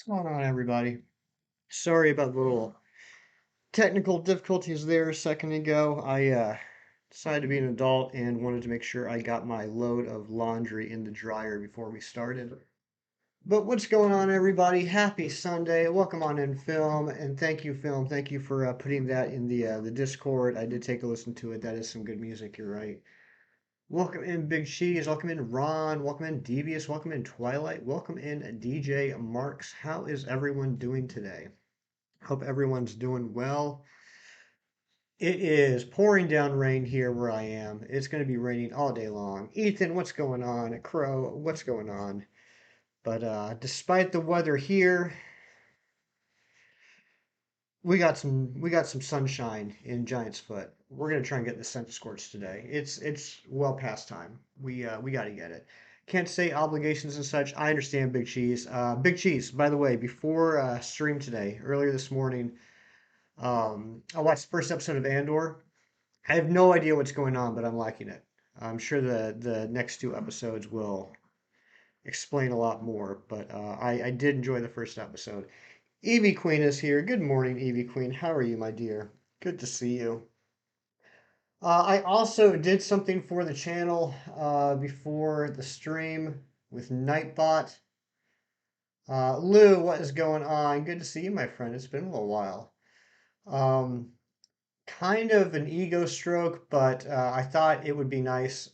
What's going on, everybody? Sorry about the little technical difficulties there a second ago. I decided to be an adult and wanted to make sure I got my load of laundry in the dryer before we started. But what's going on, everybody? Happy Sunday. Welcome on in, Film, and thank you, Film. Thank you for putting that in the Discord. I did take a listen to it. That is some good music. You're right. Welcome in, Big Cheese. Welcome in, Ron. Welcome in, Devious. Welcome in, Twilight. Welcome in, DJ Marks. How is everyone doing today? Hope everyone's doing well. It is pouring down rain here where I am. It's going to be raining all day long. Ethan, what's going on? Crow, what's going on? But despite the weather here, we got some sunshine in Giant's Foot. We're gonna try and get the Centiskorch today. It's well past time. We got to get it. Can't say obligations and such. I understand, Big Cheese. Big Cheese. By the way, before stream today, earlier this morning, I watched the first episode of Andor. I have no idea what's going on, but I'm liking it. I'm sure the next two episodes will explain a lot more, but I did enjoy the first episode. Evie Queen is here. Good morning, Evie Queen. How are you, my dear? Good to see you. I also did something for the channel before the stream with Nightbot. Lou, what is going on? Good to see you, my friend. It's been a little while. Um, Kind of an ego stroke, but I thought it would be nice.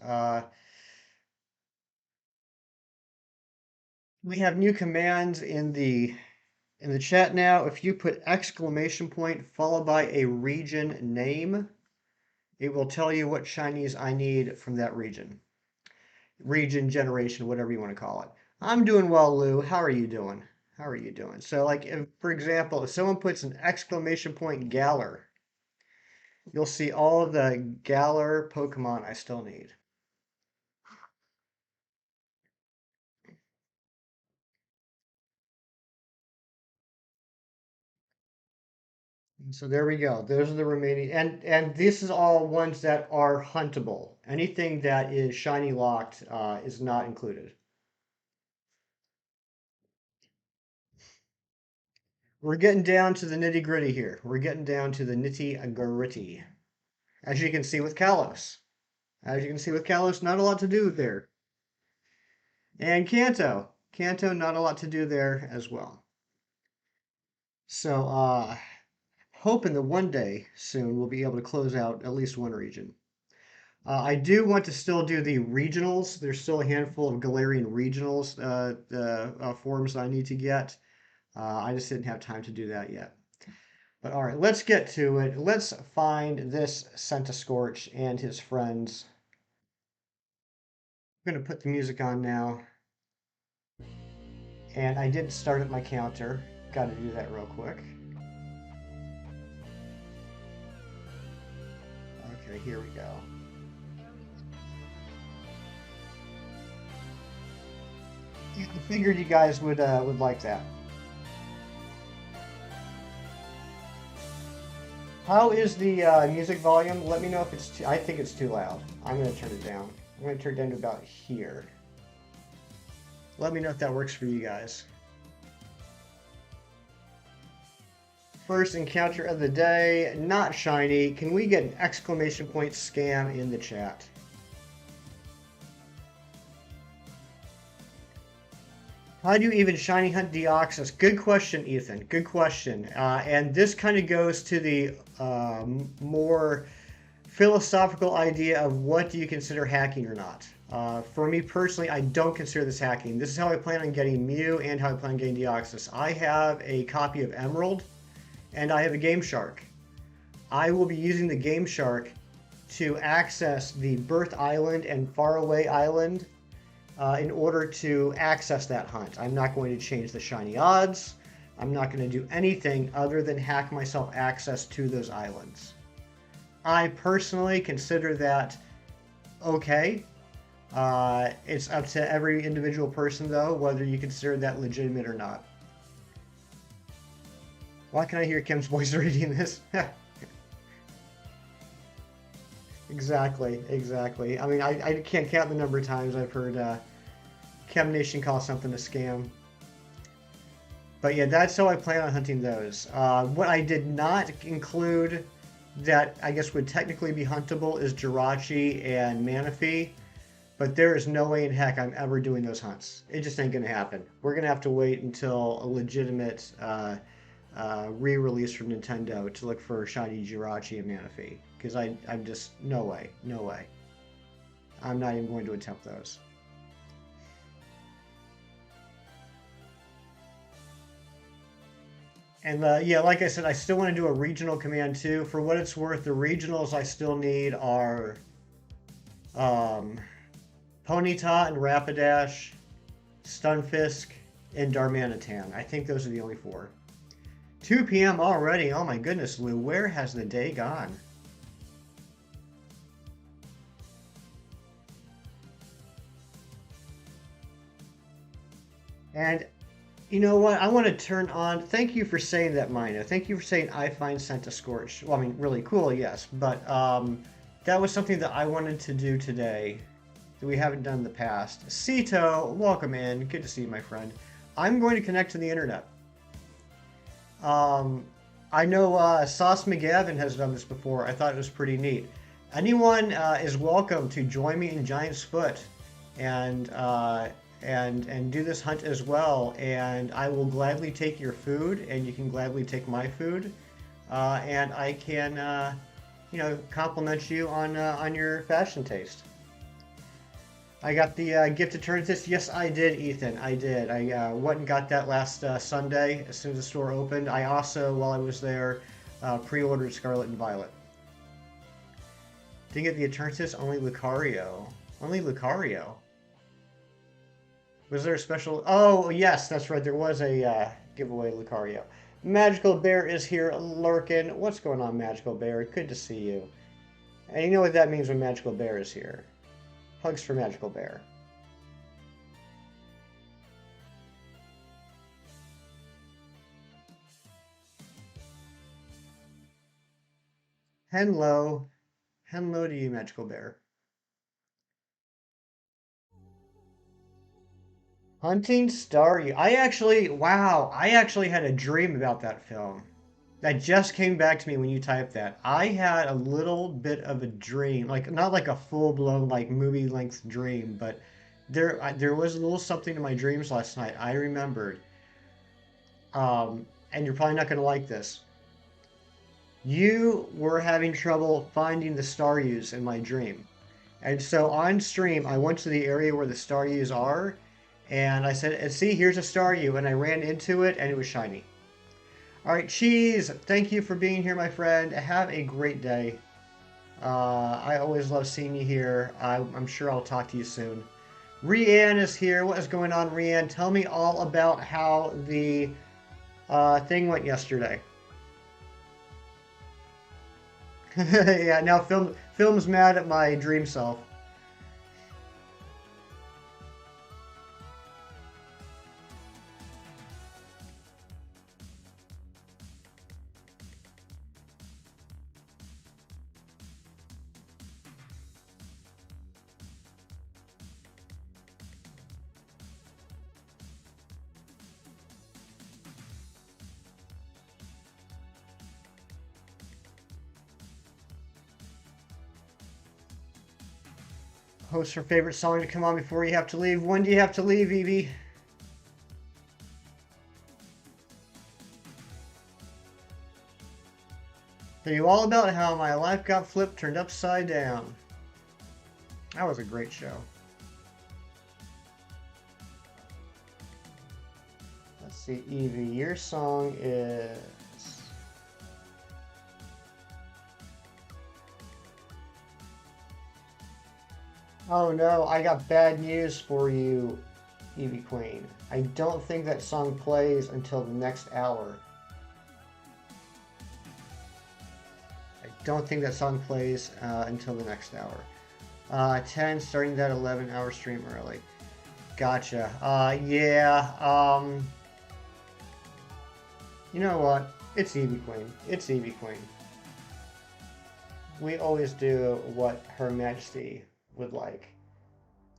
We have new commands in the chat now. If you put exclamation point followed by a region name, it will tell you what shinies I need from that region. Region, generation, whatever you want to call it. I'm doing well, Lou. How are you doing? How are you doing? So, like, if, for example, if someone puts an exclamation point Galar, you'll see all of the Galar Pokemon I still need. So there we go. Those are the remaining, and this is all ones that are huntable. Anything that is shiny locked is not included. We're getting down to the nitty gritty here. We're getting down to the nitty gritty. As you can see with Kalos. As you can see with Kalos, not a lot to do there. And Kanto. Kanto, not a lot to do there as well. So, hoping that one day soon we'll be able to close out at least one region. I do want to still do the regionals. There's still a handful of Galarian regionals forms that I need to get. I just didn't have time to do that yet. But all right, let's get to it. Let's find this Centiskorch and his friends. I'm going to put the music on now. And I did start at my counter. Got to do that real quick. Okay, here we go. Yeah, I figured you guys would like that. How is the music volume? Let me know if it's too, I think it's too loud. I'm going to turn it down. I'm going to turn it down to about here. Let me know if that works for you guys. First encounter of the day, not shiny. Can we get an exclamation point scam in the chat? How do you even shiny hunt Deoxys? Good question, Ethan. Good question. And this kind of goes to the more philosophical idea of what do you consider hacking or not. For me personally, I don't consider this hacking. This is how I plan on getting Mew and how I plan on getting Deoxys. I have a copy of Emerald and I have a Game Shark. I will be using the Game Shark to access the Birth Island and Faraway Island in order to access that hunt. I'm not going to change the shiny odds. I'm not going to do anything other than hack myself access to those islands. I personally consider that okay. It's up to every individual person, though, whether you consider that legitimate or not. Why can I hear Kim's voice reading this? Exactly, exactly. I mean, I can't count the number of times I've heard Chem Nation call something a scam. But yeah, that's how I plan on hunting those. What I did not include that I guess would technically be huntable is Jirachi and Manaphy. But there is no way in heck I'm ever doing those hunts. It just ain't gonna happen. We're gonna have to wait until a legitimate re-release from Nintendo to look for shiny Jirachi and Manaphy. Because I'm just, no way, no way. I'm not even going to attempt those. And yeah, like I said, I still want to do a regional command too. For what it's worth, the regionals I still need are um, Ponyta and Rapidash, Stunfisk, and Darmanitan. I think those are the only four. 2 p.m. already. Oh my goodness, Lou. Where has the day gone? And you know what? I want to turn on. Thank you for saying that, Mina. Thank you for saying I find Centiskorch. Well, I mean, really cool, yes. But that was something that I wanted to do today that we haven't done in the past. Cito, welcome in. Good to see you, my friend. I'm going to connect to the internet. Um, I know Sauce McGavin has done this before. I thought it was pretty neat. Anyone is welcome to join me in Giant's Foot and and do this hunt as well. And I will gladly take your food, and you can gladly take my food, and I can you know, compliment you on your fashion taste. I got the gift alternatives. Yes, I did, Ethan. I did. I went and got that last Sunday as soon as the store opened. I also, while I was there, pre-ordered Scarlet and Violet. Didn't get the alternatives. Only Lucario. Only Lucario. Was there a special? Oh, yes, that's right. There was a giveaway Lucario. Magical Bear is here lurking. What's going on, Magical Bear? Good to see you. And you know what that means when Magical Bear is here. Hugs for Magical Bear. Hello. Hello to you, Magical Bear. Hunting Star. Wow, I actually had a dream about that film. That just came back to me when you typed that. I had a little bit of a dream, like not like a full-blown like movie-length dream, but there was a little something in my dreams last night. I remembered, and you're probably not going to like this. You were having trouble finding the Staryus in my dream. And so on stream, I went to the area where the Staryus are, and I said, see, here's a Staryu, and I ran into it, and it was shiny. All right, Cheese, thank you for being here, my friend. Have a great day. I always love seeing you here. I'm sure I'll talk to you soon. Rianne is here. What is going on, Rianne? Tell me all about how the thing went yesterday. Yeah, now film's mad at my dream self. Host her favorite song to come on before you have to leave. When do you have to leave, Evie? Tell you all about how my life got flipped, turned upside down. That was a great show. Let's see, Evie, your song is... Oh no, I got bad news for you, Evie Queen. I don't think that song plays until the next hour. I don't think that song plays until the next hour. 10, starting that 11-hour stream early. Gotcha. Yeah, you know what? It's Evie Queen. It's Evie Queen. We always do what Her Majesty would like.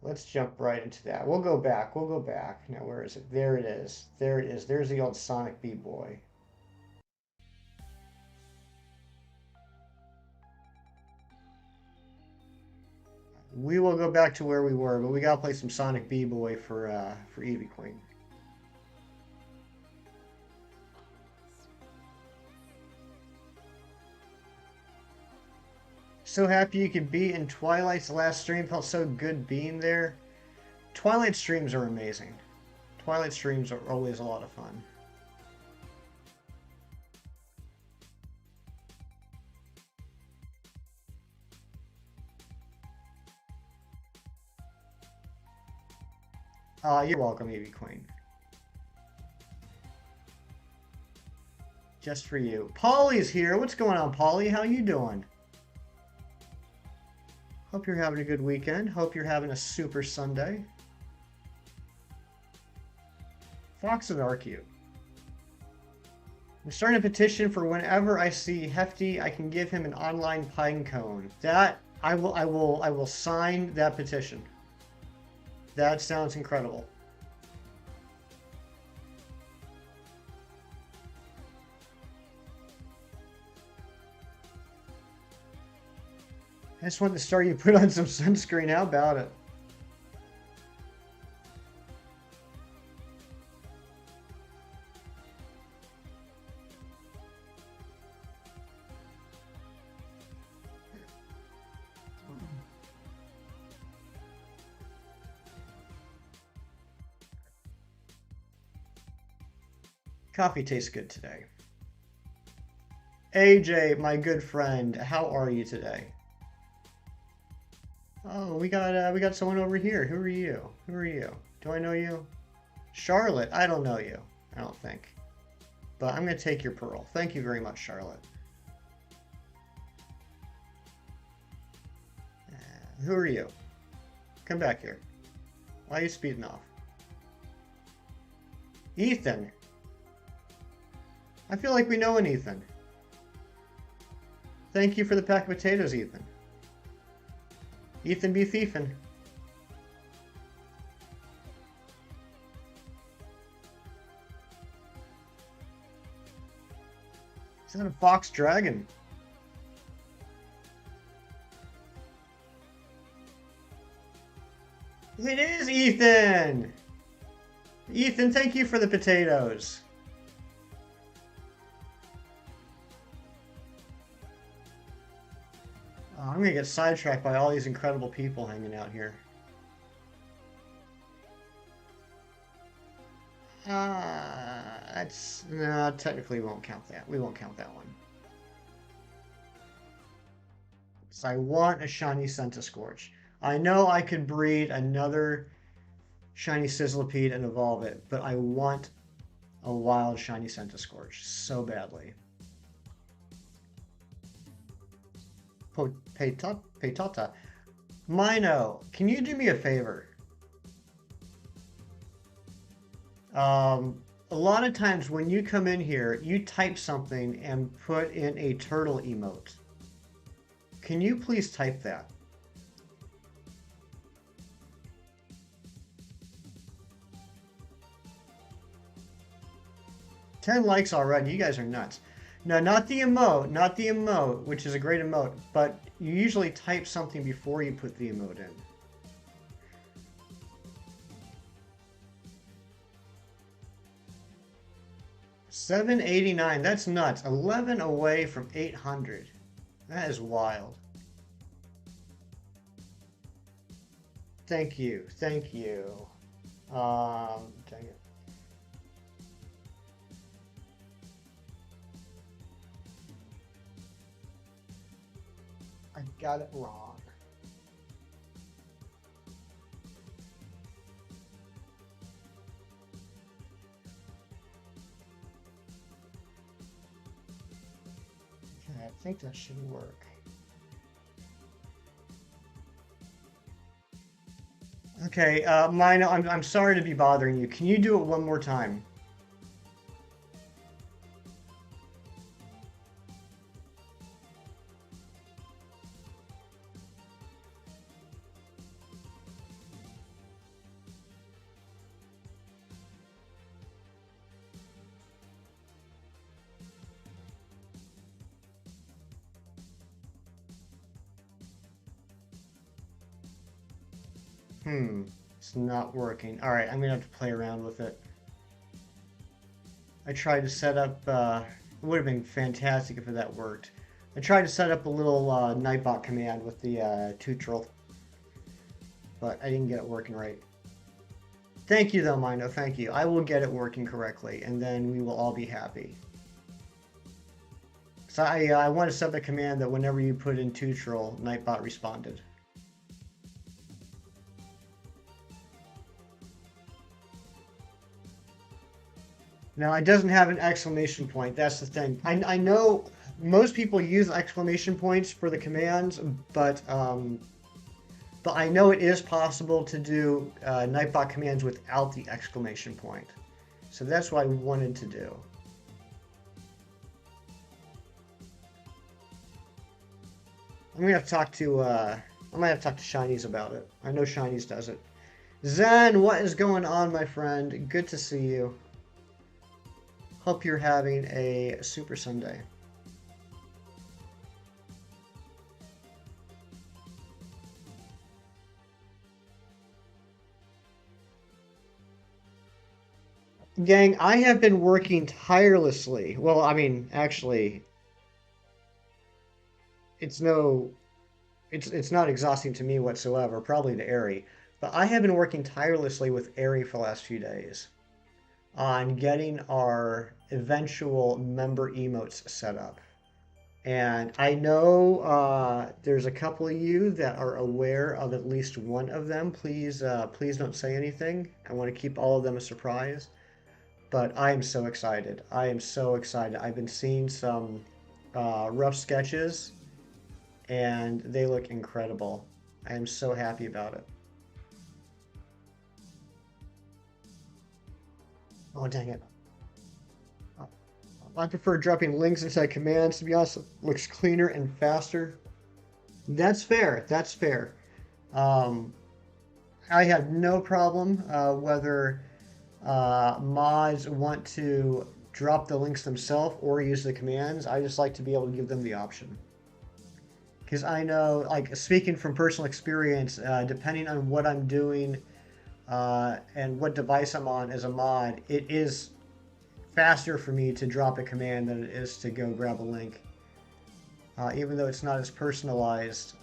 Let's jump right into that. We'll go back. We'll go back. Now, where is it? There it is. There it is. There's the old Sonic B-Boy. We will go back to where we were, but we gotta play some Sonic B-Boy for Eevee Queen. So happy you could be in Twilight's last stream. Felt so good being there. Twilight streams are amazing. Twilight streams are always a lot of fun. You're welcome, Eevee Queen. Just for you. Polly's here. What's going on, Polly? How you doing? Hope you're having a good weekend. Hope you're having a super Sunday. Foxes are cute. I'm starting a petition for whenever I see Hefty, I can give him an online pine cone. That I will sign that petition. That sounds incredible. I just wanted to start you put on some sunscreen. How about it? Coffee tastes good today. AJ, my good friend, how are you today? Oh, we got someone over here. Who are you? Who are you? Do I know you? Charlotte, I don't know you. I don't think. But I'm going to take your pearl. Thank you very much, Charlotte. Who are you? Come back here. Why are you speeding off? Ethan. I feel like we know an Ethan. Thank you for the pack of potatoes, Ethan. Ethan be thiefin'. Is that a fox dragon? It is Ethan! Ethan, thank you for the potatoes. Oh, I'm gonna get sidetracked by all these incredible people hanging out here. No, technically we won't count that. We won't count that one. So I want a shiny Centiskorch. I know I could breed another shiny Sizzlipede and evolve it, but I want a wild shiny Centiskorch so badly. Petata. Mino, can you do me a favor? A lot of times when you come in here, you type something and put in a turtle emote. Can you please type that? Ten likes already. You guys are nuts. No, not the emote, which is a great emote, but you usually type something before you put the emote in. $789, that's nuts. 11 away from 800. That is wild. Thank you, thank you. Dang it. I got it wrong. Okay, I think that should work. Okay, Mino, I'm sorry to be bothering you. Can you do it one more time? It's not working. All right, I'm gonna have to play around with it. I tried to set up, it would have been fantastic if that worked. I tried to set up a little Nightbot command with the tutorial, but I didn't get it working right. Thank you though, Mino, thank you. I will get it working correctly, and then we will all be happy. So I want to set up a command that whenever you put in tutorial, Nightbot responded. Now, it doesn't have an exclamation point. That's the thing. I know most people use exclamation points for the commands, but I know it is possible to do Nightbot commands without the exclamation point. So that's what I wanted to do. I'm gonna have to talk to I might have to talk to Shinies about it. I know Shinies does it. Zen, what is going on, my friend? Good to see you. Hope you're having a super Sunday. Gang, I have been working tirelessly. Well, I mean, actually, it's not exhausting to me whatsoever, probably to Eri. But I have been working tirelessly with Eri for the last few days on getting our eventual member emotes set up. And I know there's a couple of you that are aware of at least one of them. Please don't say anything. I want to keep all of them a surprise. But I am so excited. I am so excited. I've been seeing some rough sketches, and they look incredible. I am so happy about it. Oh, dang it. I prefer dropping links inside commands. To be honest, it looks cleaner and faster. That's fair. That's fair. Um, I have no problem whether mods want to drop the links themselves or use the commands. I just like to be able to give them the option. Because I know, like, speaking from personal experience, depending on what I'm doing and what device I'm on as a mod, it is faster for me to drop a command than it is to go grab a link. Even though it's not as personalized,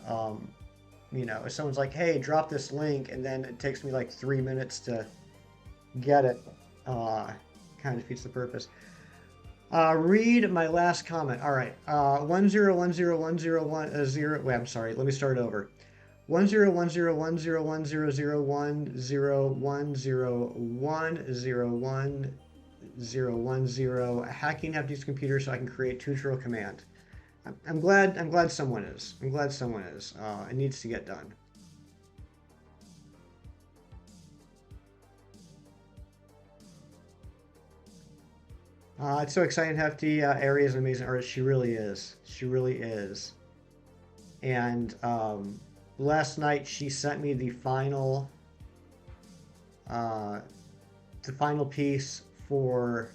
you know, if someone's like, hey, drop this link, and then it takes me like 3 minutes to get it, kind of defeats the purpose. Read my last comment. All right. 1010101 wait, I'm sorry. Let me start over. 101010101010110 hacking Hefty's computer so I can create tutorial command. I'm glad someone is. I'm glad someone is. It needs to get done. It's so exciting, Hefty. Eri is an amazing artist. She really is. She really is. And last night she sent me the final piece for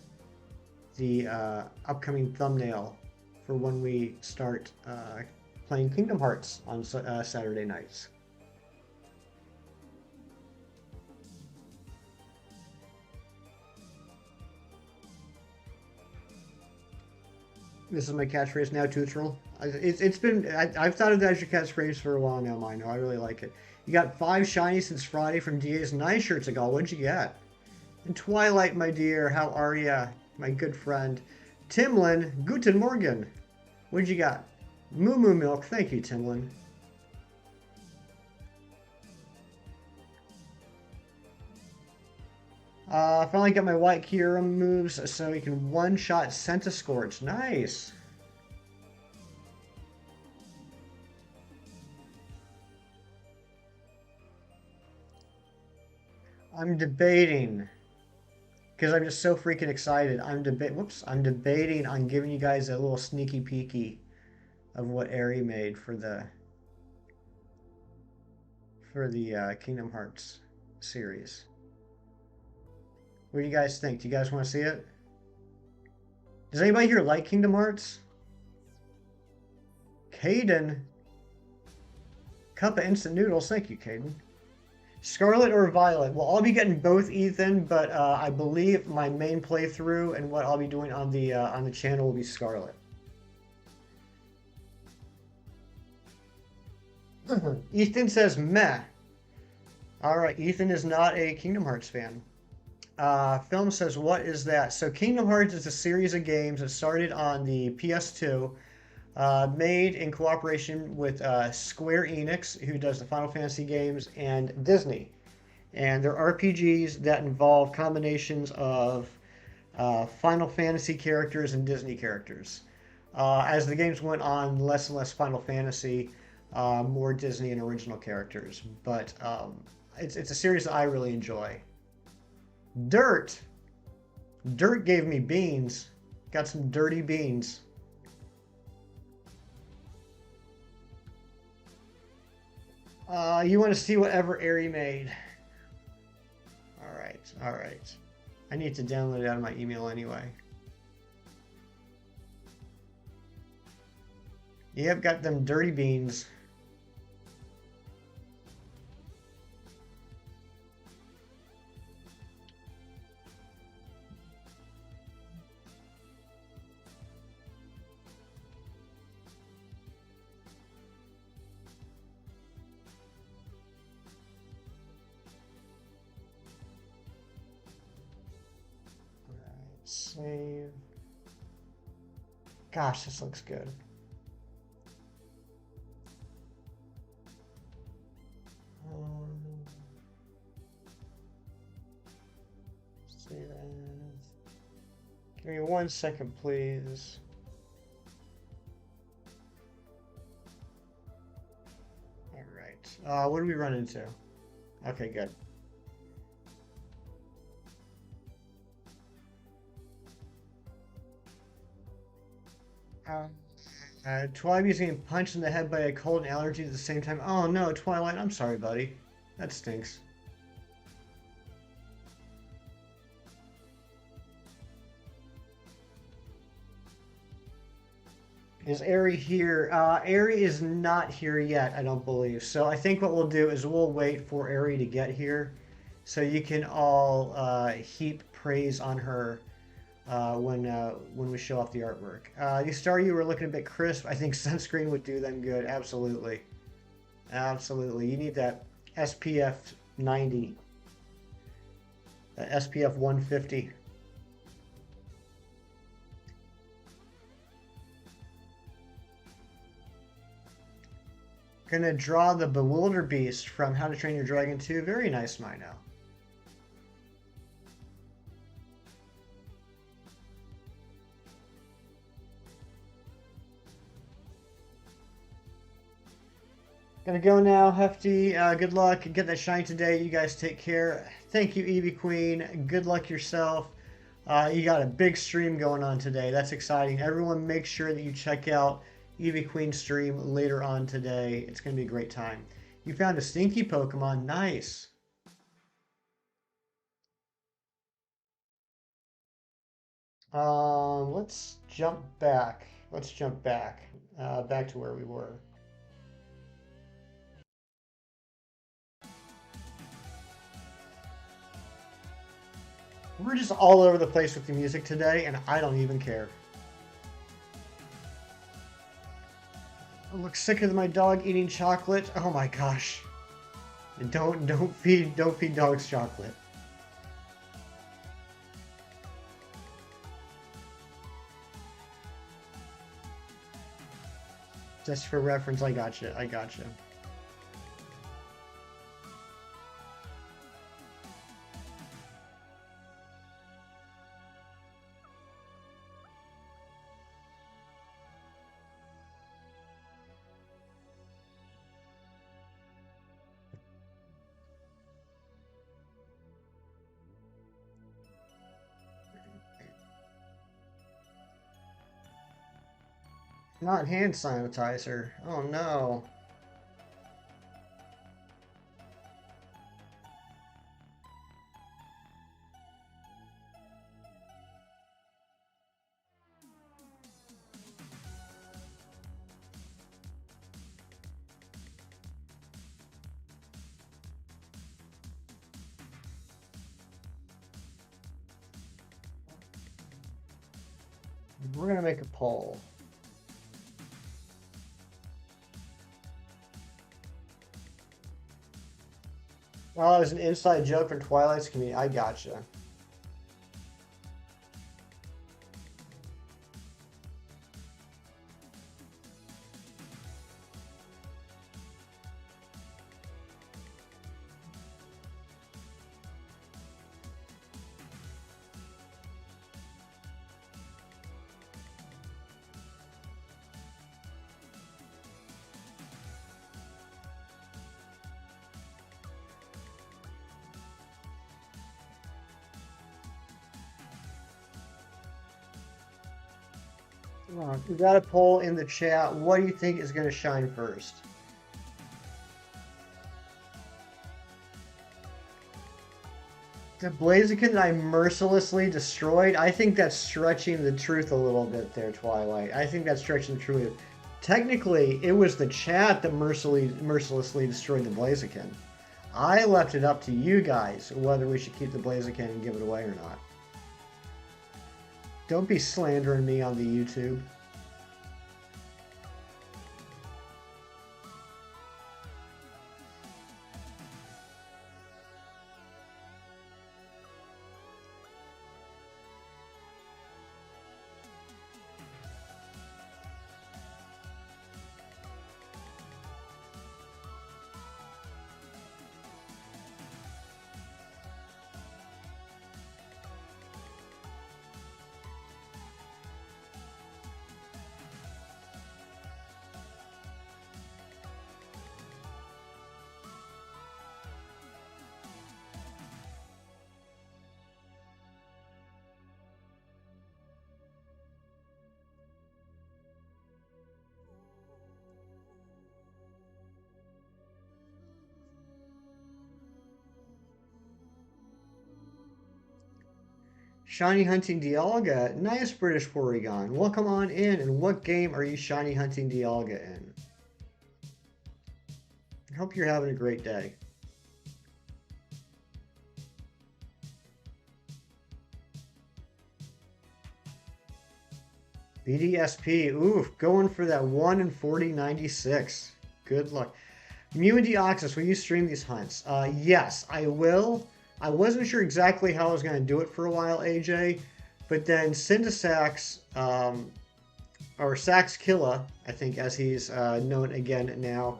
the upcoming thumbnail for when we start playing Kingdom Hearts on Saturday nights. This is my catchphrase now, tutorial. It's been, I've thought of that as your catchphrase for a while now, Mino. I really like it. You got 5 shinies since Friday from DA's 9 shirts ago. What'd you get? And Twilight, my dear, how are ya? My good friend. Timlin, guten Morgen. What'd you got? Moo Moo Milk. Thank you, Timlin. Finally got my white Kira moves so he can one-shot Centiskorch. Nice. I'm debating because I'm just so freaking excited. I'm debating on giving you guys a little sneaky peeky of what Eri made for the Kingdom Hearts series. What do you guys think? Do you guys want to see it? Does anybody here like Kingdom Hearts? Caden. Cup of instant noodles. Thank you, Caden. Scarlet or Violet? Well, I'll be getting both, Ethan, but I believe my main playthrough and what I'll be doing on the channel will be Scarlet. Ethan says meh. All right, Ethan is not a Kingdom Hearts fan. Film says, what is that? So Kingdom Hearts is a series of games that started on the PS2, made in cooperation with Square Enix, who does the Final Fantasy games, and Disney. And they're RPGs that involve combinations of Final Fantasy characters and Disney characters. As the games went on, less and less Final Fantasy, more Disney and original characters. But it's a series that I really enjoy. Dirt. Dirt gave me beans. Got some dirty beans. You want to see whatever Airy made. Alright, alright. I need to download it out of my email anyway. Yep, got them dirty beans. Save. Gosh, this looks good. Save as. Give me 1 second, please. All right. What do we run into? Okay, good. Twilight is getting punched in the head by a cold and allergy at the same time. Oh no, Twilight, I'm sorry, buddy. That stinks. Is Airy here? Airy is not here yet, I don't believe. So I think what we'll do is we'll wait for Airy to get here so you can all heap praise on her when we show off the artwork. You Star, you were looking a bit crisp. I think sunscreen would do them good. Absolutely. Absolutely. You need that SPF 90. SPF 150. Gonna draw the Bewilder Beast from How to Train Your Dragon 2. Very nice, Mino. Gonna go now, Hefty. Good luck. Get that shine today. You guys take care. Thank you, Evie Queen. Good luck yourself. You got a big stream going on today. That's exciting. Everyone make sure that you check out Evie Queen's stream later on today. It's gonna be a great time. You found a stinky Pokemon. Nice. Let's jump back. Let's jump back. Back to where we were. We're just all over the place with the music today, and I don't even care. I look sicker than my dog eating chocolate. Oh my gosh! Don't feed dogs chocolate. Just for reference, I gotcha. I gotcha. Not hand sanitizer. Oh no. We're going to make a poll. Well, it was an inside joke from Twilight's community. I gotcha. We got a poll in the chat. What do you think is going to shine first? The Blaziken that I mercilessly destroyed? I think that's stretching the truth a little bit there, Twilight. I think that's stretching the truth. Technically, it was the chat that mercilessly destroyed the Blaziken. I left it up to you guys whether we should keep the Blaziken and give it away or not. Don't be slandering me on the YouTube. Shiny hunting Dialga. Nice, British Porygon. Welcome on in. And what game are you shiny hunting Dialga in? I hope you're having a great day. BDSP. Ooh, going for that 1 in 4096. Good luck. Mew and Deoxys, will you stream these hunts? Yes, I will. I wasn't sure exactly how I was going to do it for a while, AJ, but then Centiskorch, or Saxkilla, I think as he's known again now.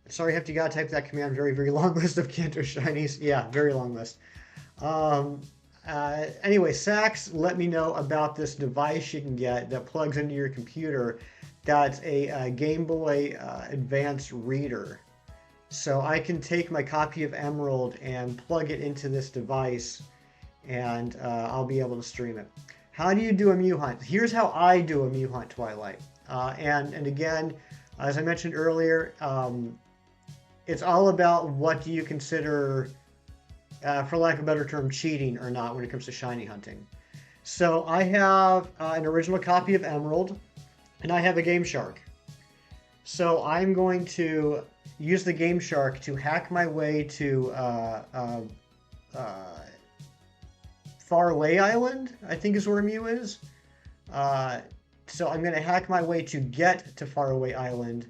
Sorry, you gotta type that command. Very, very long list of Kanto shinies. Yeah, very long list. Anyway, Sax, let me know about this device you can get that plugs into your computer. That's a Game Boy Advance reader. So I can take my copy of Emerald and plug it into this device, and I'll be able to stream it. How do you do a Mew hunt? Here's how I do a Mew hunt, Twilight. And again, as I mentioned earlier, it's all about what do you consider, for lack of a better term, cheating or not when it comes to shiny hunting. So I have an original copy of Emerald, and I have a Game Shark. So I'm going to use the Game Shark to hack my way to Faraway Island, I think is where Mew is. So I'm going to hack my way to get to Faraway Island,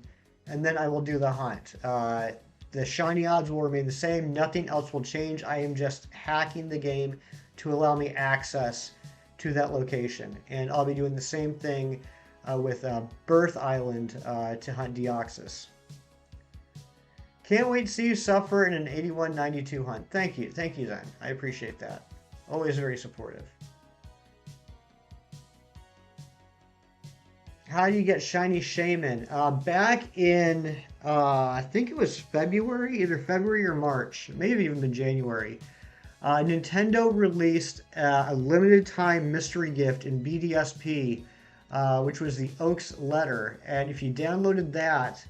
and then I will do the hunt. The shiny odds will remain the same. Nothing else will change. I am just hacking the game to allow me access to that location. And I'll be doing the same thing with Birth Island to hunt Deoxys. Can't wait to see you suffer in an 81-92 hunt. Thank you, Zen. I appreciate that. Always very supportive. How do you get shiny Shaman? Back in, I think it was February, either February or March, maybe even in January. Nintendo released a limited time mystery gift in BDSP, which was the Oak's Letter. And if you downloaded that,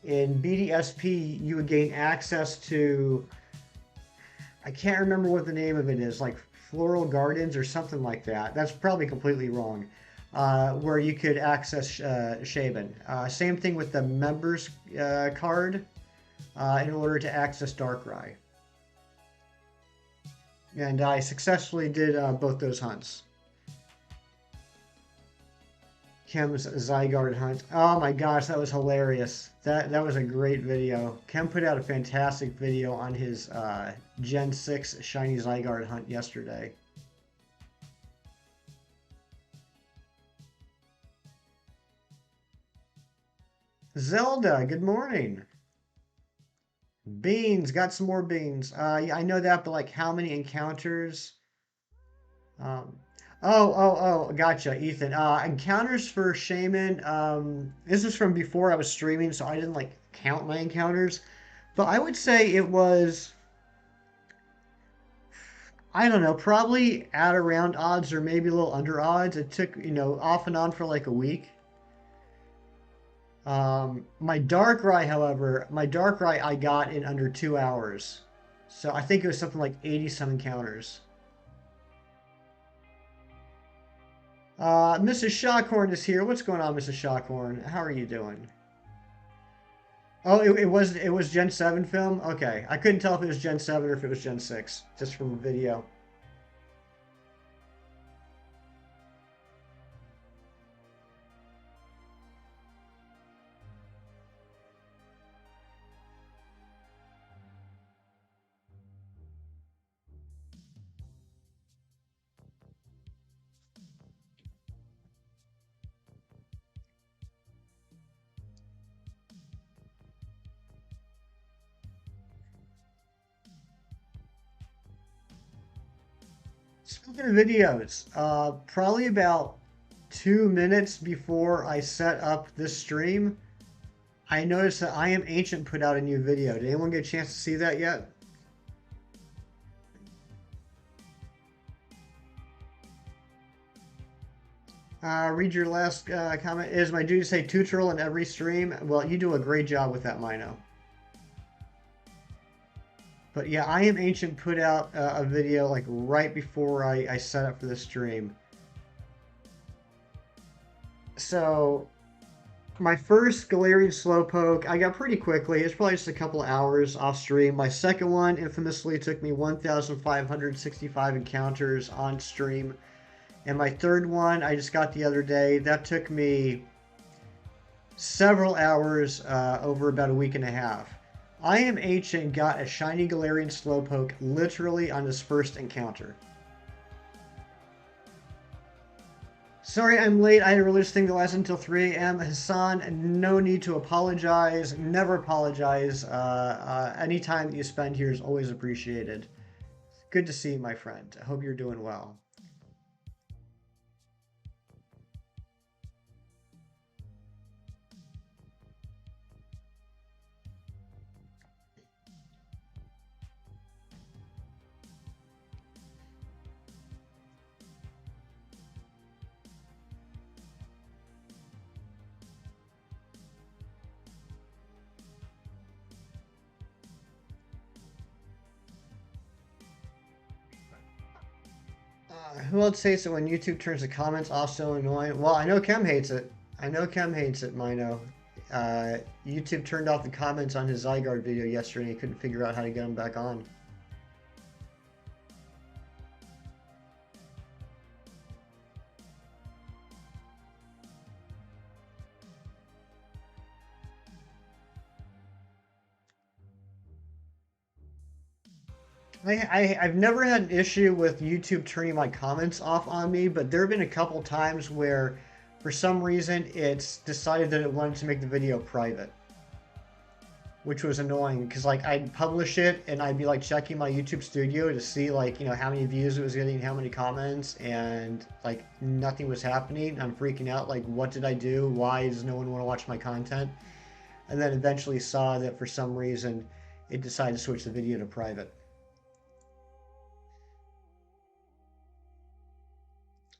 in BDSP, you would gain access to, I can't remember what the name of it is, like Floral Gardens or something like that. That's probably completely wrong. Where you could access Shaman. Same thing with the members card in order to access Darkrai. And I successfully did both those hunts. Kim's Zygarde hunt. Oh my gosh, that was hilarious. That was a great video. Kim put out a fantastic video on his Gen 6 Shiny Zygarde hunt yesterday. Zelda, good morning. Beans, got some more beans. Yeah, I know that, but like how many encounters? Um, gotcha, Ethan. Encounters for Shaman. This is from before I was streaming, so I didn't like count my encounters. But I would say it was, I don't know, probably at around odds or maybe a little under odds. It took, off and on for like a week. My Darkrai, however, my Darkrai I got in under 2 hours. So I think it was something like 80 some encounters. Mrs. Shockhorn is here. What's going on, Mrs. Shockhorn? How are you doing? Oh, it was Gen 7 film? Okay. I couldn't tell if it was Gen 7 or if it was Gen 6, just from the video. Speaking of videos, probably about 2 minutes before I set up this stream, I noticed that I Am Ancient put out a new video. Did anyone get a chance to see that yet? Read your last comment. Is my duty to say tutorial in every stream? Well, you do a great job with that, Mino. But yeah, I Am Ancient put out a video like right before I set up for the stream. So my first Galarian Slowpoke, I got pretty quickly. It's probably just a couple hours off stream. My second one, infamously, took me 1,565 encounters on stream. And my third one, I just got the other day. That took me several hours over about a week and a half. I Am Ancient got a shiny Galarian Slowpoke literally on his first encounter. Sorry I'm late. I had a religious thing that lasted until 3 a.m. Hassan, no need to apologize. Never apologize. Any time that you spend here is always appreciated. Good to see you, my friend. I hope you're doing well. Who else hates it when YouTube turns the comments off so annoying? Well, I know Kem hates it. I know Kem hates it, Mino. YouTube turned off the comments on his Zygarde video yesterday and he couldn't figure out how to get them back on. I've never had an issue with YouTube turning my comments off on me, but there have been a couple times where, for some reason, it's decided that it wanted to make the video private, which was annoying because like I'd publish it and I'd be like checking my YouTube studio to see like how many views it was getting, how many comments, and like nothing was happening. I'm freaking out. Like, what did I do? Why does no one want to watch my content? And then eventually saw that for some reason it decided to switch the video to private.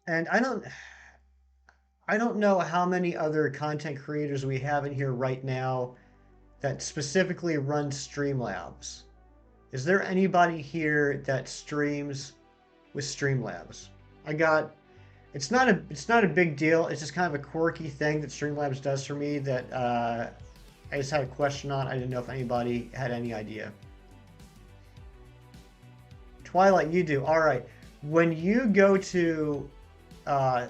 And I don't know how many other content creators we have in here right now that specifically run Streamlabs. Is there anybody here that streams with Streamlabs? I got it's not a big deal. It's just kind of a quirky thing that Streamlabs does for me that I just had a question on. I didn't know if anybody had any idea. Twilight, you do. All right. When you go to uh,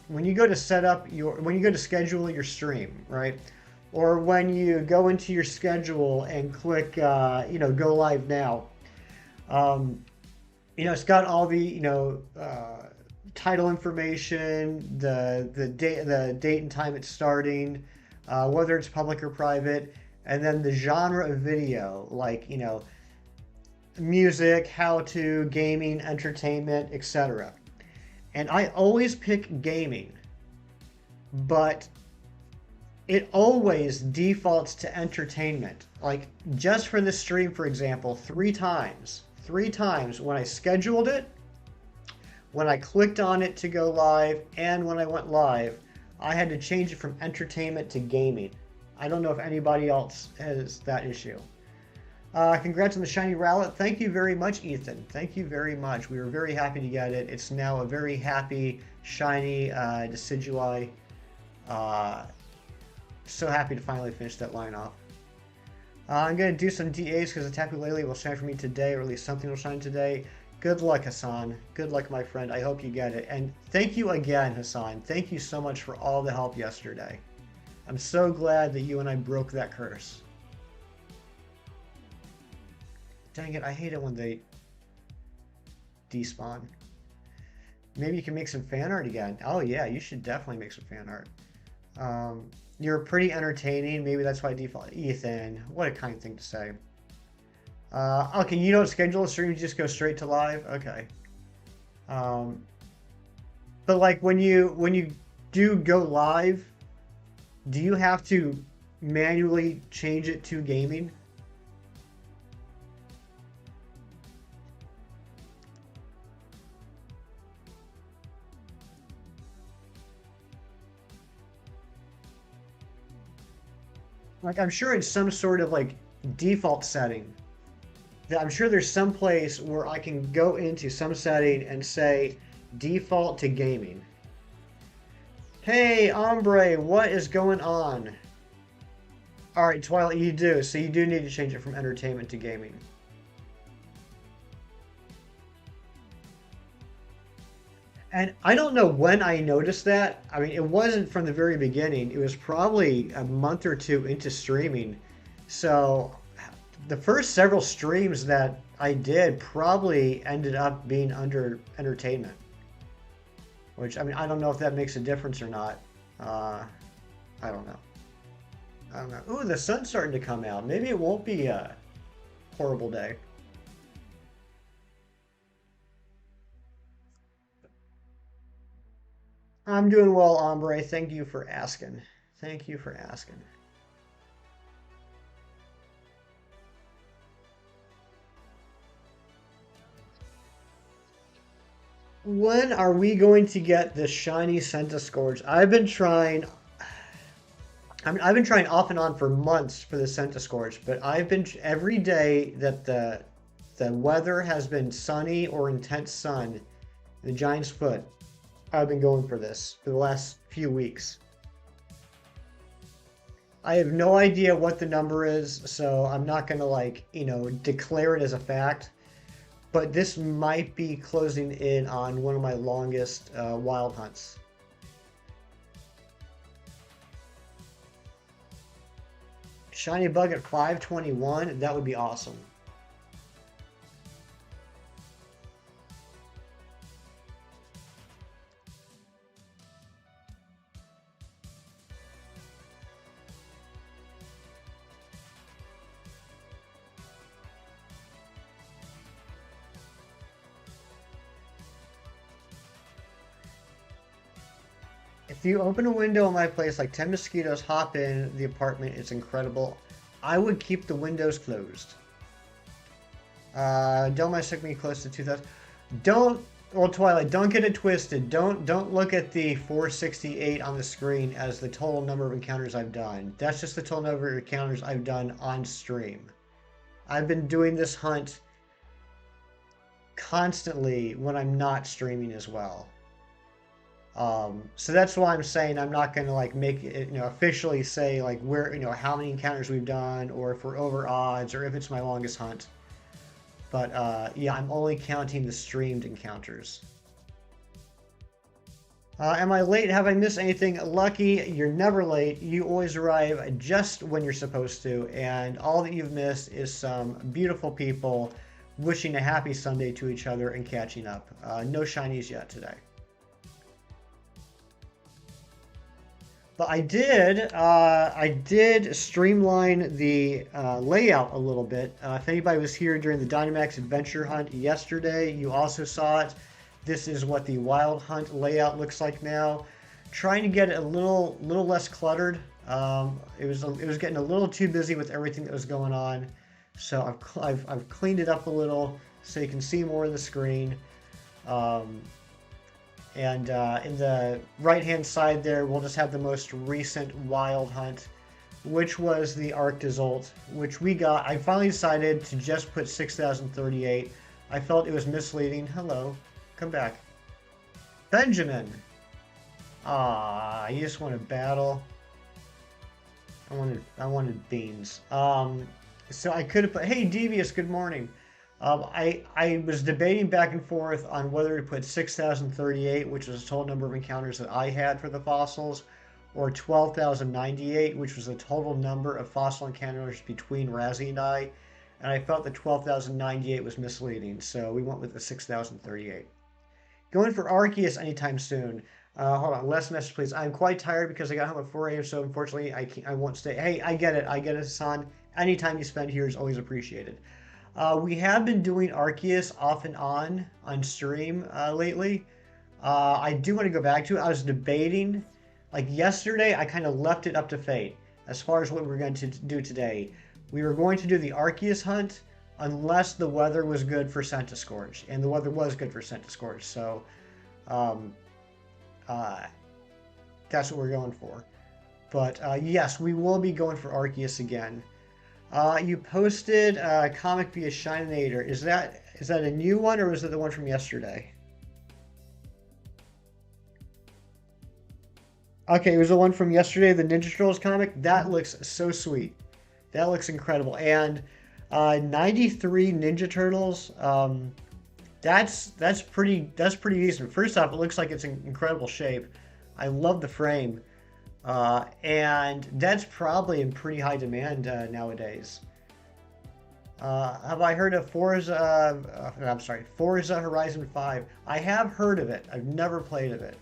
when you go to set up when you go to schedule your stream, right? Or when you go into your schedule and click, go live now. Um, it's got all the, title information, the date and time it's starting, whether it's public or private, and then the genre of video, like, music, how to, gaming, entertainment, etc. And I always pick gaming, but it always defaults to entertainment. Like, just for this stream, for example, three times when I scheduled it, when I clicked on it to go live, and when I went live, I had to change it from entertainment to gaming. I don't know if anybody else has that issue. Congrats on the shiny Rowlet. Thank you very much, Ethan. Thank you very much. We were very happy to get it. It's now a very happy, shiny Decidui. So happy to finally finish that line off. I'm going to do some DAs because the Tapu Lele will shine for me today, or at least something will shine today. Good luck, Hassan. Good luck, my friend. I hope you get it. And thank you again, Hassan. Thank you so much for all the help yesterday. I'm so glad that you and I broke that curse. Dang it, I hate it when they despawn. Maybe you can make some fan art again. Oh yeah, you should definitely make some fan art. You're pretty entertaining. Maybe that's why I default. Ethan, what a kind thing to say. Okay, you don't schedule a stream, you just go straight to live? Okay. But like when you do go live, do you have to manually change it to gaming? Like, I'm sure it's some sort of like default setting. I'm sure there's some place where I can go into some setting and say default to gaming. Hey, Ombre, what is going on? All right, Twilight, you do. So you do need to change it from entertainment to gaming. And I don't know when I noticed that. I mean, it wasn't from the very beginning. It was probably a month or two into streaming. So the first several streams that I did probably ended up being under entertainment. Which, I mean, I don't know if that makes a difference or not. I don't know. I don't know. Ooh, the sun's starting to come out. Maybe it won't be a horrible day. I'm doing well, Ombre. Thank you for asking. Thank you for asking. When are we going to get the shiny Centiskorch? I've been trying off and on for months for the Centiskorch, but I've been every day that the weather has been sunny or intense sun, the Giant's Foot, I've been going for this for the last few weeks. I have no idea what the number is, so I'm not gonna declare it as a fact. But this might be closing in on one of my longest wild hunts. Shiny bug at 521, that would be awesome. If you open a window in my place, like 10 mosquitoes hop in the apartment, it's incredible. I would keep the windows closed. Delmai took me close to 2,000. Well, Twilight, don't get it twisted. Don't look at the 468 on the screen as the total number of encounters I've done. That's just the total number of encounters I've done on stream. I've been doing this hunt constantly when I'm not streaming as well. So that's why I'm saying I'm not going to make it, officially say where, how many encounters we've done, or if we're over odds, or if it's my longest hunt. But yeah, I'm only counting the streamed encounters. Am I late? Have I missed anything? Lucky, you're never late. You always arrive just when you're supposed to, and all that you've missed is some beautiful people wishing a happy Sunday to each other and catching up. No shinies yet today. But I did streamline the layout a little bit. If anybody was here during the Dynamax Adventure Hunt yesterday, you also saw it. This is what the Wild Hunt layout looks like now. Trying to get it a little less cluttered. It was getting a little too busy with everything that was going on. So I've cleaned it up a little so you can see more of the screen. Um, and in the right-hand side there, we'll just have the most recent Wild Hunt, which was the Arctozolt, which we got. I finally decided to just put 6038. I felt it was misleading. Hello, come back. Benjamin. Ah, you just want to battle. I wanted beans. So I could have put, hey, Devious, good morning. I was debating back and forth on whether to put 6038, which was the total number of encounters that I had for the fossils, or 12,098, which was the total number of fossil encounters between Razzie and I. And I felt that 12,098 was misleading, so we went with the 6038. Going for Arceus anytime soon. Hold on, last message, please. I'm quite tired because I got home at 4 a.m., so unfortunately I won't stay. Hey, I get it, Hassan. Anytime you spend here is always appreciated. We have been doing Arceus off and on stream lately. I do want to go back to it. I was debating, like yesterday, I kind of left it up to fate as far as what we were going to do today. We were going to do the Arceus hunt unless the weather was good for Centiskorch, and the weather was good for Centiskorch, so um, uh, that's what we're going for. But yes, we will be going for Arceus again. You posted a comic via Shininator. Is that a new one, or was it the one from yesterday? Okay, it was the one from yesterday, the Ninja Turtles comic. That looks so sweet. That looks incredible. And 93 Ninja Turtles. That's pretty decent. First off, it looks like it's in incredible shape. I love the frame. And that's probably in pretty high demand nowadays. Have I heard of Forza Horizon 5? I have heard of it. I've never played of it,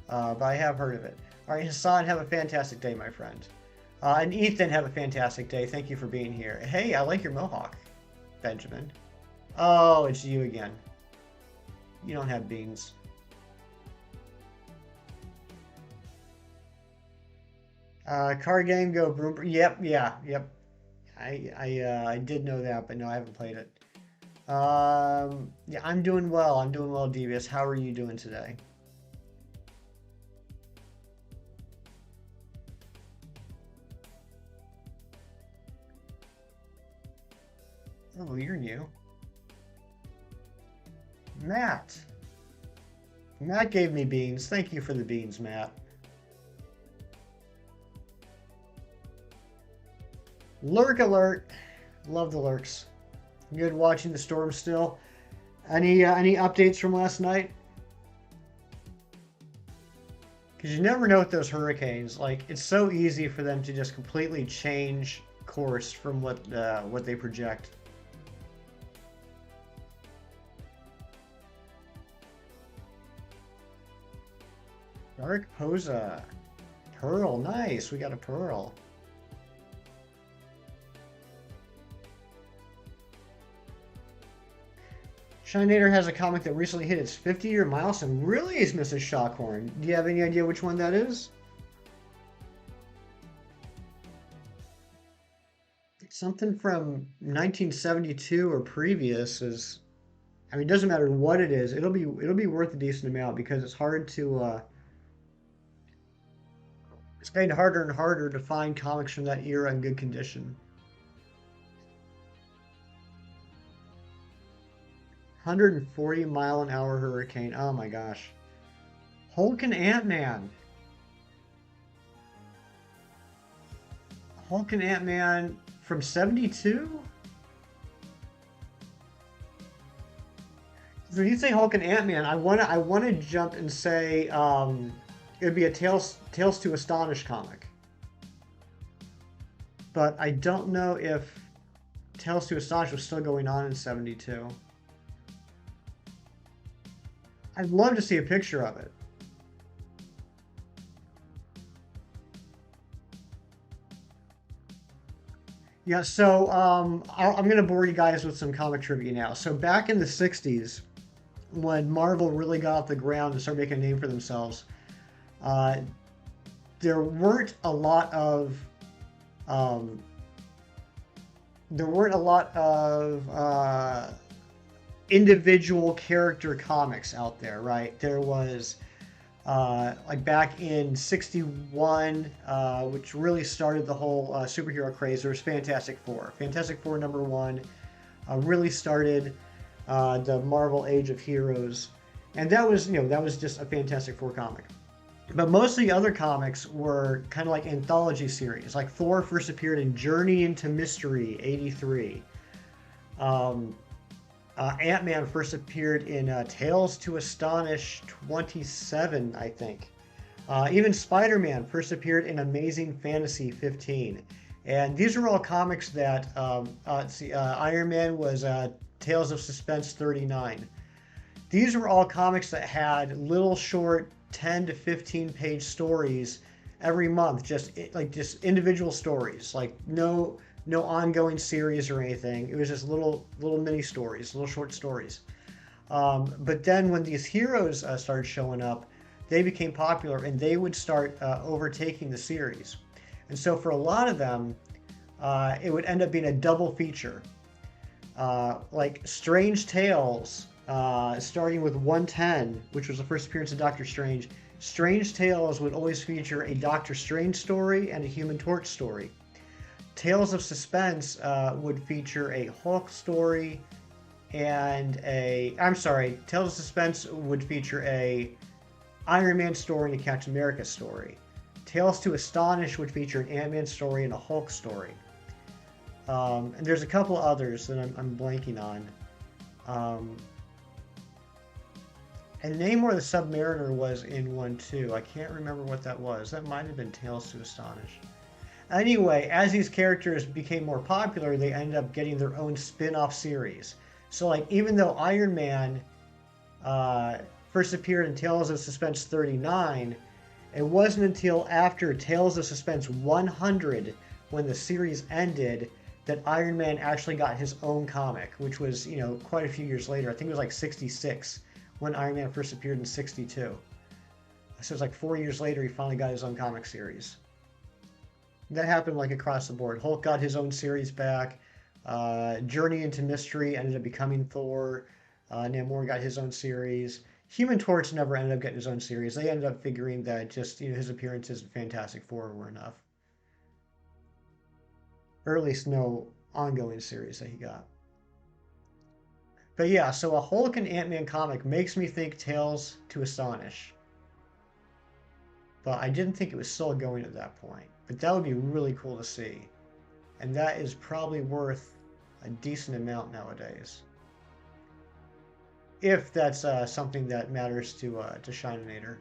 but I have heard of it. All right, Hassan, have a fantastic day, my friend. And Ethan, have a fantastic day. Thank you for being here. Hey, I like your mohawk, Benjamin. Oh, it's you again. You don't have beans. Car game, go boom. Yep, yeah, yep. I did know that, but no, I haven't played it. Yeah, I'm doing well. I'm doing well, Devious. How are you doing today? Oh, you're new. Matt. Matt gave me beans. Thank you for the beans, Matt. Lurk alert. Love the lurks. Good watching the storm still. Any updates from last night? Because you never know with those hurricanes. Like, it's so easy for them to just completely change course from what they project. Dark Posa. Pearl. Nice. We got a pearl. Shinator has a comic that recently hit its 50-year milestone. Really is Mrs. Shockhorn. Do you have any idea which one that is? Something from 1972 or previous is. I mean, it doesn't matter what it is. It'll be worth a decent amount because it's hard to. It's getting harder and harder to find comics from that era in good condition. 140-mile-an-hour hurricane. Oh my gosh. Hulk and Ant-Man. Hulk and Ant-Man from 72? So you say Hulk and Ant-Man. I wanna jump and say it would be a Tales to Astonish comic, but I don't know if Tales to Astonish was still going on in '72. I'd love to see a picture of it. Yeah, so I'm going to bore you guys with some comic trivia now. So back in the 60s, when Marvel really got off the ground and started making a name for themselves, uh, there weren't a lot of um, individual character comics out there, right? There was like back in '61, which really started the whole superhero craze. There was Fantastic Four. Fantastic Four #1 really started the Marvel Age of Heroes, and that was just a Fantastic Four comic. But most of the other comics were kind of like anthology series. Like Thor first appeared in Journey into Mystery '83. Um, Ant-Man first appeared in Tales to Astonish 27, I think. Even Spider-Man first appeared in Amazing Fantasy 15. And these are all comics that, let's see, Iron Man was Tales of Suspense 39. These were all comics that had little short 10 to 15 page stories every month, just individual stories, like no ongoing series or anything. It was just little mini stories, little short stories. But then when these heroes started showing up, they became popular and they would start overtaking the series. And so for a lot of them, it would end up being a double feature. Like Strange Tales, starting with 110, which was the first appearance of Doctor Strange. Strange Tales would always feature a Doctor Strange story and a Human Torch story. Tales of Suspense would feature a Hulk story and Tales of Suspense would feature a Iron Man story and a Captain America story. Tales to Astonish would feature an Ant-Man story and a Hulk story. And there's a couple others that I'm blanking on. And Namor the Submariner was in one too. I can't remember what that was. That might have been Tales to Astonish. Anyway, as these characters became more popular, they ended up getting their own spin-off series. So, like, even though Iron Man first appeared in Tales of Suspense 39, it wasn't until after Tales of Suspense 100, when the series ended, that Iron Man actually got his own comic, which was, quite a few years later. I think it was like '66 when Iron Man first appeared in '62. So it was like 4 years later he finally got his own comic series. That happened like across the board. Hulk got his own series back. Journey into Mystery ended up becoming Thor. Namor got his own series. Human Torch never ended up getting his own series. They ended up figuring that just his appearances in Fantastic Four were enough, or at least no ongoing series that he got. But yeah, so a Hulk and Ant-Man comic makes me think Tales to Astonish. But I didn't think it was still going at that point. But that would be really cool to see. And that is probably worth a decent amount nowadays. If that's something that matters to Shininator.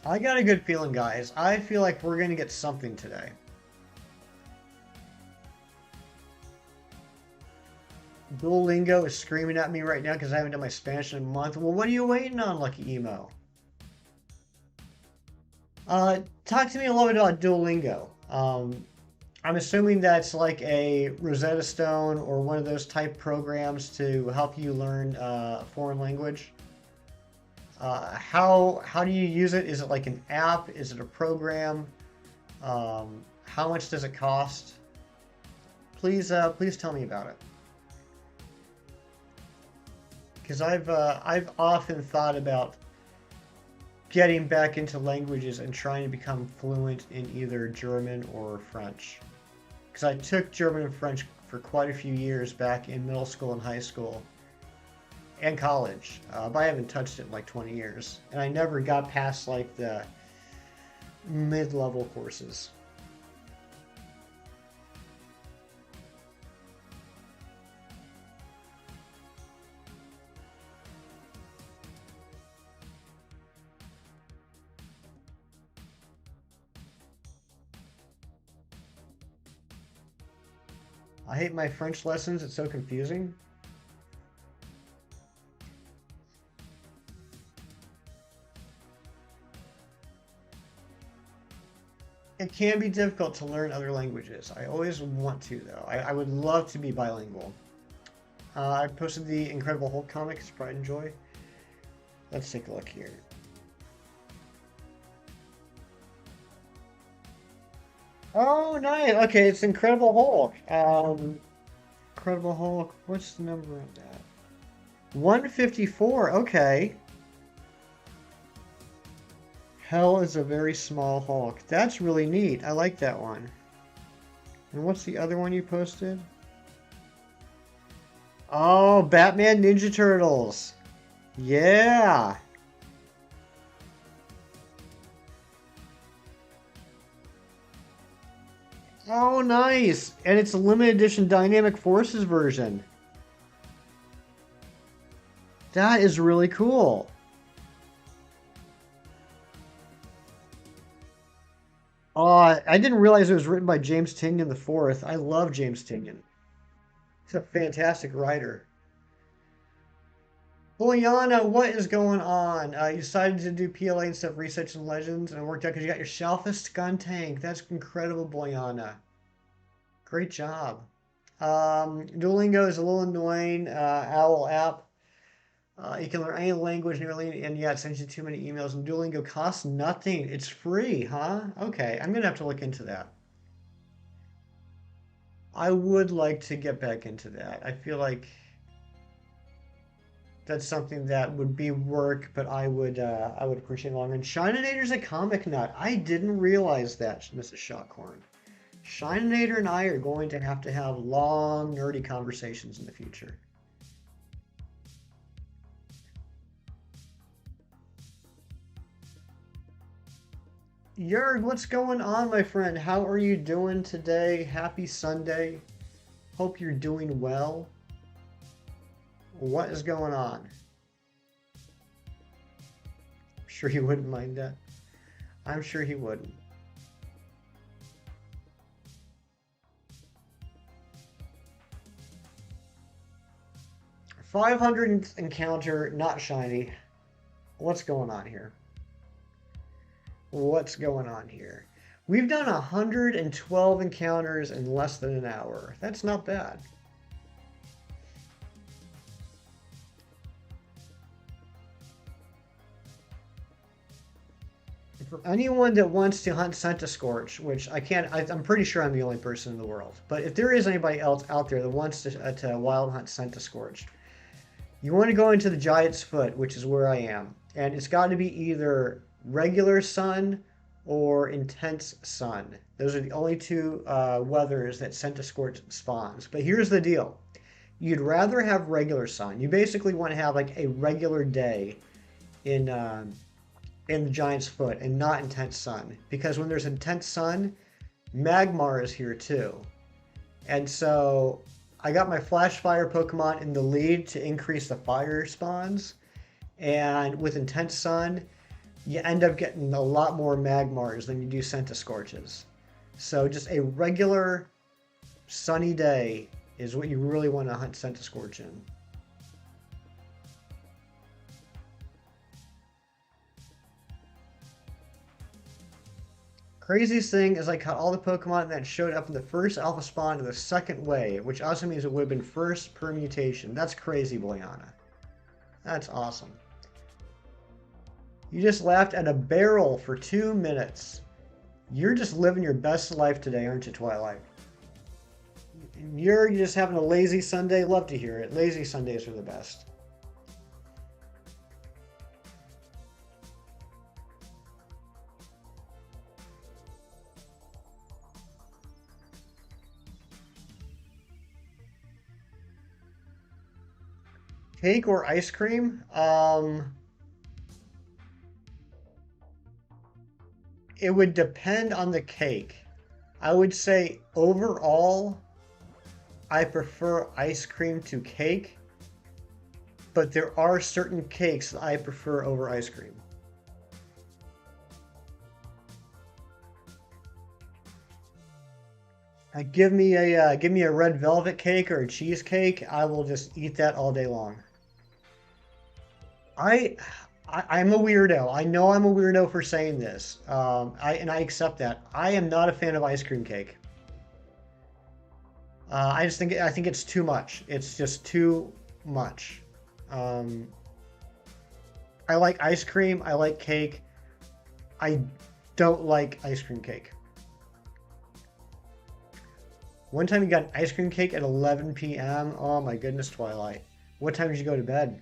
I got a good feeling, guys. I feel like we're going to get something today. Duolingo is screaming at me right now because I haven't done my Spanish in a month. Well, what are you waiting on, Lucky Emo? Talk to me a little bit about Duolingo. I'm assuming that's like a Rosetta Stone or one of those type programs to help you learn a foreign language. How do you use it? Is it like an app? Is it a program? How much does it cost? Please tell me about it. Because I've often thought about getting back into languages and trying to become fluent in either German or French. Because I took German and French for quite a few years back in middle school and high school and college, but I haven't touched it in like 20 years. And I never got past like the mid-level courses. I hate my French lessons, it's so confusing. It can be difficult to learn other languages. I always want to, though. I would love to be bilingual. I posted the Incredible Hulk comics, Pride and Joy. Let's take a look here. Oh, nice. Okay, it's Incredible Hulk. Incredible Hulk. What's the number on that? 154. Okay. Hell is a very small Hulk. That's really neat. I like that one. And what's the other one you posted? Oh, Batman Ninja Turtles. Yeah. Oh, nice. And it's a limited edition Dynamic Forces version. That is really cool. Oh, I didn't realize it was written by James Tynion IV. I love James Tynion. He's a fantastic writer. Juliana, what is going on? You decided to do PLA instead of Research and Legends, and it worked out because you got your Shalfist gun tank. That's incredible, Boyana. Great job. Duolingo is a little annoying. Owl app. You can learn any language nearly, and yeah, it sends you too many emails. And Duolingo costs nothing. It's free, huh? Okay, I'm gonna have to look into that. I would like to get back into that. I feel like that's something that would be work, but I would appreciate longer. And Shininator's a comic nut. I didn't realize that, Mrs. Shockhorn. Shininator and I are going to have long, nerdy conversations in the future. Jurg, what's going on, my friend? How are you doing today? Happy Sunday. Hope you're doing well. What is going on? I'm sure he wouldn't mind that. I'm sure he wouldn't. 500 encounter, not shiny. What's going on here? What's going on here? We've done 112 encounters in less than an hour. That's not bad. For anyone that wants to hunt Centiskorch, which I'm pretty sure I'm the only person in the world, but if there is anybody else out there that wants to wild hunt Centiskorch, you want to go into the Giant's Foot, which is where I am, and it's got to be either regular sun or intense sun. Those are the only two weathers that Centiskorch spawns. But here's the deal. You'd rather have regular sun. You basically want to have like a regular day in in the Giant's Foot and not intense sun. Because when there's intense sun, Magmar is here too. And so I got my Flash Fire Pokemon in the lead to increase the fire spawns. And with intense sun, you end up getting a lot more Magmars than you do Centiskorches. So just a regular sunny day is what you really want to hunt Centiskorch in. Craziest thing is I caught all the Pokemon that showed up in the first Alpha Spawn in the second wave, which also means it would have been first permutation. That's crazy, Boyana. That's awesome. You just laughed at a barrel for 2 minutes. You're just living your best life today, aren't you, Twilight? You're just having a lazy Sunday. Love to hear it. Lazy Sundays are the best. Cake or ice cream? It would depend on the cake. I would say overall, I prefer ice cream to cake, but there are certain cakes that I prefer over ice cream. Give me a red velvet cake or a cheesecake. I will just eat that all day long. I, I'm a weirdo. I know I'm a weirdo for saying this. I accept that. I am not a fan of ice cream cake. I think it's too much. It's just too much. Um, I like ice cream. I like cake. I don't like ice cream cake. One time you got an ice cream cake at 11 p.m. Oh my goodness, Twilight. What time did you go to bed?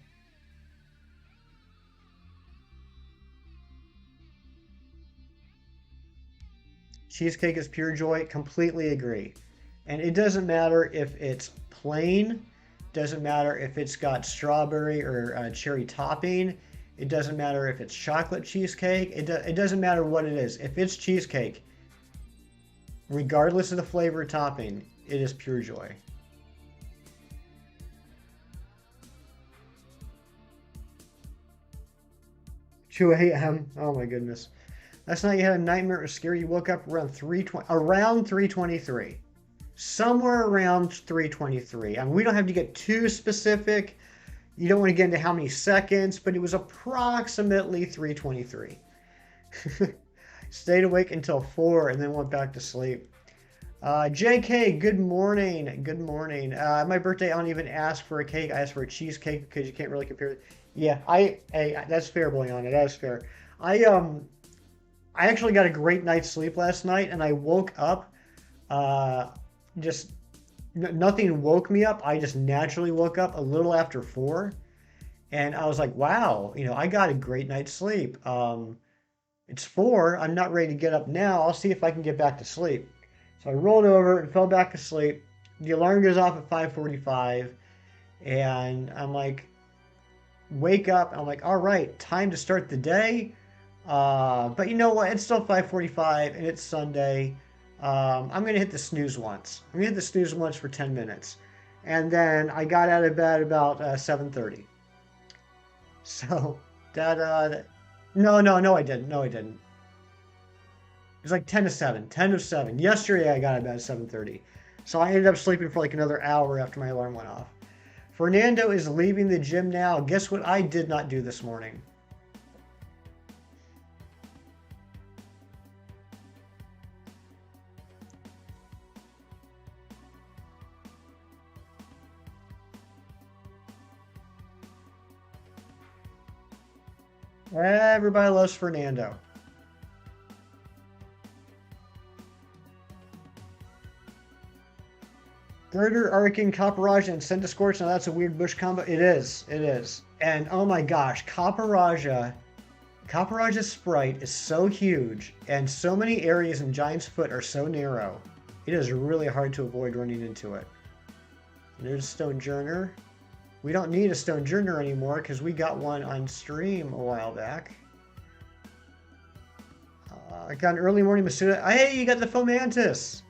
Cheesecake is pure joy. Completely agree. And it doesn't matter if it's plain, doesn't matter if it's got strawberry or cherry topping, it doesn't matter if it's chocolate cheesecake, it doesn't matter what it is. If it's cheesecake, regardless of the flavor or topping, it is pure joy. 2 a.m. Oh my goodness. Last night you had a nightmare or scary. You woke up around 3:23. Somewhere around 3:23. I mean, we don't have to get too specific. You don't want to get into how many seconds, but it was approximately 3:23. Stayed awake until 4 and then went back to sleep. JK, good morning. Good morning. My birthday, I don't even ask for a cake. I ask for a cheesecake because you can't really compare it. Yeah, hey, that's fair, Boyana. That is fair. I um I actually got a great night's sleep last night, and I woke up. Uh, just nothing woke me up. I just naturally woke up a little after 4, and I was like, "Wow, I got a great night's sleep." It's 4. I'm not ready to get up now. I'll see if I can get back to sleep. So I rolled over and fell back asleep. The alarm goes off at 5:45, and I'm like, wake up. I'm like, all right, time to start the day. But you know what? It's still 5:45 and it's Sunday. I'm gonna hit the snooze once. I'm gonna hit the snooze once for 10 minutes, and then I got out of bed about 7:30. So no, I didn't. No, I didn't. It was like 10 to 7. 10 to 7. Yesterday I got out of bed at 7:30. So I ended up sleeping for like another hour after my alarm went off. Fernando is leaving the gym now. Guess what I did not do this morning? Everybody loves Fernando. Girder, Arkin, Copperage, and Centiskorch. Now that's a weird bush combo. It is. It is. And oh my gosh, Copperage's sprite is so huge, and so many areas in Giant's Foot are so narrow. It is really hard to avoid running into it. And there's Stone Journer. We don't need a Stone Journer anymore because we got one on stream a while back. I got an early morning Masuda. Hey, you got the Fomantis!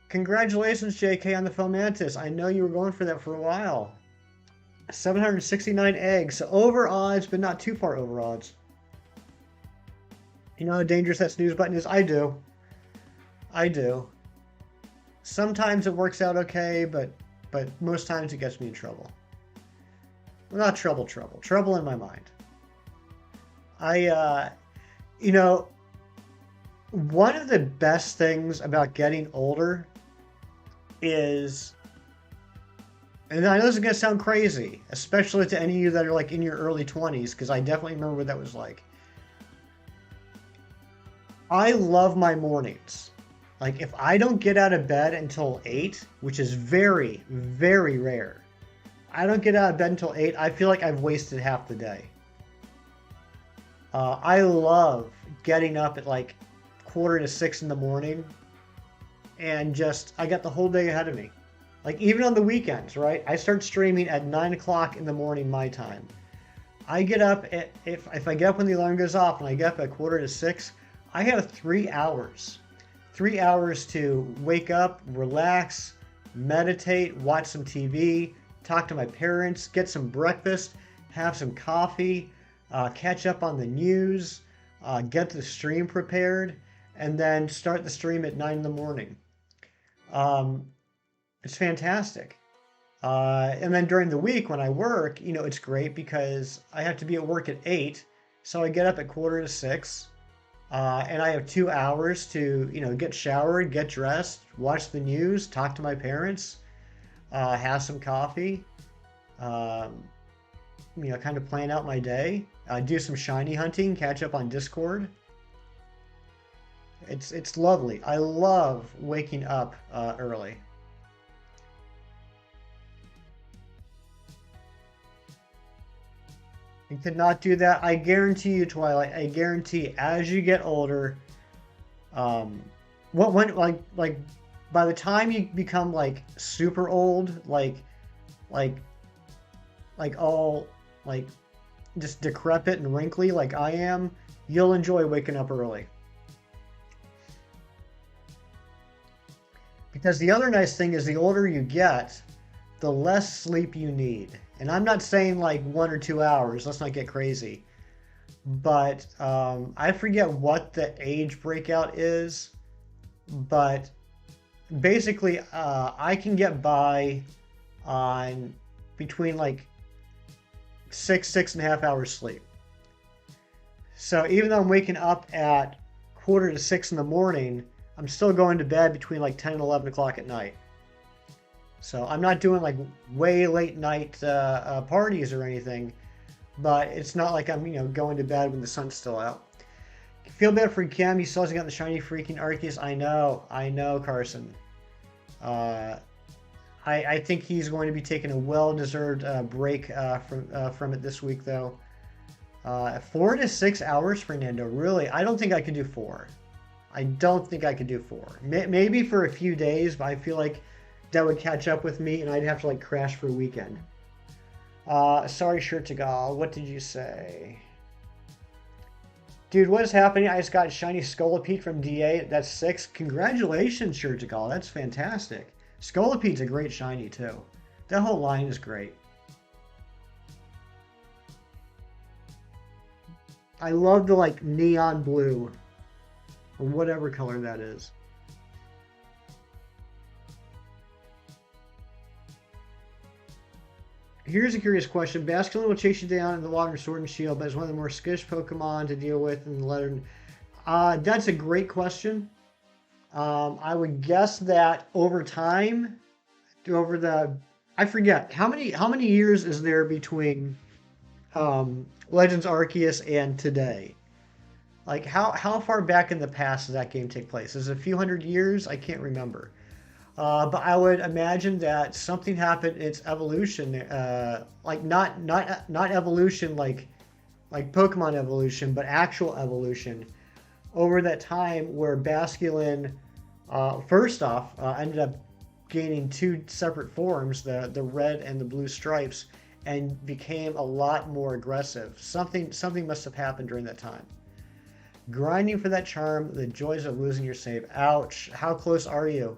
Congratulations, JK, on the Fomantis. I know you were going for that for a while. 769 eggs. So over odds, but not too far over odds. You know how dangerous that snooze button is? I do. I do. Sometimes it works out okay, but most times it gets me in trouble. Well, not trouble. Trouble in my mind. You know, one of the best things about getting older is, and I know this is going to sound crazy, especially to any of you that are like in your early 20s, because I definitely remember what that was like. I love my mornings. Like, if I don't get out of bed until 8, which is very, very rare, I don't get out of bed until 8, I feel like I've wasted half the day. I love getting up at like 5:45 in the morning and just, I got the whole day ahead of me. Like even on the weekends, right? I start streaming at 9 o'clock in the morning my time. I get up at, if I get up when the alarm goes off and I get up at quarter to 6, I have 3 hours. 3 hours to wake up, relax, meditate, watch some TV, talk to my parents, get some breakfast, have some coffee, catch up on the news, get the stream prepared, and then start the stream at 9 in the morning. Um, it's fantastic. And then during the week when I work, it's great because I have to be at work at 8. So I get up at quarter to 6. And I have 2 hours to, get showered, get dressed, watch the news, talk to my parents, have some coffee, um, kind of plan out my day, do some shiny hunting, catch up on Discord. It's lovely. I love waking up early. You could not do that. I guarantee you, Twilight. I guarantee, as you get older, um, what when like by the time you become like super old, like all like just decrepit and wrinkly, like I am, you'll enjoy waking up early. Because the other nice thing is the older you get, the less sleep you need. And I'm not saying like 1 or 2 hours. Let's not get crazy. But I forget what the age breakout is. But basically, I can get by on between like 6.5 hours sleep. So even though I'm waking up at quarter to 6 in the morning, I'm still going to bed between like 10 and 11 o'clock at night. So I'm not doing like way late night parties or anything, but it's not like I'm going to bed when the sun's still out. Feel bad for Kim. He still hasn't got the shiny freaking Arceus. I know, Carson. Uh, I think he's going to be taking a well-deserved break from it this week, though. 4 to 6 hours, Fernando. Really, I don't think I could do 4. I don't think I could do 4. Maybe for a few days, but I feel like that would catch up with me, and I'd have to like crash for a weekend. Sorry, Shirtagal. What did you say? Dude, what is happening? I just got shiny Scolipede from DA. That's 6. Congratulations, Shirtagal. That's fantastic. Scolipede's a great shiny, too. That whole line is great. I love the like neon blue, or whatever color that is. Here's a curious question. Basculin will chase you down in the water Sword and Shield, but is one of the more skittish Pokemon to deal with in the letter. That's a great question. I would guess that over time, I forget how many years is there between Legends Arceus and today? Like how far back in the past does that game take place? Is it a few hundred years? I can't remember. But I would imagine that something happened in its evolution, like not evolution like Pokemon evolution, but actual evolution over that time where Basculin, first off, ended up gaining 2 separate forms, the red and the blue stripes, and became a lot more aggressive. Something must have happened during that time. Grinding for that charm, the joys of losing your save. Ouch! How close are you?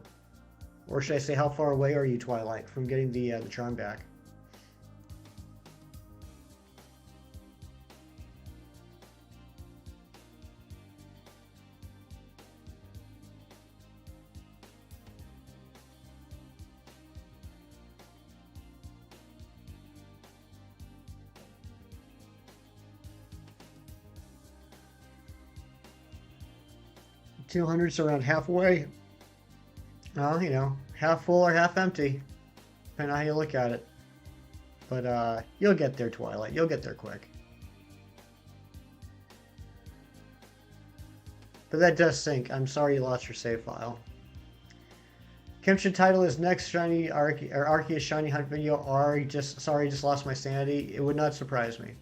Or should I say, how far away are you, Twilight, from getting the charm back? $200's around halfway. Well, half full or half empty, depending on how you look at it. But you'll get there, Twilight. You'll get there quick. But that does sync. I'm sorry you lost your save file. Kemsha title is next shiny Arceus shiny hunt video. Just lost my sanity. It would not surprise me.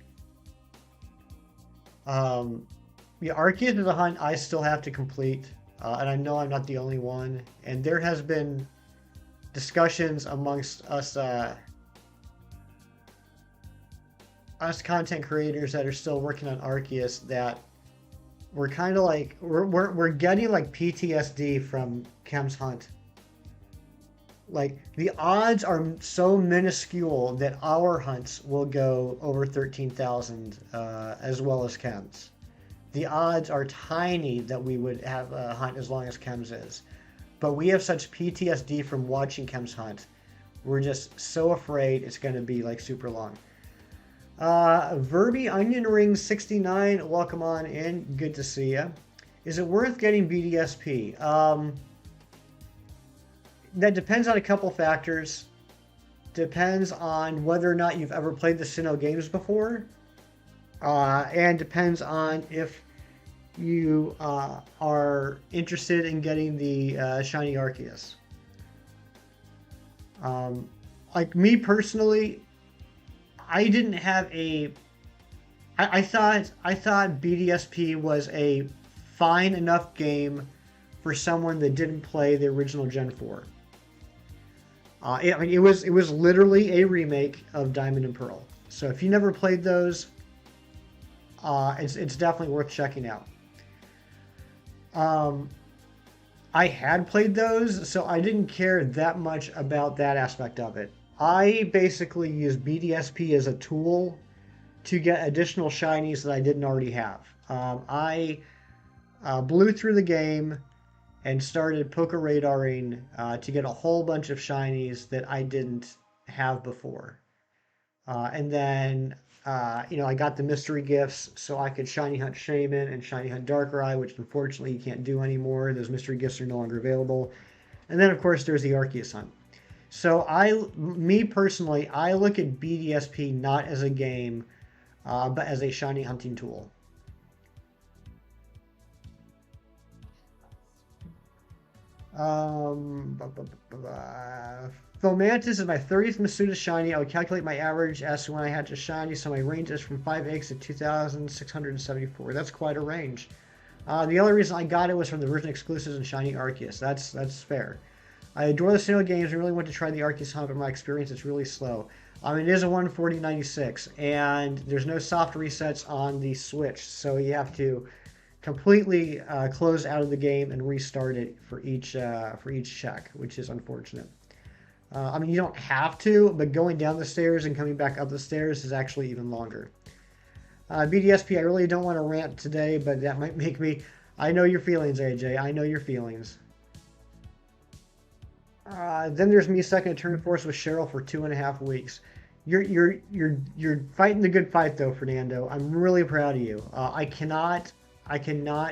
Yeah, Arceus is a hunt I still have to complete. And I know I'm not the only one. And there has been discussions amongst us content creators that are still working on Arceus that we're kind of like we're getting like PTSD from Chem's Hunt. Like the odds are so minuscule that our hunts will go over 13,000 as well as Chem's. The odds are tiny that we would have a hunt as long as Chem's is. But we have such PTSD from watching Chem's hunt. We're just so afraid it's going to be like super long. Verby Onion Ring 69, welcome on in. Good to see you. Is it worth getting BDSP? That depends on a couple factors. Depends on whether or not you've ever played the Sinnoh games before. And depends on if you are interested in getting the Shiny Arceus. Like me personally, I didn't have a. I thought BDSP was a fine enough game for someone that didn't play the original Gen 4. I mean, it was literally a remake of Diamond and Pearl. So if you never played those, it's definitely worth checking out. I had played those, so I didn't care that much about that aspect of it. I basically used BDSP as a tool to get additional shinies that I didn't already have. I blew through the game and started poker radaring to get a whole bunch of shinies that I didn't have before. And then, I got the mystery gifts so I could shiny hunt Shaman and shiny hunt Darkrai, which unfortunately you can't do anymore. Those mystery gifts are no longer available. And then, of course, there's the Arceus hunt. So me personally, I look at BDSP not as a game, but as a shiny hunting tool. Fomantis is my 30th Masuda shiny. I would calculate my average as to when I had to shiny, so my range is from 5 eggs to 2,674. That's quite a range. The only reason I got it was from the version exclusives and shiny Arceus. That's fair. I adore the Sinnoh games and really want to try the Arceus hunt, but my experience is really slow. It is a 140.96, and there's no soft resets on the Switch, so you have to completely close out of the game and restart it for each check, which is unfortunate. You don't have to, but going down the stairs and coming back up the stairs is actually even longer. BDSP, I really don't want to rant today, but that might make me. I know your feelings, AJ. I know your feelings. Then there's me second turn force with Cheryl for 2.5 weeks. You're fighting the good fight though, Fernando. I'm really proud of you. I cannot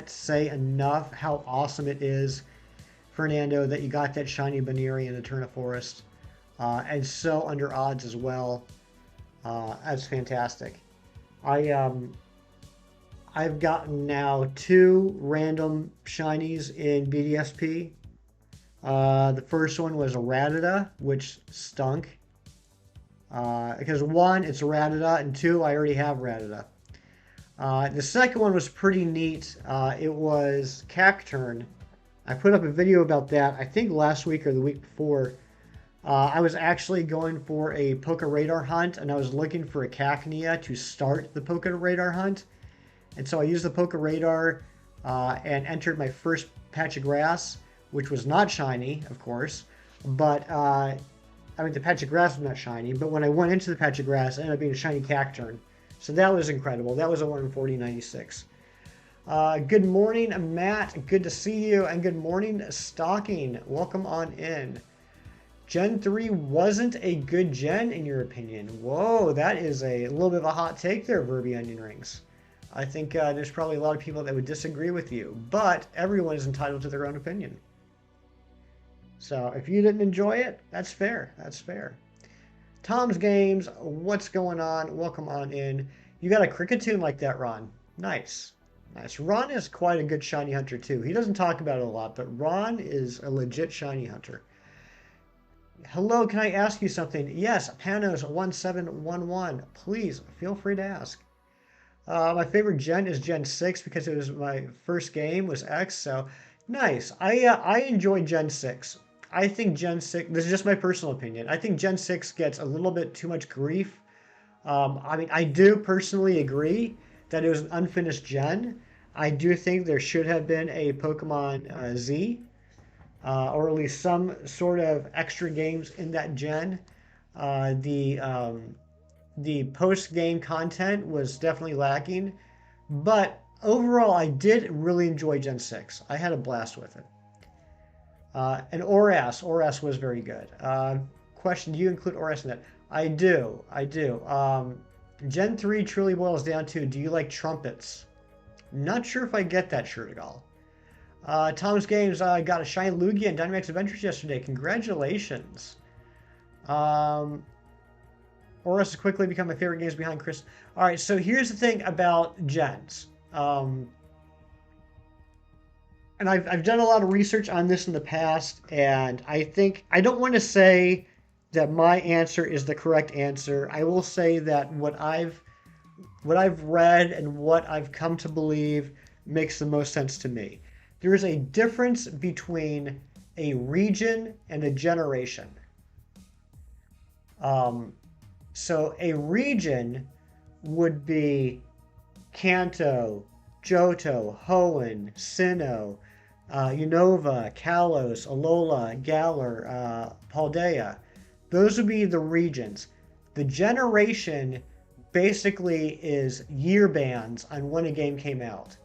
say enough how awesome it is, Fernando, that you got that shiny Baneri in the Turn of Forest, and so under odds as well. That's fantastic. I've gotten now 2 random shinies in BDSP. The first one was a Rattata, which stunk. Because 1, it's a Rattata, and 2, I already have Rattata. The second one was pretty neat. It was Cacturn. I put up a video about that, I think last week or the week before. I was actually going for a Poké Radar hunt, and I was looking for a Cacnea to start the Poké Radar hunt. And so I used the Poké Radar and entered my first patch of grass, which was not shiny, of course. But, the patch of grass was not shiny, but when I went into the patch of grass, it ended up being a shiny Cacturn. So that was incredible. That was a 140.96. Good morning, Matt. Good to see you. And good morning, Stalking. Welcome on in. Gen 3 wasn't a good gen, in your opinion. Whoa, that is a little bit of a hot take there, Verby Onion Rings. I think there's probably a lot of people that would disagree with you, but everyone is entitled to their own opinion. So if you didn't enjoy it, that's fair. That's fair. Tom's Games, what's going on? Welcome on in. You got a Cricketune like that, Ron. Nice. Nice. Ron is quite a good shiny hunter, too. He doesn't talk about it a lot, but Ron is a legit shiny hunter. Hello, can I ask you something? Yes, Panos1711. Please, feel free to ask. My favorite gen is Gen 6 because it was my first game, was X, so nice. I enjoyed Gen 6. I think Gen 6, this is just my personal opinion. I think Gen 6 gets a little bit too much grief. I mean, I do personally agree that it was an unfinished gen. I do think there should have been a Pokemon Z, or at least some sort of extra games in that gen. The post game content was definitely lacking, but overall, I did really enjoy Gen 6. I had a blast with it. And Oras was very good. Question: do you include Oras in that? I do. I do. Gen 3 truly boils down to: do you like trumpets? Not sure if I get that shirt at all. Tom's Games got a shiny Lugia in Dynamax Adventures yesterday. Congratulations. Um, Oras has quickly become my favorite games behind Chris. All right, so here's the thing about gens. And I've done a lot of research on this in the past, and I think I don't want to say that my answer is the correct answer. I will say that what I've read and what I've come to believe makes the most sense to me. There is a difference between a region and a generation. So a region would be Kanto, Johto, Hoenn, Sinnoh, Unova, Kalos, Alola, Galar, Paldea. Those would be the regions. The generation basically is year bands on when a game came out.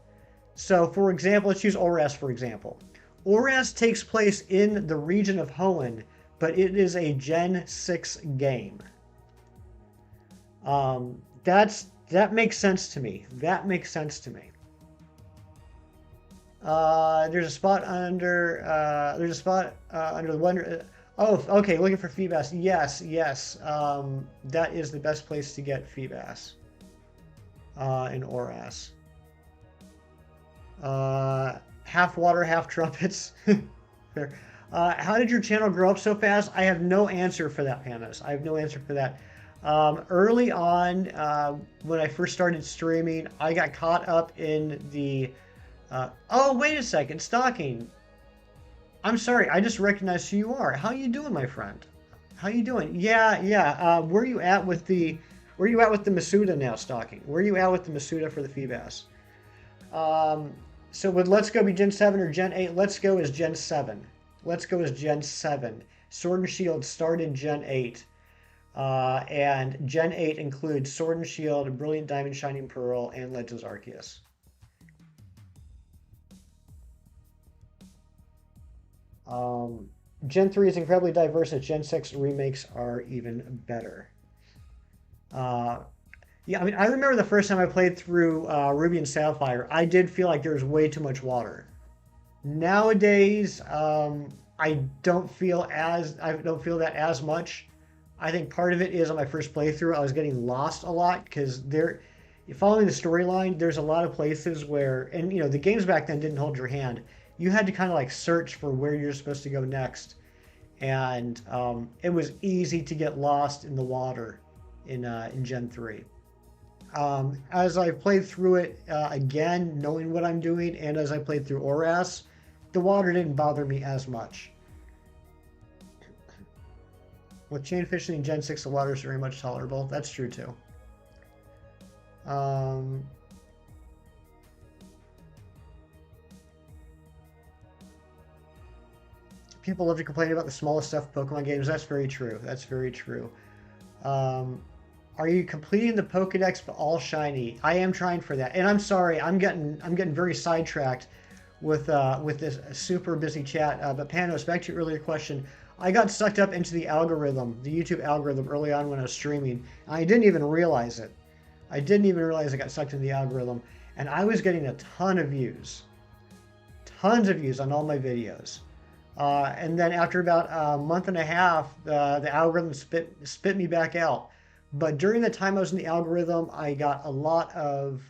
So, for example, let's use Oras for example. Oras takes place in the region of Hoenn, but it is a Gen 6 game. That makes sense to me. That makes sense to me. There's a spot under. There's a spot under the wonder. Oh, okay. Looking for Feebas. Yes, yes. That is the best place to get Feebas. In Oras. Half water, half trumpets. Fair. How did your channel grow up so fast? I have no answer for that, Panos. I have no answer for that. Early on, when I first started streaming, I got caught up in the. Oh, wait a second, Stalking. I'm sorry, I just recognized who you are. How you doing, my friend? How you doing? Yeah, yeah. Where are you at with the Masuda now, Stalking? Where are you at with the Masuda for the Feebas? So would Let's Go be Gen 7 or Gen 8? Let's Go is Gen 7. Let's Go is Gen 7. Sword and Shield started Gen 8. And Gen 8 includes Sword and Shield, Brilliant Diamond, Shining Pearl, and Legends Arceus. Gen 3 is incredibly diverse, and Gen 6 remakes are even better. Yeah, I mean, I remember the first time I played through Ruby and Sapphire, I did feel like there was way too much water. Nowadays, I don't feel that as much. I think part of it is on my first playthrough, I was getting lost a lot because following the storyline, there's a lot of places where, and the games back then didn't hold your hand. You had to kind of like search for where you're supposed to go next, and it was easy to get lost in the water in Gen 3. As I played through it again, knowing what I'm doing, and as I played through Oras, the water didn't bother me as much. With chain fishing in Gen 6, the water is very much tolerable. That's true too. People love to complain about the smallest stuff Pokemon games. That's very true. That's very true. Are you completing the Pokedex but all shiny? I am trying for that, and I'm sorry, I'm getting very sidetracked with this super busy chat. But Panos, back to your earlier question, I got sucked up into the algorithm, the YouTube algorithm, early on when I was streaming. And I didn't even realize it. I didn't even realize I got sucked into the algorithm, and I was getting a ton of views on all my videos. And then after about a month and a half, the algorithm spit me back out. But during the time I was in the algorithm, I got a lot of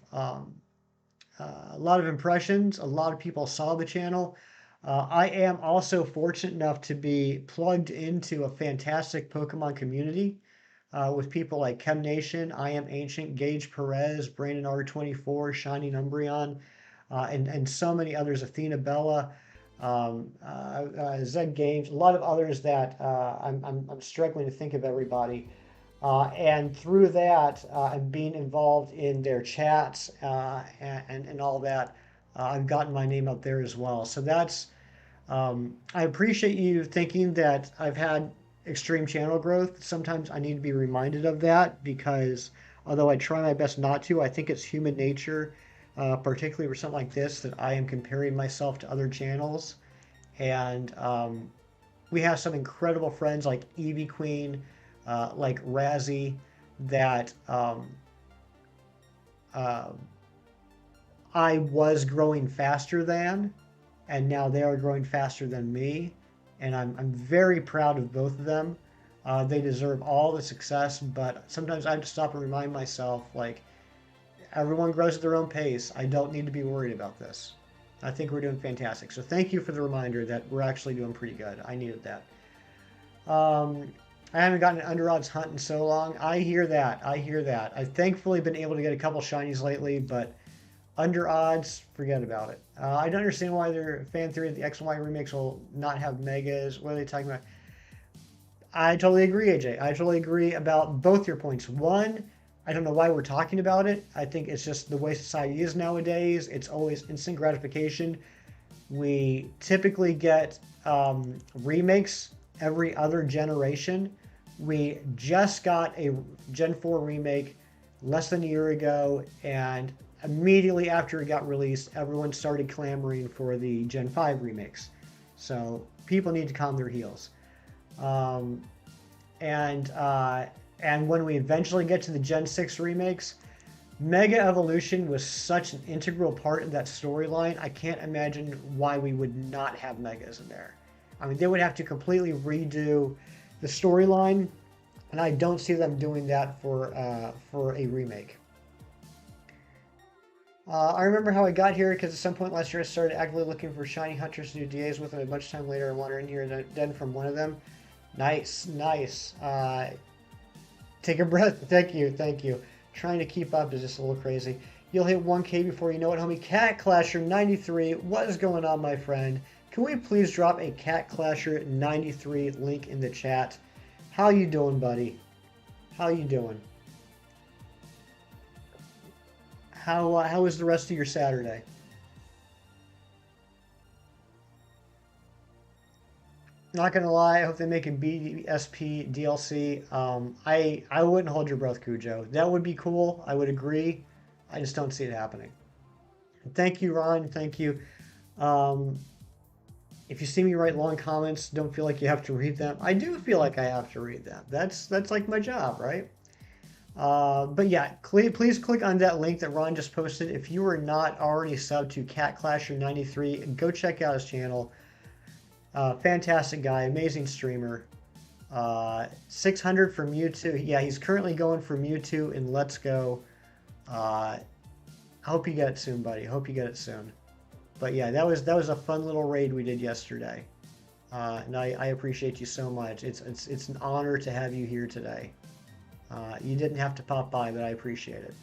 impressions. A lot of people saw the channel. I am also fortunate enough to be plugged into a fantastic Pokemon community with people like Chem Nation, I Am Ancient, Gage Perez, Brandon R24, Shining Umbreon, and so many others, Athena Bella. Zed Games, a lot of others that I'm struggling to think of everybody. And through that, and being involved in their chats and all that, I've gotten my name up there as well. So I appreciate you thinking that I've had extreme channel growth. Sometimes I need to be reminded of that because although I try my best not to, I think it's human nature, particularly for something like this, that I am comparing myself to other channels. And we have some incredible friends like Evie Queen, like Razzie, that uh, I was growing faster than, and now they are growing faster than me. And I'm very proud of both of them. They deserve all the success, but sometimes I have to stop and remind myself like, everyone grows at their own pace. I don't need to be worried about this. I think we're doing fantastic. So thank you for the reminder that we're actually doing pretty good. I needed that. I haven't gotten an under odds hunt in so long. I hear that. I hear that. I've thankfully been able to get a couple shinies lately, but under odds, forget about it. I don't understand why their fan theory that the X and Y remakes will not have megas. What are they talking about? I totally agree, AJ. I totally agree about both your points. One, I don't know why we're talking about it. I think it's just the way society is nowadays. It's always instant gratification. We typically get remakes every other generation. We just got a Gen 4 remake less than a year ago, and immediately after it got released, everyone started clamoring for the Gen 5 remakes. So people need to calm their heels. Um, and when we eventually get to the Gen 6 remakes, Mega Evolution was such an integral part of that storyline. I can't imagine why we would not have Megas in there. I mean, they would have to completely redo the storyline, and I don't see them doing that for a remake. I remember how I got here because at some point last year I started actively looking for shiny hunters to do DAs with, and a bunch of time later I wandered in here then from one of them. Nice, nice. Take a breath. Thank you, thank you. Trying to keep up is just a little crazy. You'll hit 1K before you know it, homie. Cat Clasher 93. What is going on, my friend? Can we please drop a Cat Clasher 93 link in the chat? How you doing, buddy? How you doing? How was the rest of your Saturday? Not gonna lie, I hope they make a BSP DLC. I wouldn't hold your breath, Cujo. That would be cool. I would agree. I just don't see it happening. Thank you, Ron. Thank you. Um, if you see me write long comments, don't feel like you have to read them. I do feel like I have to read them. That's like my job, right? But yeah, please click on that link that Ron just posted. If you are not already subbed to Cat Clasher 93, go check out his channel. Fantastic guy, amazing streamer. 600 for Mewtwo. Yeah, he's currently going for Mewtwo in Let's Go. I hope you get it soon, buddy. Hope you get it soon. But yeah, that was a fun little raid we did yesterday, and I appreciate you so much. It's an honor to have you here today. You didn't have to pop by, but I appreciate it.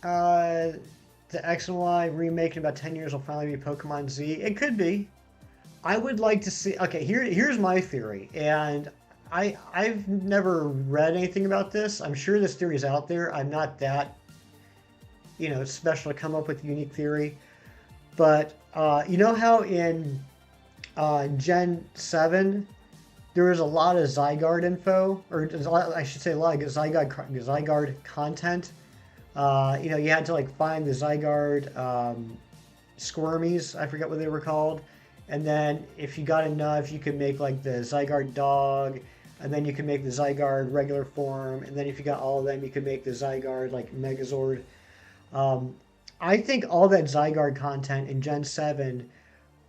Uh, the X and Y remake in about 10 years will finally be Pokemon Z. It could be. I would like to see. Okay, here's my theory, and I've never read anything about this. I'm sure this theory is out there. I'm not that special to come up with a unique theory, but you know how in Gen 7 there was a lot of Zygarde info, or I should say a lot of Zygarde content. You had to like find the Zygarde Squirmies. I forget what they were called. And then if you got enough, you could make like the Zygarde dog, and then you could make the Zygarde regular form, and then if you got all of them, you could make the Zygarde like Megazord. Um, I think all that Zygarde content in Gen 7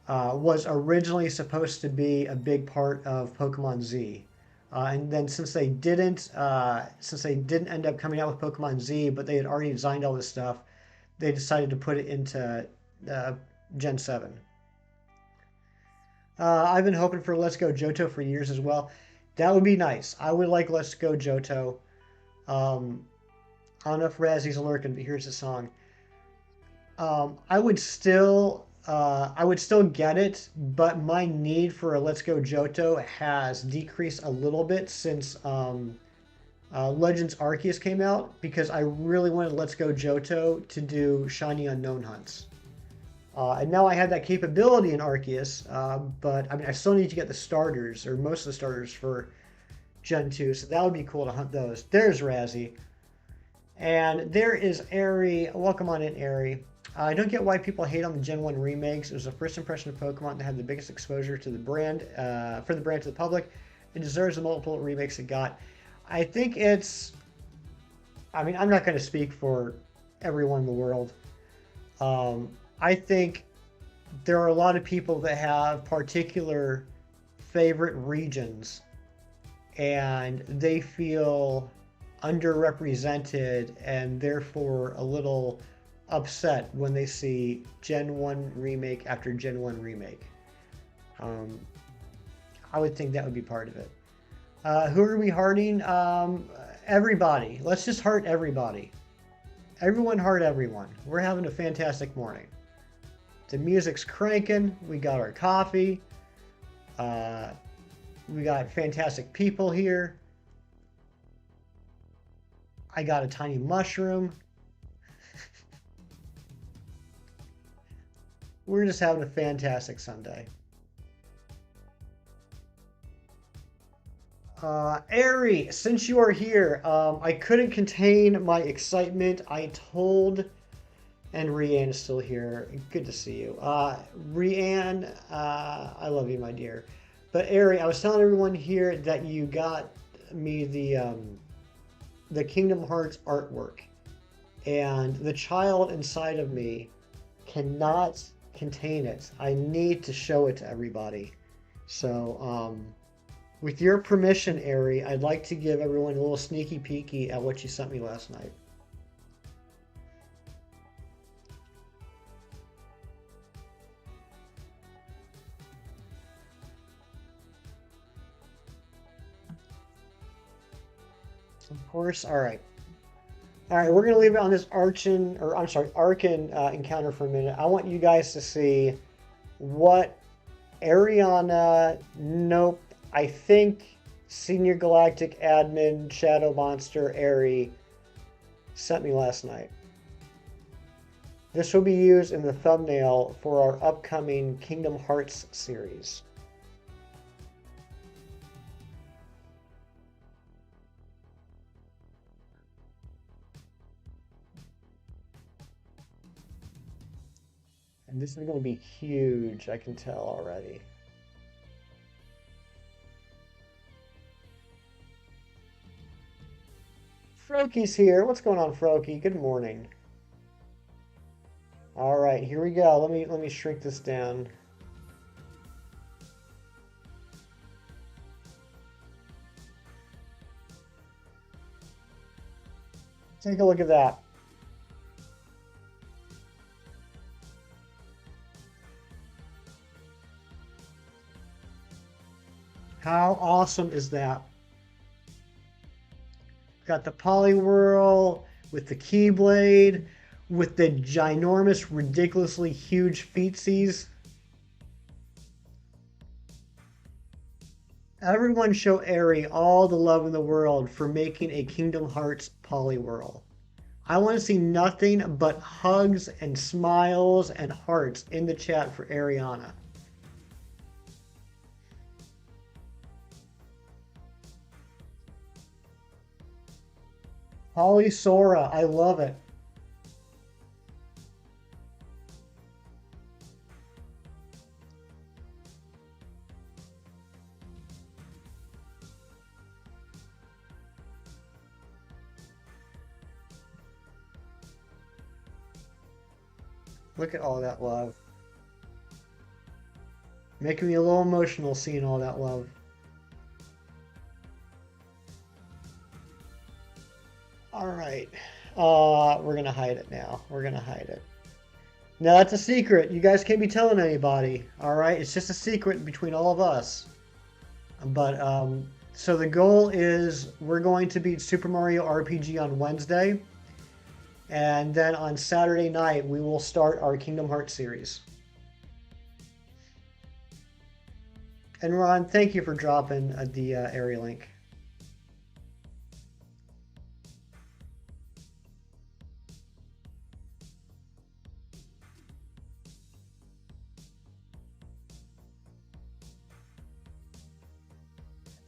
was originally supposed to be a big part of Pokemon Z. And then since they didn't end up coming out with Pokemon Z, but they had already designed all this stuff, they decided to put it into Gen 7. I've been hoping for Let's Go Johto for years as well. That would be nice. I would like Let's Go Johto. Um, I don't know if Razzy's lurking, but here's the song. I would still get it, but my need for a Let's Go Johto has decreased a little bit since Legends Arceus came out because I really wanted Let's Go Johto to do Shiny Unknown hunts. And now I have that capability in Arceus, but I mean I still need to get the starters or most of the starters for Gen 2, so that would be cool to hunt those. There's Razzie. And there is Airy. Welcome on in, Airy. I don't get why people hate on the Gen 1 remakes. It was the first impression of Pokemon that had the biggest exposure to the brand, for the brand to the public. It deserves the multiple remakes it got. I think it's. I mean, I'm not going to speak for everyone in the world. I think there are a lot of people that have particular favorite regions, and they feel underrepresented and therefore a little upset when they see Gen 1 remake after Gen 1 remake. I would think that would be part of it. Who are we hearting? Everybody. Let's just heart everybody. Everyone heart everyone. We're having a fantastic morning. The music's cranking. We got our coffee. We got fantastic people here. I got a tiny mushroom. We're just having a fantastic Sunday. Ari, since you are here, I couldn't contain my excitement. I told, and Rianne is still here. Good to see you. Rianne, I love you, my dear. But Ari, I was telling everyone here that you got me the Kingdom Hearts artwork, and the child inside of me cannot contain it. I need to show it to everybody. So, with your permission, Ari, I'd like to give everyone a little sneaky peeky at what you sent me last night. Of course. All right. All right, we're going to leave it on this Archon encounter for a minute. I want you guys to see what Ariana, nope, I think Senior Galactic Admin Shadow Monster Airy sent me last night. This will be used in the thumbnail for our upcoming Kingdom Hearts series. And this is going to be huge, I can tell already. Froaky's here. What's going on, Froaky? Good morning. All right, here we go. Let me shrink this down. Take a look at that. How awesome is that? Got the Poliwhirl with the Keyblade, with the ginormous, ridiculously huge feetsies. Everyone show Airy all the love in the world for making a Kingdom Hearts Poliwhirl. I want to see nothing but hugs and smiles and hearts in the chat for Ariana. Polysora, I love it. Look at all that love. Making me a little emotional seeing all that love. All right, we're gonna hide it now. We're gonna hide it. Now that's a secret. You guys can't be telling anybody. All right, it's just a secret between all of us. But so the goal is we're going to beat Super Mario RPG on Wednesday. And then on Saturday night, we will start our Kingdom Hearts series. And Ron, thank you for dropping the area link.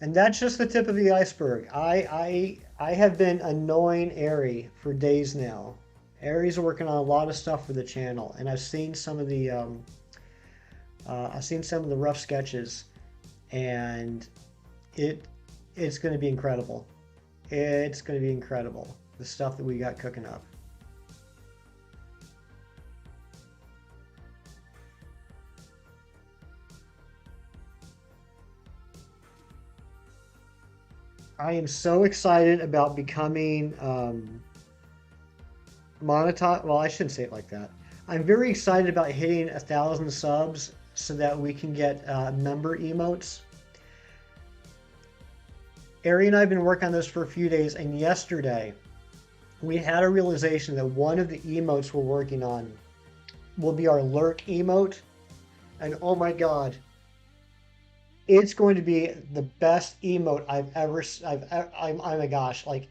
And that's just the tip of the iceberg. I have been annoying Ari for days now. Ari's working on a lot of stuff for the channel, and I've seen some of the rough sketches, and it's going to be incredible. It's going to be incredible, the stuff that we got cooking up. I am so excited about becoming monetized. Well, I shouldn't say it like that. I'm very excited about hitting 1,000 subs so that we can get member emotes. Ari and I have been working on this for a few days, and yesterday we had a realization that one of the emotes we're working on will be our lurk emote. And oh my god, it's going to be the best emote oh my gosh, like,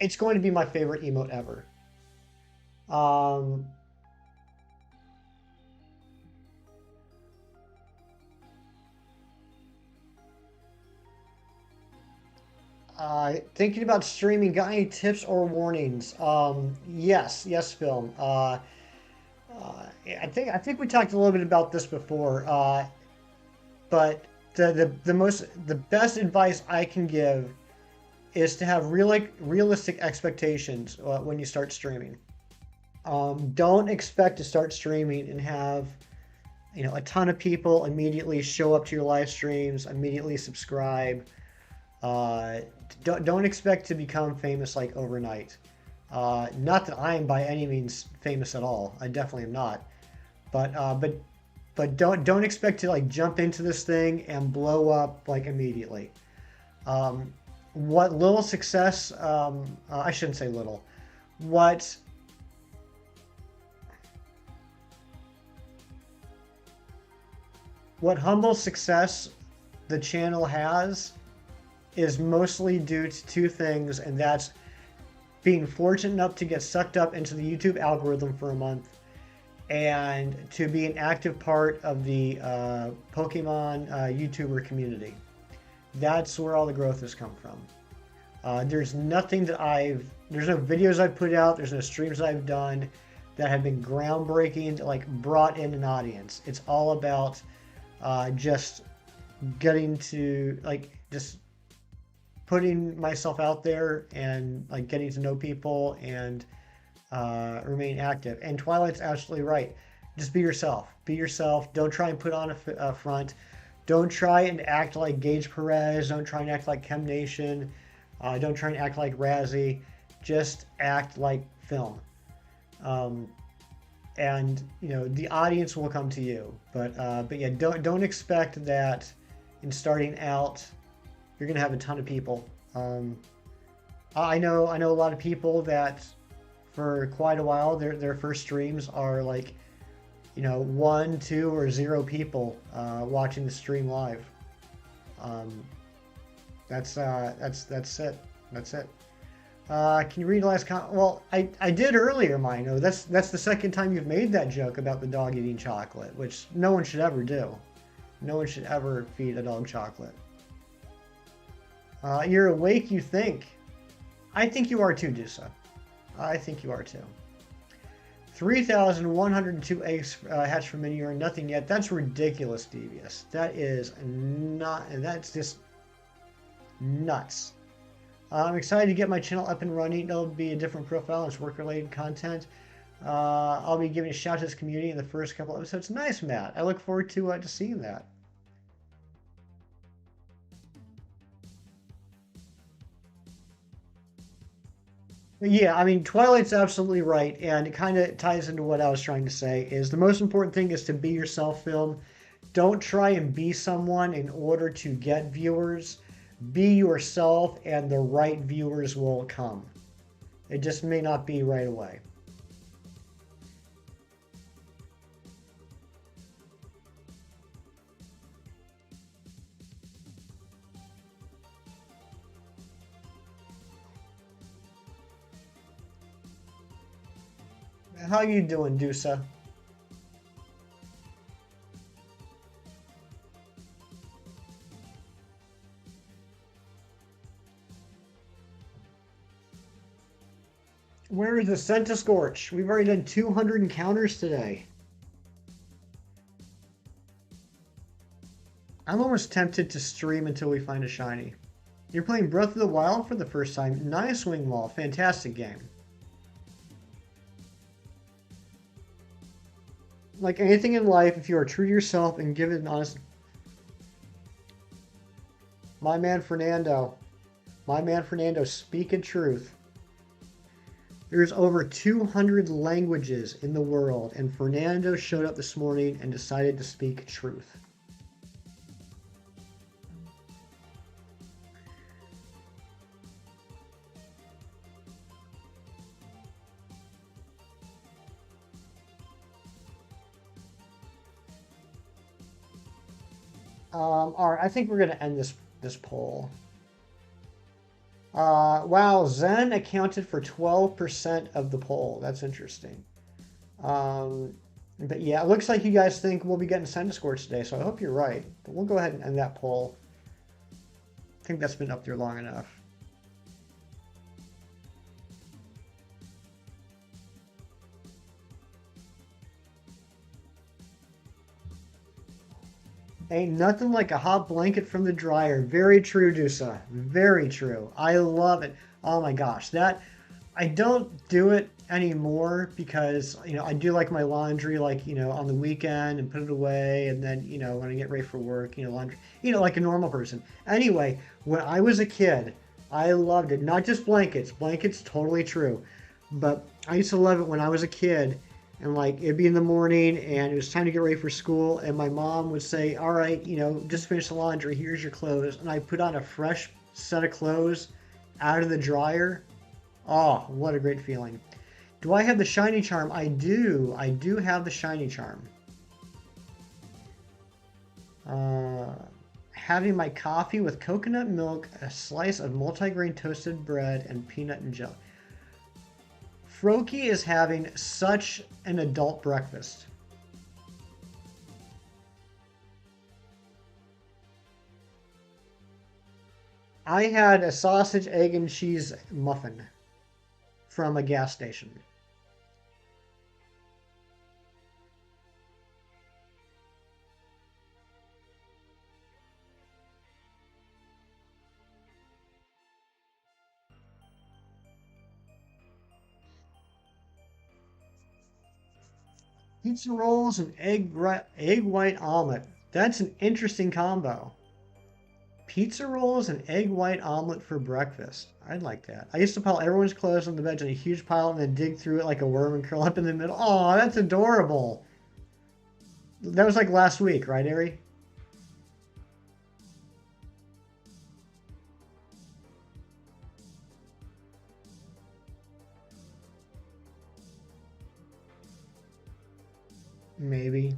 it's going to be my favorite emote ever. Thinking about streaming, got any tips or warnings? Yes, film. I think we talked a little bit about this before. But the best advice I can give is to have realistic expectations when you start streaming. Don't expect to start streaming and have a ton of people immediately show up to your live streams, immediately subscribe. Don't expect to become famous like overnight. Not that I am by any means famous at all. I definitely am not. But don't expect to like jump into this thing and blow up like immediately. What little success, I shouldn't say little, what humble success the channel has is mostly due to two things, and that's being fortunate enough to get sucked up into the YouTube algorithm for a month, and to be an active part of the Pokemon YouTuber community. That's where all the growth has come from. There's nothing that there's no videos I've put out, there's no streams I've done that have been groundbreaking, like brought in an audience. It's all about just getting to, like, just putting myself out there and like getting to know people and remain active. And Twilight's absolutely right. Just be yourself. Be yourself. Don't try and put on a front. Don't try and act like Gage Perez. Don't try and act like Chem Nation. Don't try and act like Razzie. Just act like film. And the audience will come to you. But yeah, don't expect that in starting out you're gonna have a ton of people. I know a lot of people that for quite a while their first streams are like 1, 2, or 0 people watching the stream live. That's it. Can you read the last comment? Well, I did earlier, Mino. That's the second time you've made that joke about the dog eating chocolate, which no one should ever do. No one should ever feed a dog chocolate. You're awake, you think. I think you are too, Dusa. I think you are too. 3,102 eggs hatched from mini urine, nothing yet. That's ridiculous, Devious. That is not, that's just nuts. I'm excited to get my channel up and running. It'll be a different profile. It's work-related content. I'll be giving a shout to this community in the first couple episodes. Nice, Matt. I look forward to seeing that. Yeah, I mean, Twilight's absolutely right, and it kind of ties into what I was trying to say, is the most important thing is to be yourself, film. Don't try and be someone in order to get viewers. Be yourself, and the right viewers will come. It just may not be right away. How you doing, Dusa? Where is the Centiskorch? We've already done 200 encounters today. I'm almost tempted to stream until we find a shiny. You're playing Breath of the Wild for the first time. Nice, Wingwall. Fantastic game. Like anything in life, if you are true to yourself and give it an honest... My man Fernando, speaking truth. There's over 200 languages in the world, and Fernando showed up this morning and decided to speak truth. All right, I think we're going to end this poll. Wow, Zen accounted for 12% of the poll. That's interesting. But yeah, it looks like you guys think we'll be getting Centiskorch today, so I hope you're right. But we'll go ahead and end that poll. I think that's been up there long enough. Ain't nothing like a hot blanket from the dryer. Very true, Dusa. Very true. I love it. Oh my gosh, that I don't do it anymore because I do like my laundry like on the weekend and put it away, and then when I get ready for work, laundry like a normal person. Anyway, when I was a kid, I loved it. Not just blankets. Blankets, totally true. But I used to love it when I was a kid. And like it'd be in the morning and it was time to get ready for school, and my mom would say, all right, just finish the laundry, here's your clothes. And I put on a fresh set of clothes out of the dryer. Oh, what a great feeling. Do I have the shiny charm? I do have the shiny charm. Having my coffee with coconut milk, a slice of multigrain toasted bread, and peanut and jelly. Froki is having such an adult breakfast. I had a sausage, egg, and cheese muffin from a gas station. Pizza rolls and egg white omelet. That's an interesting combo. Pizza rolls and egg white omelet for breakfast. I'd like that. I used to pile everyone's clothes on the bed in a huge pile and then dig through it like a worm and curl up in the middle. Oh, that's adorable. That was like last week, right, Ari? Maybe.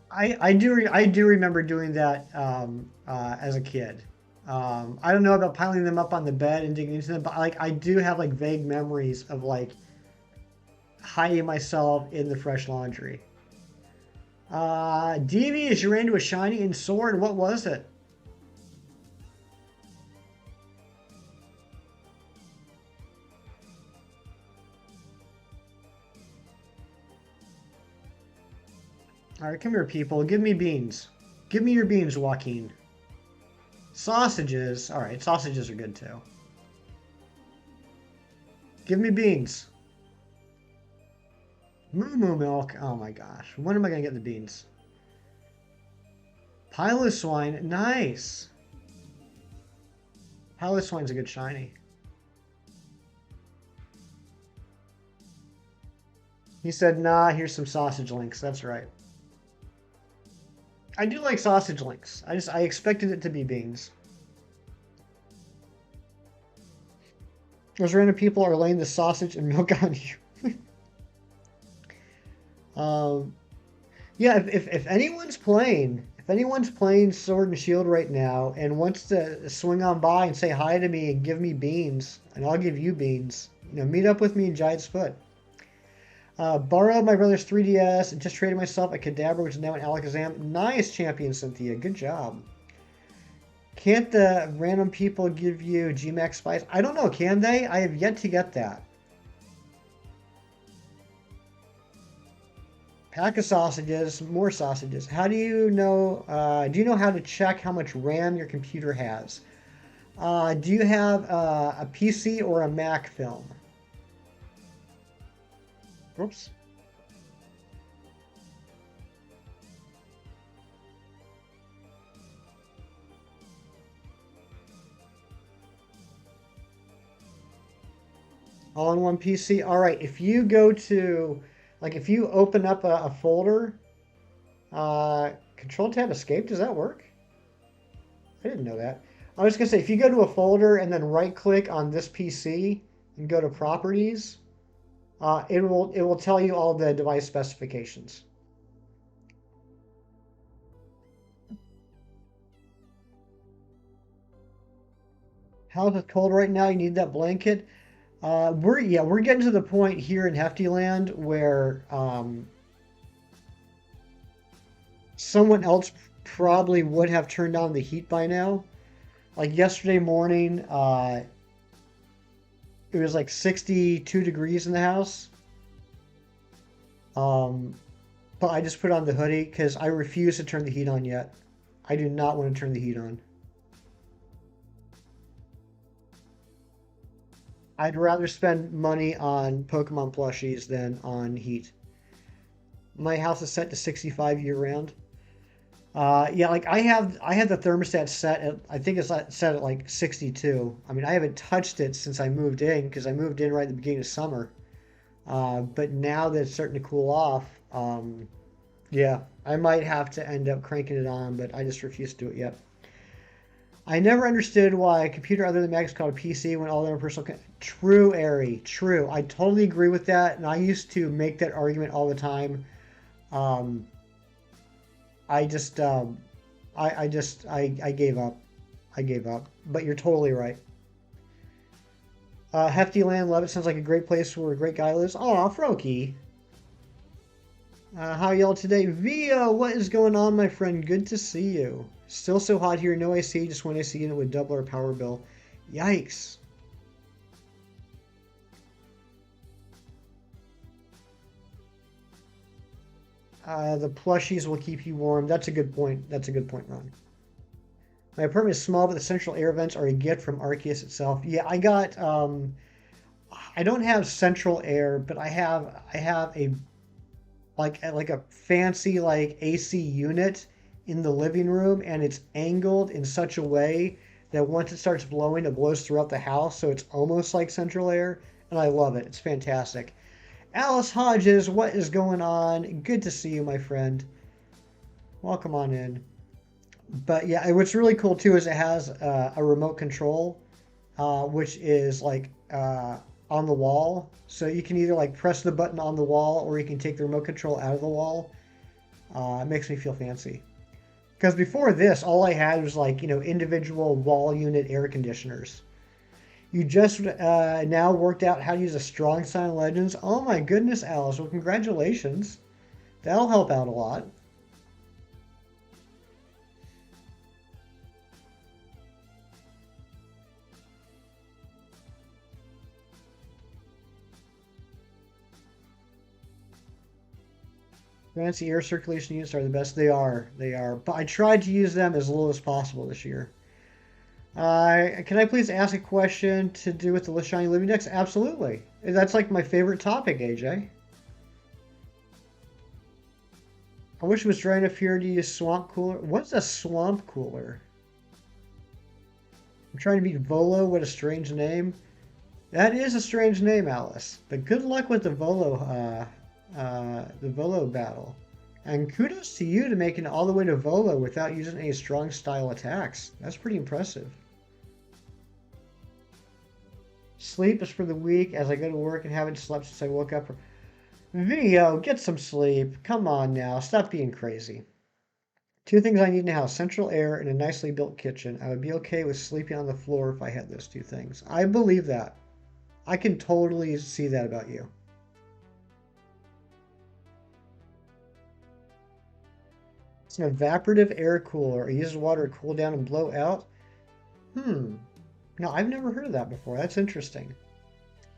I do remember doing that as a kid. I don't know about piling them up on the bed and digging into them, but like I do have like vague memories of like hiding myself in the fresh laundry. DV, is you ran into a shiny and sword. What was it? All right, come here, people. Give me beans. Give me your beans, Joaquin. Sausages. All right, sausages are good too. Give me beans. Moo moo milk. Oh my gosh. When am I going to get the beans? Pile of swine. Nice. Pile of swine's a good shiny. He said, nah, here's some sausage links. That's right. I do like sausage links. I expected it to be beans. Those random people are laying the sausage and milk on you. um, yeah, if anyone's playing Sword and Shield right now and wants to swing on by and say hi to me and give me beans, and I'll give you beans, meet up with me in Giant's Foot. Borrowed my brother's 3DS and just traded myself a Kadabra, which is now an Alakazam. Nice, Champion Cynthia. Good job. Can't the random people give you GMAX Spice? I don't know. Can they? I have yet to get that. Pack of sausages, more sausages. How do you know? Do you know how to check how much RAM your computer has? Do you have a PC or a Mac film? Oops. All in one PC. All right. If you go to, like, if you open up a folder, Control Tab Escape, does that work? I didn't know that. I was gonna say, if you go to a folder and then right click on this PC and go to Properties, it will tell you all the device specifications. How's it cold right now? You need that blanket. We're getting to the point here in Heftyland where someone else probably would have turned on the heat by now. Like yesterday morning, it was like 62 degrees in the house. Um, but I just put on the hoodie because I refuse to turn the heat on yet. I do not want to turn the heat on. I'd rather spend money on Pokemon plushies than on heat. My house is set to 65 year round. Yeah, like I have the thermostat set at, I think it's set at like 62. I mean, I haven't touched it since I moved in because I moved in right at the beginning of summer. But now that it's starting to cool off, yeah, I might have to end up cranking it on, but I just refuse to do it yet. I never understood why a computer other than Mac is called a PC when all their personal. True, Ari. True. I totally agree with that, and I used to make that argument all the time. Um, I just, I gave up. I gave up. But you're totally right. Hefty Land, love it. Sounds like a great place where a great guy lives. Aw, Froakie. How y'all today? Via, what is going on, my friend? Good to see you. Still so hot here. No AC, just one AC unit with double our power bill. Yikes. The plushies will keep you warm. That's a good point. That's a good point, Ron. My apartment is small, but the central air vents are a gift from Arceus itself. Yeah, I got. I don't have central air, but I have a like a fancy like AC unit in the living room, and it's angled in such a way that once it starts blowing, it blows throughout the house, so it's almost like central air, and I love it. It's fantastic. Alice Hodges, what is going on? Good to see you, my friend. Welcome on in. But yeah, what's really cool too is it has a remote control, which is like on the wall. So you can either like press the button on the wall or you can take the remote control out of the wall. It makes me feel fancy. Because before this, all I had was like, individual wall unit air conditioners. You just now worked out how to use a strong sign legends. Oh my goodness, Alice. Well, congratulations. That'll help out a lot. Fancy air circulation units are the best. They are. They are. But I tried to use them as little as possible this year. Can I please ask a question to do with the List Shiny Living Decks? Absolutely. That's like my favorite topic, AJ. I wish it was dry enough here to use Swamp Cooler. What's a Swamp Cooler? I'm trying to beat Volo. What a strange name. That is a strange name, Alice. But good luck with the Volo battle. And kudos to you to making it all the way to Volo without using any strong style attacks. That's pretty impressive. Sleep is for the weak, as I go to work and haven't slept since I woke up. Video, get some sleep. Come on now, stop being crazy. 2 things I need in a house: central air and a nicely built kitchen. I would be okay with sleeping on the floor if I had those 2 things. I believe that. I can totally see that about you. It's an evaporative air cooler. It uses water to cool down and blow out. No, I've never heard of that before. That's interesting.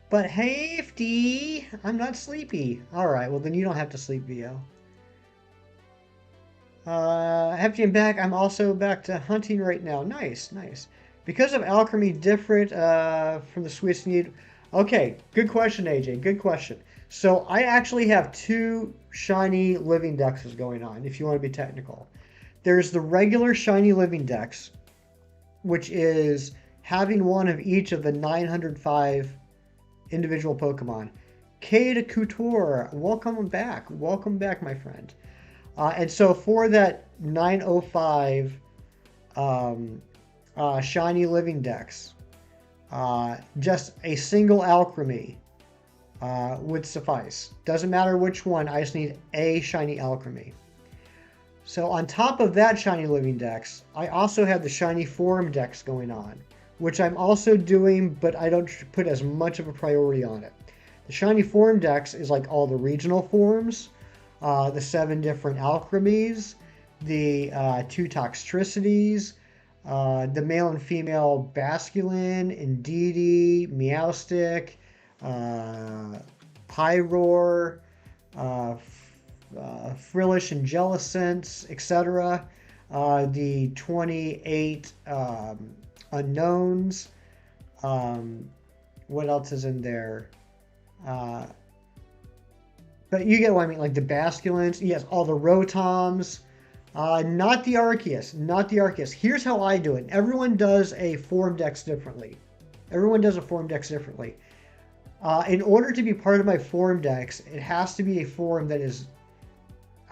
But Hefty, I'm not sleepy. All right, well then you don't have to sleep, VO. Hefty and back. I'm also back to hunting right now. Nice, nice. Because of alchemy different from the Swiss need. Okay, good question, AJ. Good question. So I actually have 2 shiny living dexes going on, if you want to be technical. There's the regular shiny living dex, which is having one of each of the 905 individual Pokemon. Kade Couture, welcome back. Welcome back, my friend. And so for that 905 shiny living dex, just a single alchemy would suffice. Doesn't matter which one, I just need a shiny alchemy. So on top of that shiny living dex, I also have the shiny form dex going on, which I'm also doing, but I don't put as much of a priority on it. The shiny form dex is like all the regional forms, the 7 different alchemies, the 2 toxicities, the male and female Basculin, Indeedee, Meowstic, Pyroar, Frillish and Jellicent, etc. The 28 unknowns. What else is in there? But you get what I mean, like the Basculins. Yes, all the Rotoms. Not the Arceus. Not the Arceus. Here's how I do it. Everyone does a form dex differently. Everyone does a form dex differently. In order to be part of my form dex, it has to be a form that is...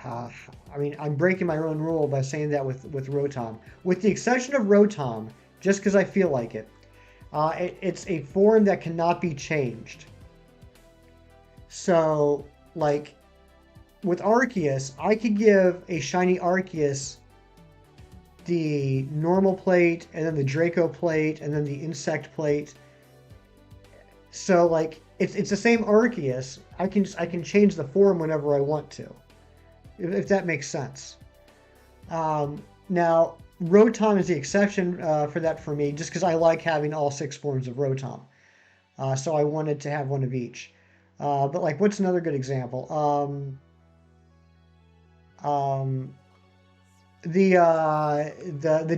I mean, I'm breaking my own rule by saying that with Rotom. With the exception of Rotom, just because I feel like it, it's a form that cannot be changed. So, like, with Arceus, I could give a shiny Arceus the normal plate, and then the Draco plate, and then the insect plate. So, like, it's the same Arceus. I can change the form whenever I want to, if that makes sense. Now, Rotom is the exception for that for me, just because I like having all 6 forms of Rotom. So I wanted to have one of each. But like, what's another good example? The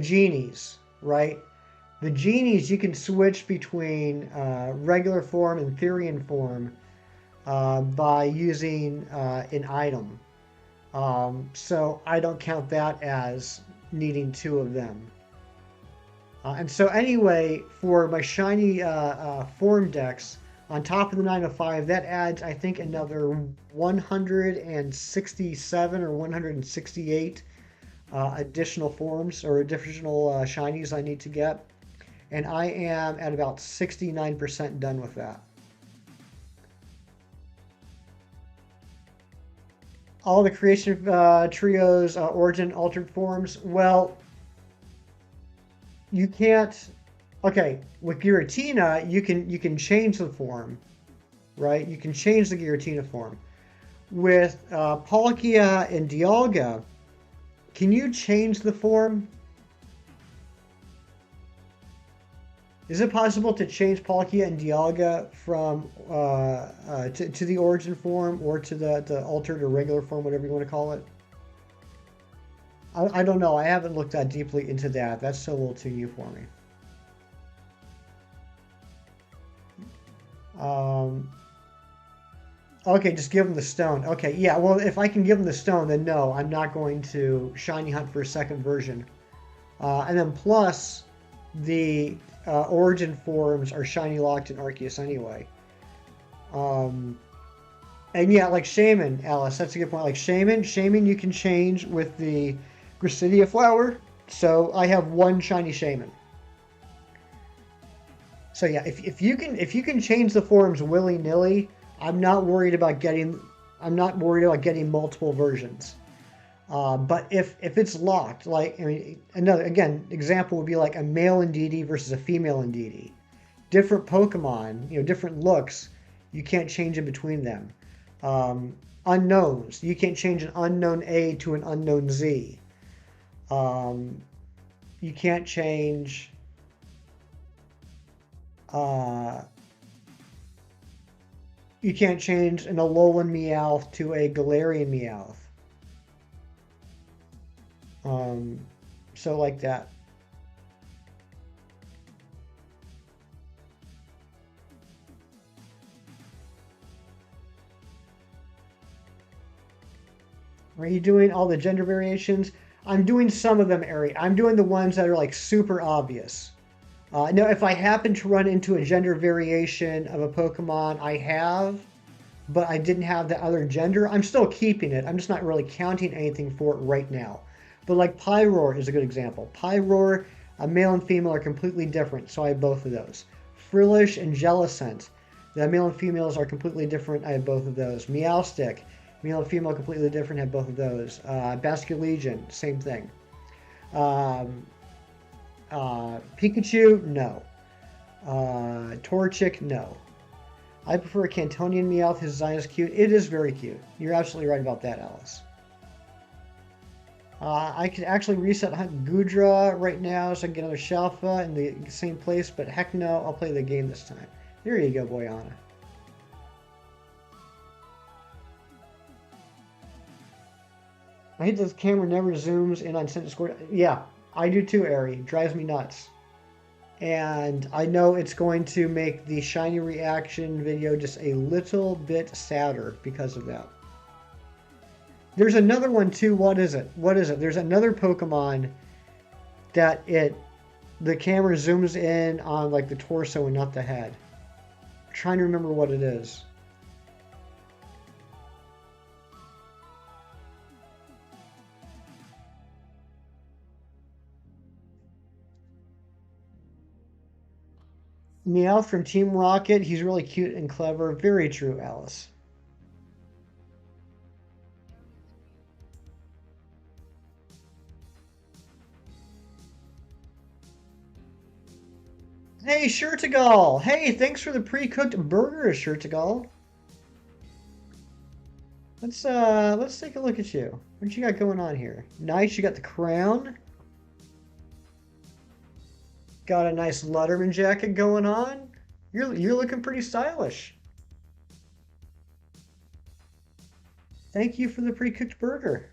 genies, right? The genies, you can switch between regular form and Therian form by using an item. So I don't count that as needing 2 of them. And so anyway, for my shiny form dex, on top of the 905, that adds, I think, another 167 or 168 additional forms or additional shinies I need to get. And I am at about 69% done with that. All the creation trios, origin, altered forms. Well, you can't. Okay, with Giratina, you can change the form, right? You can change the Giratina form. With Palkia and Dialga, can you change the form? Is it possible to change Palkia and Dialga from to the origin form or to the altered or regular form, whatever you want to call it? I don't know. I haven't looked that deeply into that. That's still a little too new for me. Okay, just give them the stone. Okay, yeah, well, if I can give them the stone, then no, I'm not going to shiny hunt for a second version. And then plus, the origin forms are shiny locked in Arceus anyway. And yeah, like Shaman, Alice, that's a good point. Like Shaman you can change with the Gracidia flower. So I have 1 shiny Shaman. So yeah, if you can change the forms willy nilly, I'm not worried about getting I'm not worried about getting multiple versions. But if it's locked, like I mean, another again example would be like a male Indeedee versus a female Indeedee. Different Pokemon, different looks. You can't change in between them. Unknowns. You can't change an unknown A to an unknown Z. Um, you can't change. Uh, you can't change an Alolan Meowth to a Galarian Meowth. Um, so like that. Are you doing all the gender variations? I'm doing some of them, Ari. I'm doing the ones that are like super obvious. Now, if I happen to run into a gender variation of a Pokemon I have, but I didn't have the other gender, I'm still keeping it. I'm just not really counting anything for it right now. But like Pyroar is a good example. Pyroar, a male and female are completely different, so I have both of those. Frillish and Jellicent, the male and females are completely different. I have both of those. Meowstic, male and female completely different. I have both of those. Basculegion, same thing. Um, Pikachu, no. Torchic, no. I prefer a Cantonian Meowth. His design is cute. It is very cute. You're absolutely right about that, Alice. I could actually reset Hunt Gudra right now so I can get another Shalfa in the same place, but heck no, I'll play the game this time. There you go, Boyana. I hate this camera never zooms in on Centiskorch. Yeah, I do too, Ari. Drives me nuts. And I know it's going to make the shiny reaction video just a little bit sadder because of that. There's another one too. What is it? What is it? There's another Pokemon that the camera zooms in on like the torso and not the head. I'm trying to remember what it is. Meowth from Team Rocket. He's really cute and clever. Very true, Alice. Hey, Shirtagal! Hey, thanks for the pre-cooked burger, Shirtagal. Let's take a look at you. What you got going on here? Nice, you got the crown. Got a nice Letterman jacket going on. You're looking pretty stylish. Thank you for the pre-cooked burger.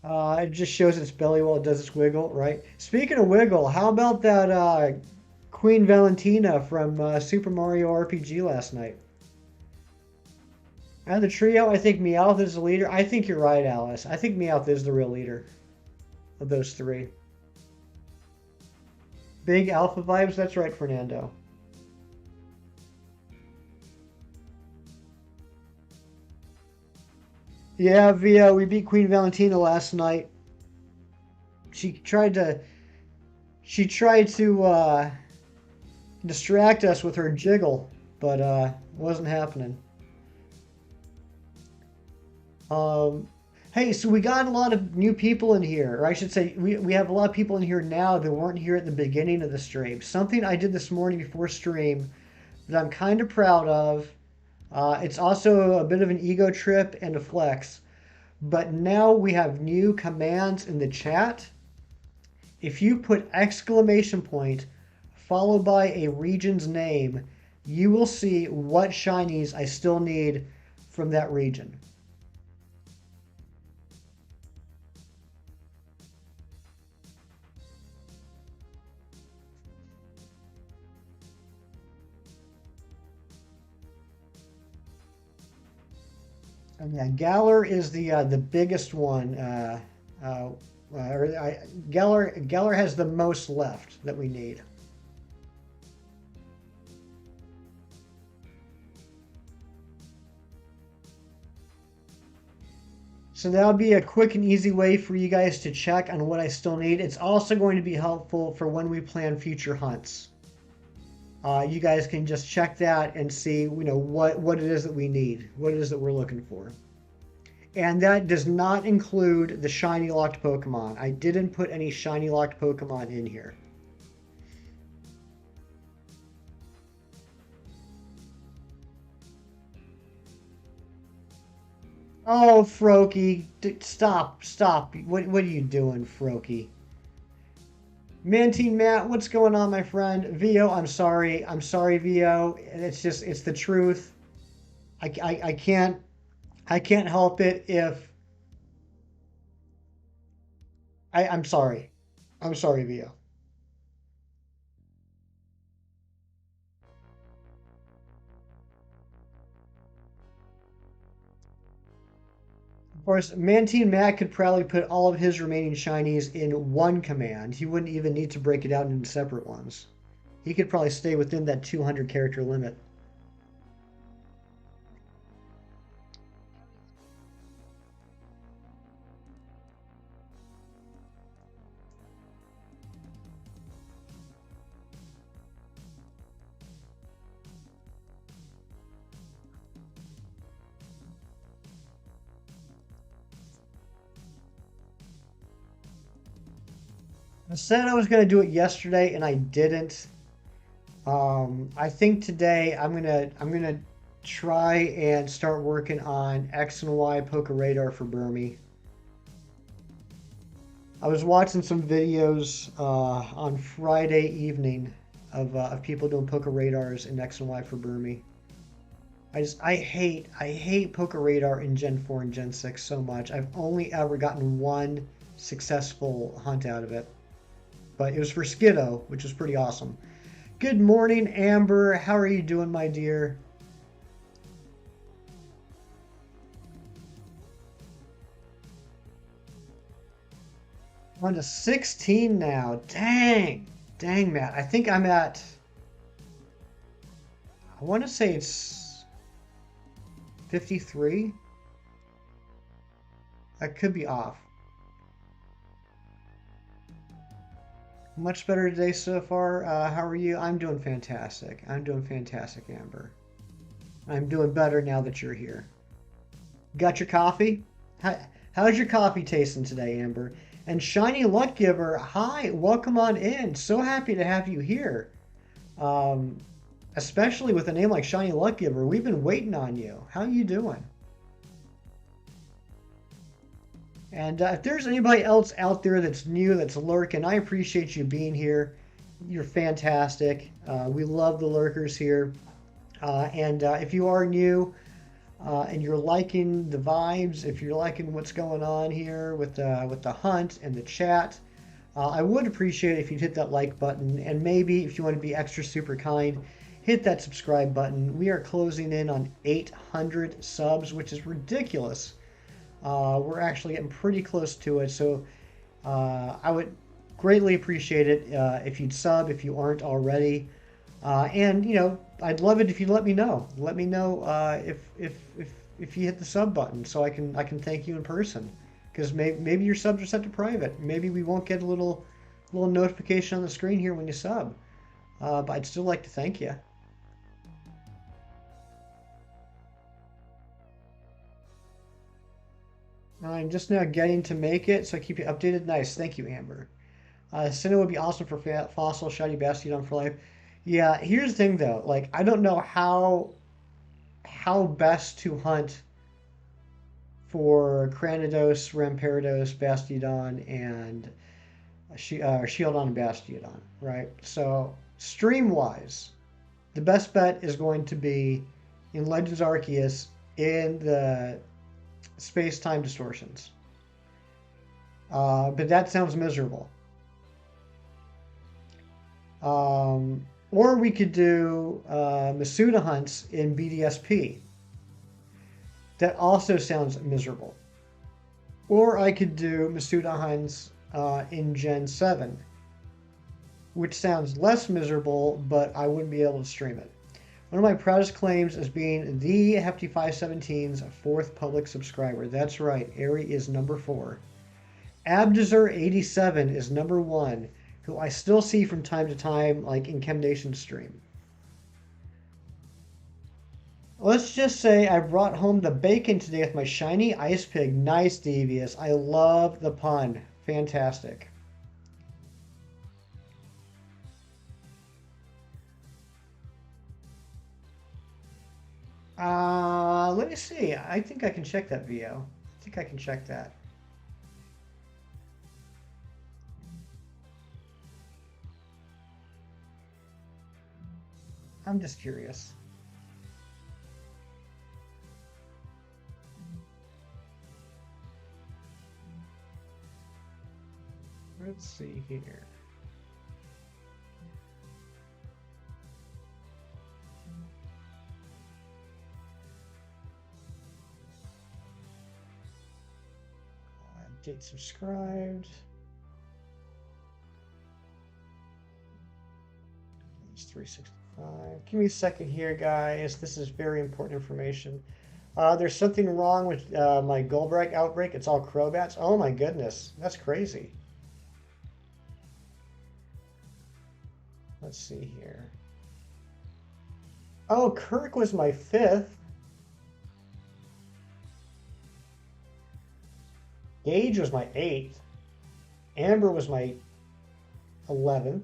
It just shows its belly while it does its wiggle, right? Speaking of wiggle, how about that Queen Valentina from Super Mario RPG last night? Out of the trio, I think Meowth is the leader. I think you're right, Alice. I think Meowth is the real leader of those three. Big alpha vibes? That's right, Fernando. Yeah, Via, we beat Queen Valentina last night. She tried to distract us with her jiggle, but it wasn't happening. Hey, so we got a lot of new people in here, or I should say, we have a lot of people in here now that weren't here at the beginning of the stream. Something I did this morning before stream that I'm kind of proud of. It's also a bit of an ego trip and a flex. But now we have new commands in the chat. If you put exclamation point followed by a region's name, you will see what shinies I still need from that region. And yeah, Galar is the biggest one. Galar has the most left that we need. So that'll be a quick and easy way for you guys to check on what I still need. It's also going to be helpful for when we plan future hunts. You guys can just check that and see, what it is that we need, what it is that we're looking for. And that does not include the shiny locked Pokemon. I didn't put any shiny locked Pokemon in here. Oh, Froakie, stop. What are you doing, Froakie? Mantine Matt, what's going on, my friend? Vio, I'm sorry, Vio. It's the truth. I can't help it if I'm sorry. I'm sorry, Vio. Of course, Mantine Matt could probably put all of his remaining shinies in one command. He wouldn't even need to break it out into separate ones. He could probably stay within that 200 character limit. I said I was going to do it yesterday, and I didn't. I think today I'm gonna try and start working on X and Y Poker Radar for Burmy. I was watching some videos on Friday evening of people doing Poker Radars in X and Y for Burmy. I hate Poker Radar in Gen 4 and Gen 6 so much. I've only ever gotten one successful hunt out of it. But it was for Skiddo, which is pretty awesome. Good morning, Amber. How are you doing, my dear? I'm on to 16 now. Dang, Matt. I think I'm at. I want to say it's 53. I could be off. Much better today so far. How are you? I'm doing fantastic. Amber. I'm doing better now that you're here. Got your coffee? How's your coffee tasting today, Amber? And Shiny Luck Giver, hi, welcome on in. So happy to have you here. Especially with a name like Shiny Luck Giver. We've been waiting on you. How are you doing? And if there's anybody else out there that's new, that's lurking, I appreciate you being here. You're fantastic. We love the lurkers here. And if you are new and you're liking the vibes, if you're liking what's going on here with the hunt and the chat, I would appreciate it if you'd hit that like button. And maybe if you want to be extra super kind, hit that subscribe button. We are closing in on 800 subs, which is ridiculous. We're actually getting pretty close to it, so I would greatly appreciate it if you'd sub if you aren't already, and I'd love it if you'd let me know. Let me know if you hit the sub button, so I can thank you in person, because maybe your subs are set to private. Maybe we won't get a little notification on the screen here when you sub, but I'd still like to thank you. I'm just now getting to make it, so I keep you updated. Nice. Thank you, Amber. Sinnoh would be awesome for Fossil, Shiny Bastiodon for life. Yeah, here's the thing, though. Like, I don't know how best to hunt for Cranidos, Rampardos, Bastiodon, and Shieldon and Bastiodon, right? So, stream-wise, the best bet is going to be in Legends Arceus in the space-time distortions. But that sounds miserable. Or we could do Masuda hunts in BDSP. That also sounds miserable. Or I could do Masuda hunts in Gen 7, which sounds less miserable, but I wouldn't be able to stream it. One of my proudest claims is being the Hefty 517's fourth public subscriber. That's right, Ari is number 4. Abdezer87 is number 1, who I still see from time to time, like in Chemnation stream. Let's just say I brought home the bacon today with my shiny ice pig. Nice, Devious. I love the pun. Fantastic. Let me see. I think I can check that, VO. I think I can check that. I'm just curious. Let's see here. Date subscribed. It's 365. Give me a second here, guys. This is very important information. There's something wrong with my Goldbrack outbreak. It's all Crobats. Oh my goodness. That's crazy. Let's see here. Oh, Kirk was my 5th. Gage was my 8th. Amber was my 11th.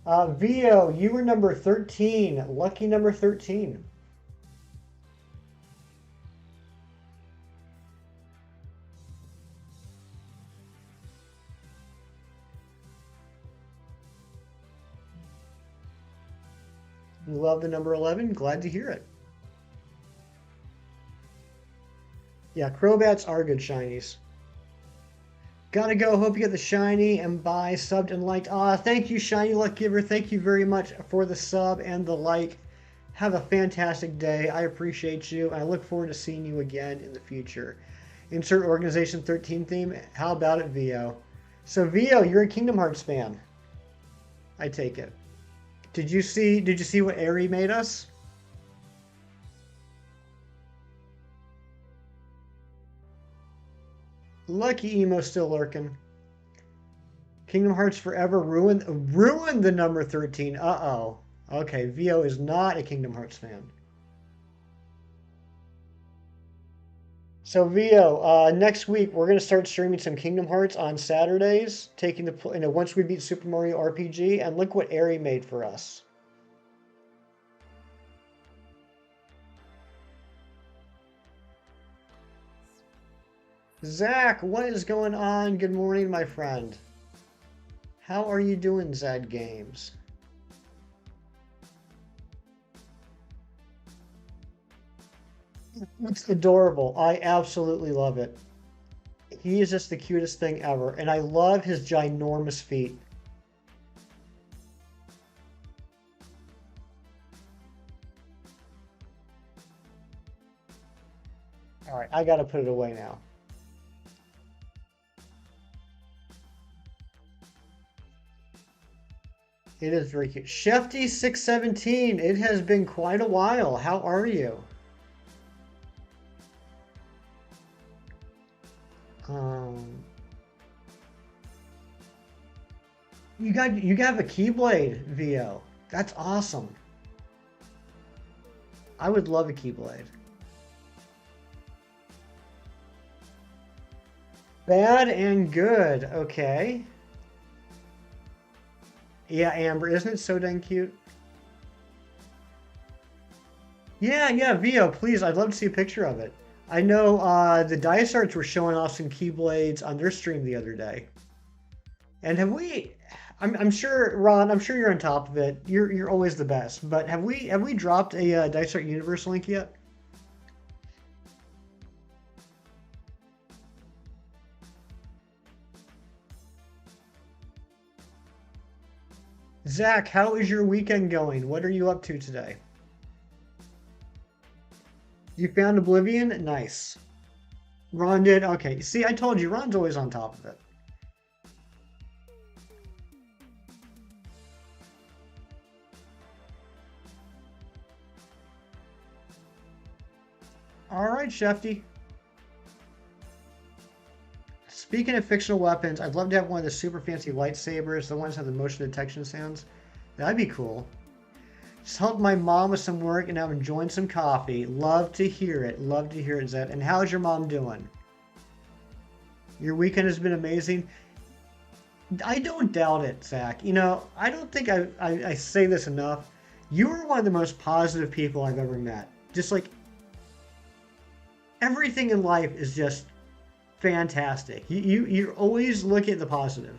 VO, you were number 13. Lucky number 13. You love the number 11? Glad to hear it. Yeah, Crobats are good shinies. Gotta go. Hope you get the shiny and bye. Subbed and liked. Thank you, Shiny Luck Giver. Thank you very much for the sub and the like. Have a fantastic day. I appreciate you. I look forward to seeing you again in the future. Insert Organization 13 theme. How about it, VO? So VO, you're a Kingdom Hearts fan. I take it. Did you see what Ari made us? Lucky Emo still lurking. Kingdom Hearts Forever ruined the number 13. Uh-oh. Okay, VO is not a Kingdom Hearts fan. So VO, next week we're gonna start streaming some Kingdom Hearts on Saturdays, taking the once we beat Super Mario RPG, and look what Ari made for us. Zach, what is going on? Good morning, my friend. How are you doing, Zad Games? It's adorable. I absolutely love it. He is just the cutest thing ever, and I love his ginormous feet. All right, I gotta put it away now. It is very cute. Shefty617, it has been quite a while. How are you? You got a Keyblade, VO. That's awesome. I would love a Keyblade. Bad and good. Okay. Yeah, Amber, isn't it so dang cute? Yeah, VO, please. I'd love to see a picture of it. I know the Dice Arts were showing off some Keyblades on their stream the other day. And have we? I'm sure, Ron. I'm sure you're on top of it. You're always the best. But have we dropped a Dice Art Universe link yet? Zach, how is your weekend going? What are you up to today? You found Oblivion? Nice. Ron did? Okay. See, I told you, Ron's always on top of it. All right, Shefty. Speaking of fictional weapons, I'd love to have one of the super fancy lightsabers, the ones that have the motion detection sounds. That'd be cool. Just helped my mom with some work and I'm enjoying some coffee. Love to hear it. Love to hear it, Zed. And how's your mom doing? Your weekend has been amazing. I don't doubt it, Zach. You know, I don't think I say this enough. You are one of the most positive people I've ever met. Just like everything in life is just fantastic. You always look at the positive.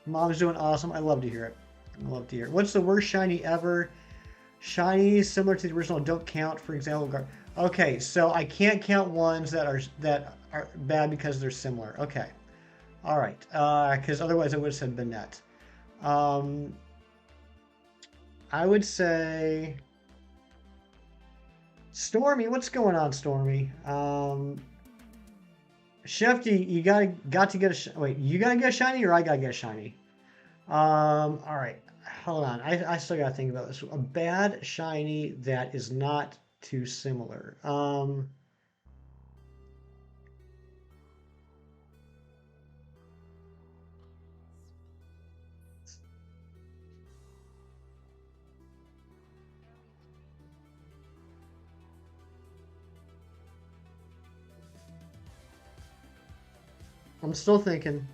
Mom's doing awesome. I love to hear it. I love to hear it. What's the worst shiny ever? Shinies similar to the original don't count. For example, okay, so I can't count ones that are bad because they're similar. Okay, all right. Because otherwise I would have said Banette. I would say Stormy. What's going on, Stormy? Shefty, you got to get a wait. You gotta get a shiny, or I gotta get a shiny. All right. Hold on. I still gotta think about this. A bad shiny that is not too similar. I'm still thinking.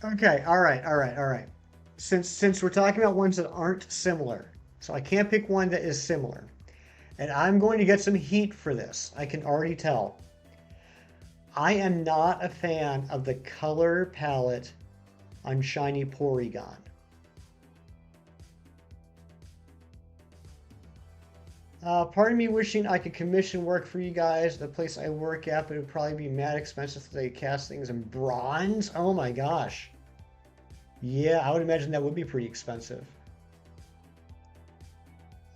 Okay, all right, all right, all right. Since we're talking about ones that aren't similar, so I can't pick one that is similar. And I'm going to get some heat for this. I can already tell. I am not a fan of the color palette on Shiny Porygon. Part of me wishing I could commission work for you guys, the place I work at, but it would probably be mad expensive if they cast things in bronze. Oh my gosh. Yeah, I would imagine that would be pretty expensive.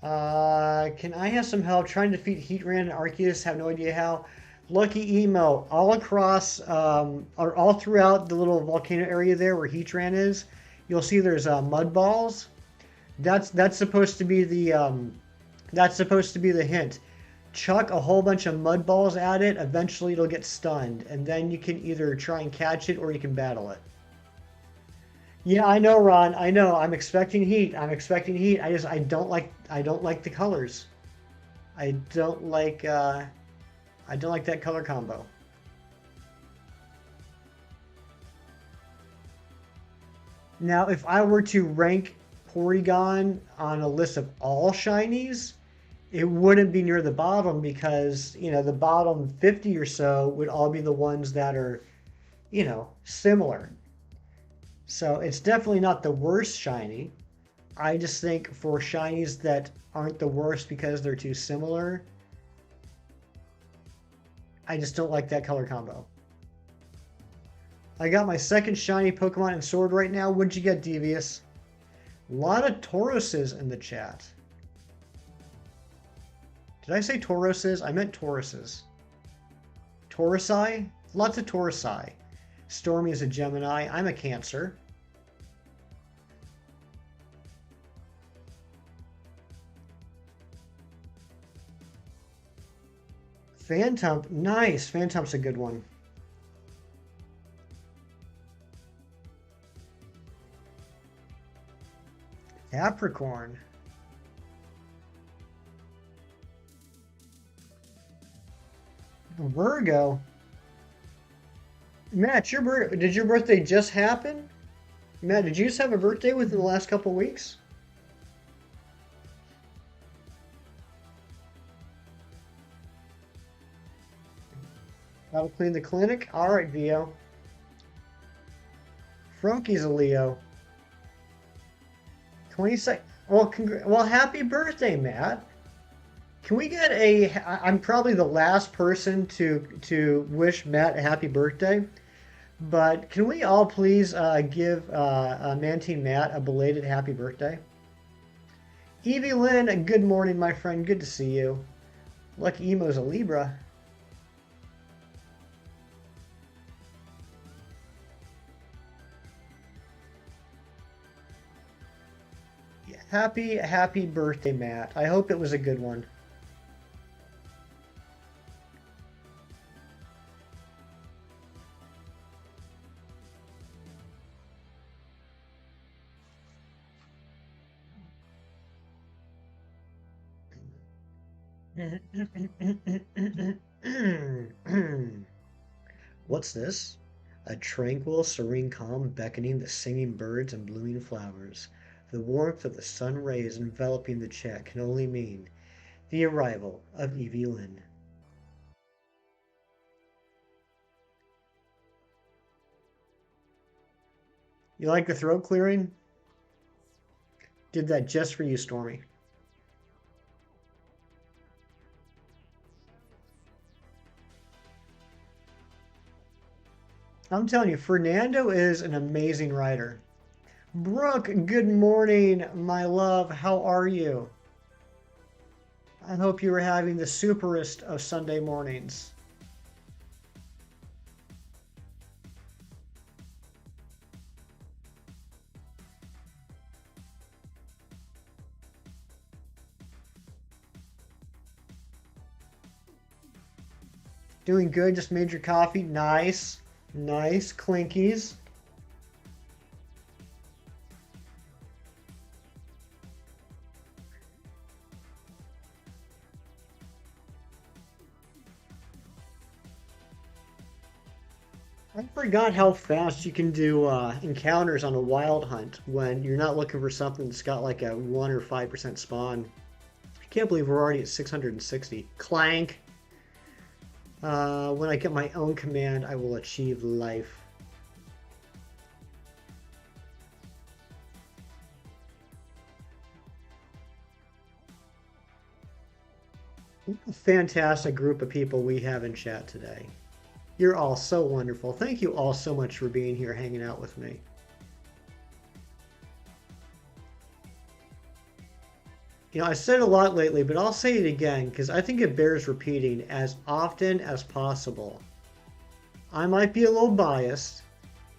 Can I have some help trying to defeat Heatran and Arceus? Have no idea how. Lucky Emo, all across, or all throughout the little volcano area there where Heatran is, you'll see there's mud balls. That's supposed to be the hint. Chuck a whole bunch of mud balls at it. Eventually, it'll get stunned, and then you can either try and catch it or you can battle it. Yeah, I know, Ron. I know. I'm expecting heat. I'm expecting heat. I don't like the colors. I don't like that color combo. Now, if I were to rank Porygon on a list of all shinies, it wouldn't be near the bottom because, you know, the bottom 50 or so would all be the ones that are, you know, similar. So it's definitely not the worst shiny. I just think for shinies that aren't the worst because they're too similar, I just don't like that color combo. I got my second shiny Pokemon in Sword right now. What'd you get, Devious? A lot of Tauroses in the chat. Did I say Tauruses? I meant Tauruses. Taurusi? Lots of Taurusi. Stormy is a Gemini. I'm a Cancer. Phantump. Nice. Phantump's a good one. Capricorn. Virgo. Matt, did your birthday just happen? Matt, did you just have a birthday within the last couple weeks? Gotta clean the clinic? Alright, Vio. Frunky's a Leo. 22nd. Well, happy birthday, Matt. Can we get I'm probably the last person to wish Matt a happy birthday, but can we all please give Mantine Matt a belated happy birthday? Evie Lynn, good morning, my friend. Good to see you. Lucky Emo's a Libra. Yeah, happy birthday, Matt. I hope it was a good one. What's this? A tranquil, serene calm beckoning the singing birds and blooming flowers. The warmth of the sun rays enveloping the chat can only mean the arrival of Evie Lynn. You like the throat clearing? Did that just for you, Stormy. I'm telling you, Fernando is an amazing writer. Brooke, good morning, my love. How are you? I hope you are having the superest of Sunday mornings. Doing good, just made your coffee. Nice. Nice. Clinkies. I forgot how fast you can do encounters on a wild hunt when you're not looking for something that's got like a 1 or 5% spawn. I can't believe we're already at 660. Clank. When I get my own command, I will achieve life. Fantastic group of people we have in chat today. You're all so wonderful. Thank you all so much for being here hanging out with me. You know, I said it a lot lately, but I'll say it again because I think it bears repeating as often as possible. I might be a little biased,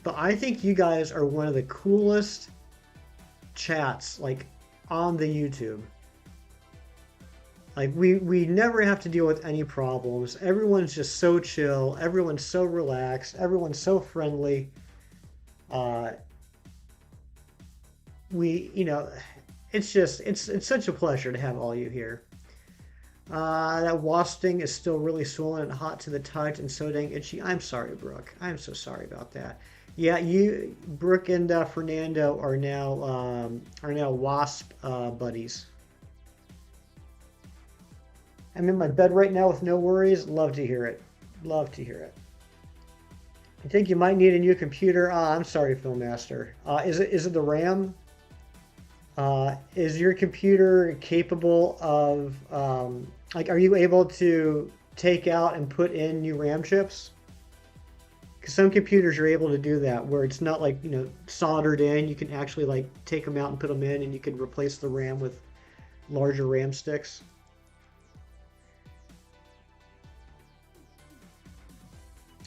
but I think you guys are one of the coolest chats like on the YouTube. Like we never have to deal with any problems. Everyone's just so chill. Everyone's so relaxed. Everyone's so friendly. Uh, you know, it's just it's such a pleasure to have all you here. That wasp sting is still really swollen and hot to the touch and so dang itchy. I'm sorry, Brooke. I'm so sorry about that. Yeah, you, Brooke and Fernando are now wasp buddies. I'm in my bed right now with no worries. Love to hear it. Love to hear it. I think you might need a new computer. I'm sorry, Filmmaster. Is it the RAM? Is your computer capable of like? Are you able to take out and put in new RAM chips? Because some computers are able to do that, where it's not like soldered in. You can actually like take them out and put them in, and you can replace the RAM with larger RAM sticks.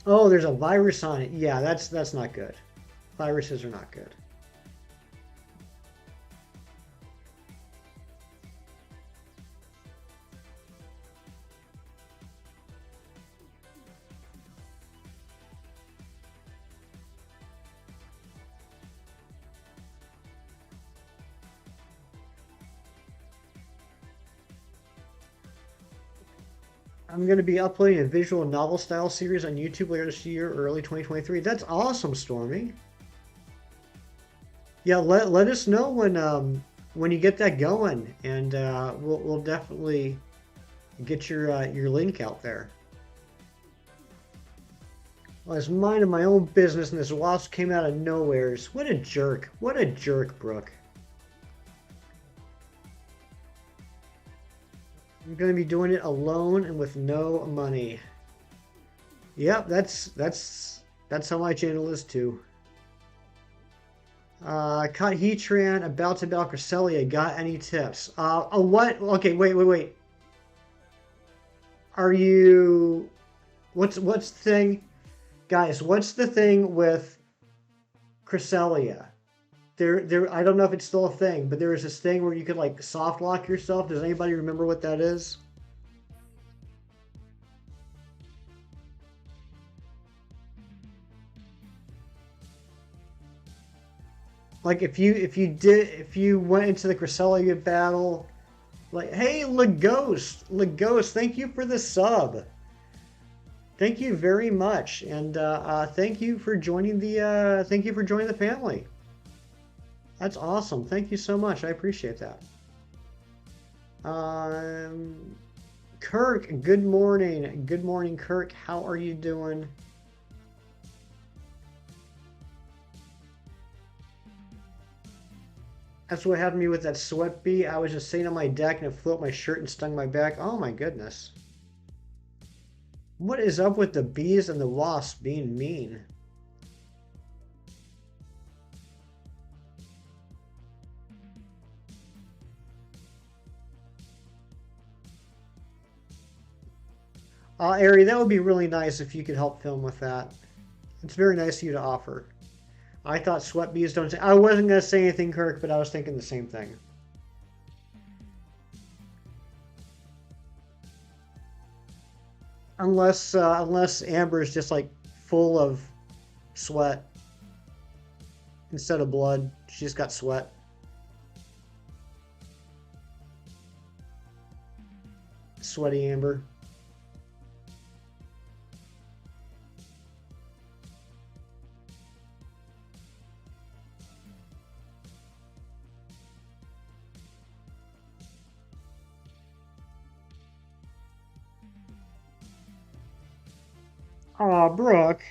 Oh, there's a virus on it. Yeah, that's not good. Viruses are not good. I'm going to be uploading a visual novel style series on YouTube later this year, early 2023. That's awesome, Stormy. Yeah, let us know when you get that going, and we'll definitely get your link out there. I was minding my own business, and this wasp came out of nowheres. What a jerk! What a jerk, Brooke. I'm going to be doing it alone and with no money. Yep, that's how my channel is too. Caught Heatran, about to battle Cresselia. Got any tips? Oh, what? Okay, wait. Are you... what's the thing? Guys, what's the thing with Cresselia? I don't know if it's still a thing, but there was this thing where you could like soft lock yourself. Does anybody remember what that is? Like if you went into the Cresselia battle, like, hey, Laghost, thank you for the sub. Thank you very much, and thank you for joining the family. That's awesome. Thank you so much. I appreciate that. Kirk, good morning. Good morning, Kirk. How are you doing? That's what happened to me with that sweat bee. I was just sitting on my deck and it flew up my shirt and stung my back. Oh my goodness. What is up with the bees and the wasps being mean? Ari, that would be really nice if you could help film with that. It's very nice of you to offer. I thought sweat bees don't say... I wasn't going to say anything, Kirk, but I was thinking the same thing. Unless Amber is just like full of sweat instead of blood. She's got sweat. Sweaty Amber. Aw, Brooke.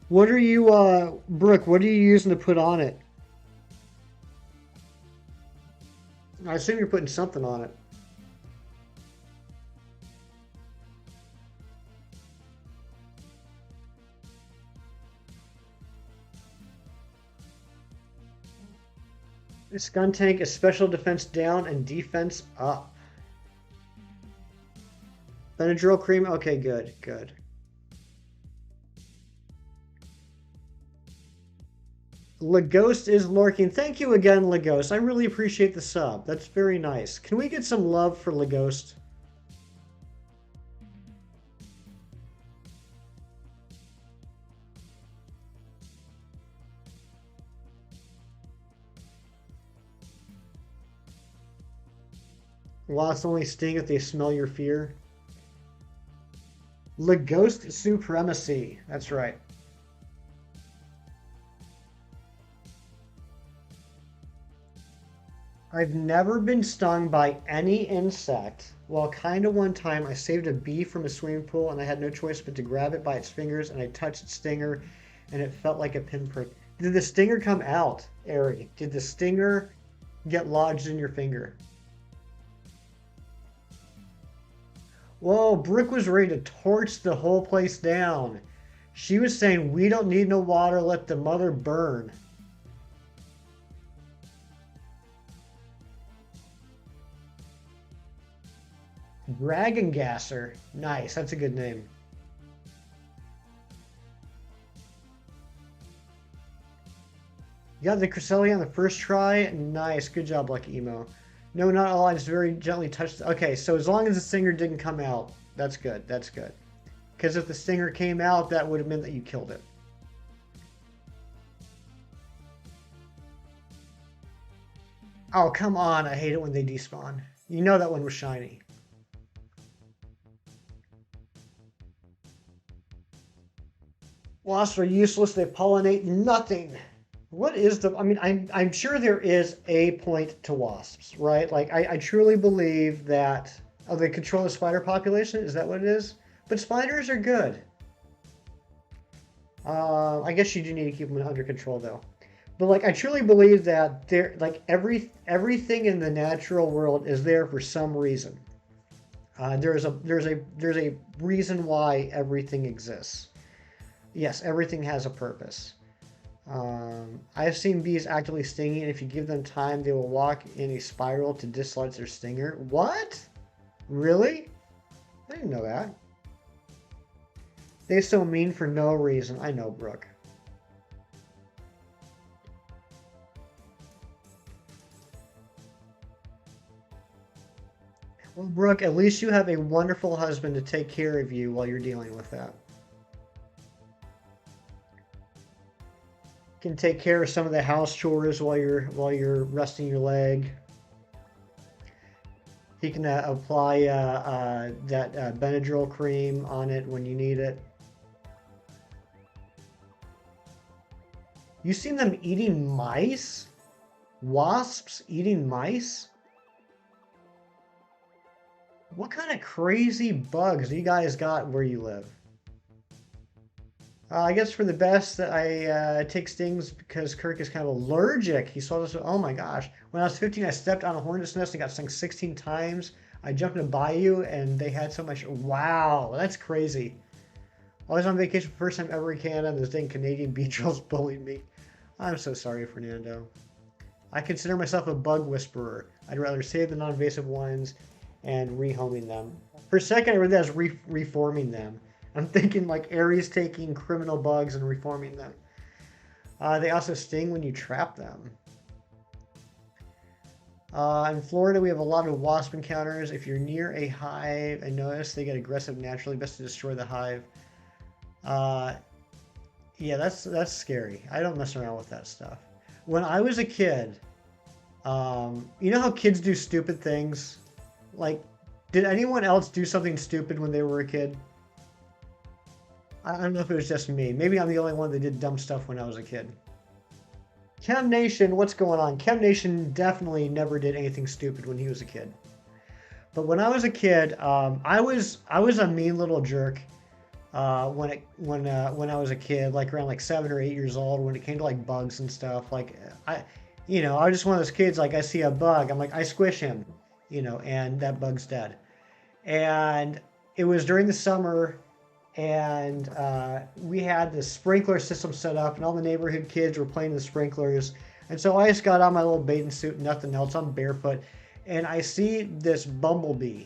What are you, Brooke, what are you using to put on it? I assume you're putting something on it. This gun tank is special defense down and defense up. Benadryl cream? Okay, good. Laghost is lurking. Thank you again, Laghost. I really appreciate the sub. That's very nice. Can we get some love for Laghost? Wasps only sting if they smell your fear. Laghost supremacy. That's right. I've never been stung by any insect. Well, kind of one time I saved a bee from a swimming pool and I had no choice but to grab it by its fingers and I touched its stinger and it felt like a pinprick. Did the stinger come out, Ari? Did the stinger get lodged in your finger? Whoa, Brooke was ready to torch the whole place down. She was saying, we don't need no water, let the mother burn. Dragon Gasser. Nice, that's a good name. You got the Cresselia on the first try. Nice, good job, Lucky Emo. No, not all. I just very gently touched. Okay, so as long as the stinger didn't come out, that's good. That's good. Because if the stinger came out, that would have meant that you killed it. Oh, come on. I hate it when they despawn. You know that one was shiny. Wasps are useless. They pollinate nothing. What is the... I mean, I'm sure there is a point to wasps, right? Like, I truly believe that... Oh, they control the spider population? Is that what it is? But spiders are good. I guess you do need to keep them under control, though. But, like, I truly believe that they're, like, everything in the natural world is there for some reason. There's a reason why everything exists. Yes, everything has a purpose. I've seen bees actively stinging, and if you give them time, they will walk in a spiral to dislodge their stinger. What? Really? I didn't know that. They're so mean for no reason. I know, Brooke. Well, Brooke, at least you have a wonderful husband to take care of you while you're dealing with that. Can take care of some of the house chores while you're resting your leg. He can apply that Benadryl cream on it when you need it. You seen them eating mice? Wasps eating mice? What kind of crazy bugs do you guys got where you live? I guess for the best that I take stings because Kirk is kind of allergic. He saw this. Oh my gosh. When I was 15, I stepped on a hornet's nest and got stung 16 times. I jumped in a bayou and they had so much. Wow, that's crazy. I was on vacation first time ever in Canada and this dang Canadian beach trolls bullied me. I'm so sorry, Fernando. I consider myself a bug whisperer. I'd rather save the non-invasive ones and rehoming them. For a second, I read that as reforming them. I'm thinking like Ares taking criminal bugs and reforming them. They also sting when you trap them. In Florida, we have a lot of wasp encounters. If you're near a hive, I notice they get aggressive naturally. Best to destroy the hive. Yeah, that's scary. I don't mess around with that stuff. When I was a kid, you know how kids do stupid things? Like, did anyone else do something stupid when they were a kid? I don't know if it was just me. Maybe I'm the only one that did dumb stuff when I was a kid. Chem Nation, what's going on? Chem Nation definitely never did anything stupid when he was a kid. But when I was a kid, I was a mean little jerk. When I was a kid, like around like 7 or 8 years old, when it came to like bugs and stuff, like I was just one of those kids. Like I see a bug, I'm like I squish him, and that bug's dead. And it was during the summer, and we had the sprinkler system set up, and all the neighborhood kids were playing the sprinklers. And so I just got on my little bathing suit, nothing else. I'm barefoot, and I see this bumblebee.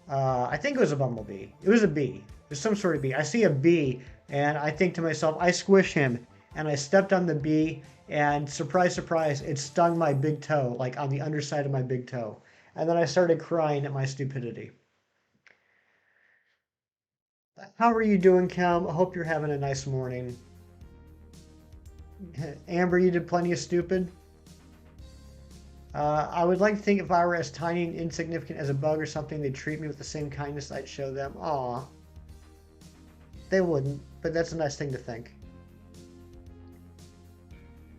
I think it was a bumblebee. It was a bee. There's some sort of bee. I see a bee, and I think to myself, I squish him, and I stepped on the bee, and surprise, surprise, it stung my big toe, like on the underside of my big toe. And then I started crying at my stupidity. How are you doing, Cam? I hope you're having a nice morning. Amber, you did plenty of stupid. I would like to think if I were as tiny and insignificant as a bug or something, they'd treat me with the same kindness I'd show them. Aw. They wouldn't, but that's a nice thing to think.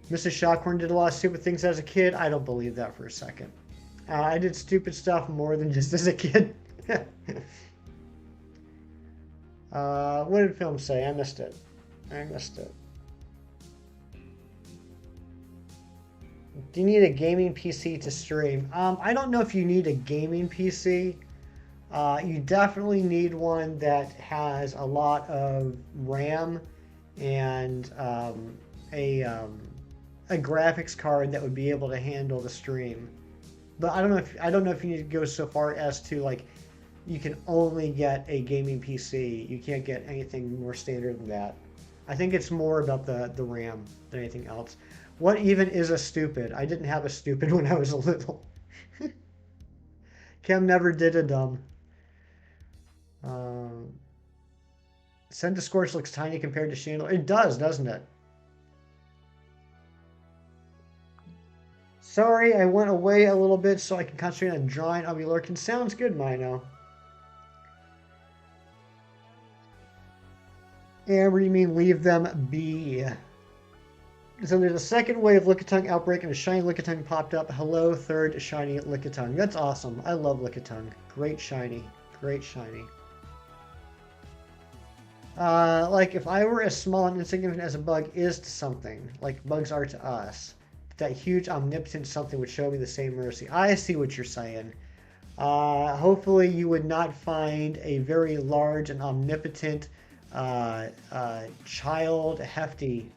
Mrs. Shockhorn did a lot of stupid things as a kid. I don't believe that for a second. I did stupid stuff more than just as a kid. What did film say? I missed it. Do you need a gaming PC to stream? I don't know if you need a gaming PC. You definitely need one that has a lot of RAM and a graphics card that would be able to handle the stream. But I don't know if you need to go so far as to like you can only get a gaming PC. You can't get anything more standard than that. I think it's more about the RAM than anything else. What even is a stupid? I didn't have a stupid when I was little. Chem never did a dumb. Centiskorch looks tiny compared to Chandler. It does, doesn't it? Sorry, I went away a little bit so I can concentrate on drawing Lurkin. Sounds good, Mino. And what do you mean leave them be? So there's a second wave Lickitung outbreak and a shiny Lickitung popped up. Hello, third shiny Lickitung. That's awesome. I love Lickitung. Great shiny. Great shiny. Like if I were as small and insignificant as a bug is to something, like bugs are to us, that huge omnipotent something would show me the same mercy. I see what you're saying. Hopefully you would not find a very large and omnipotent child hefty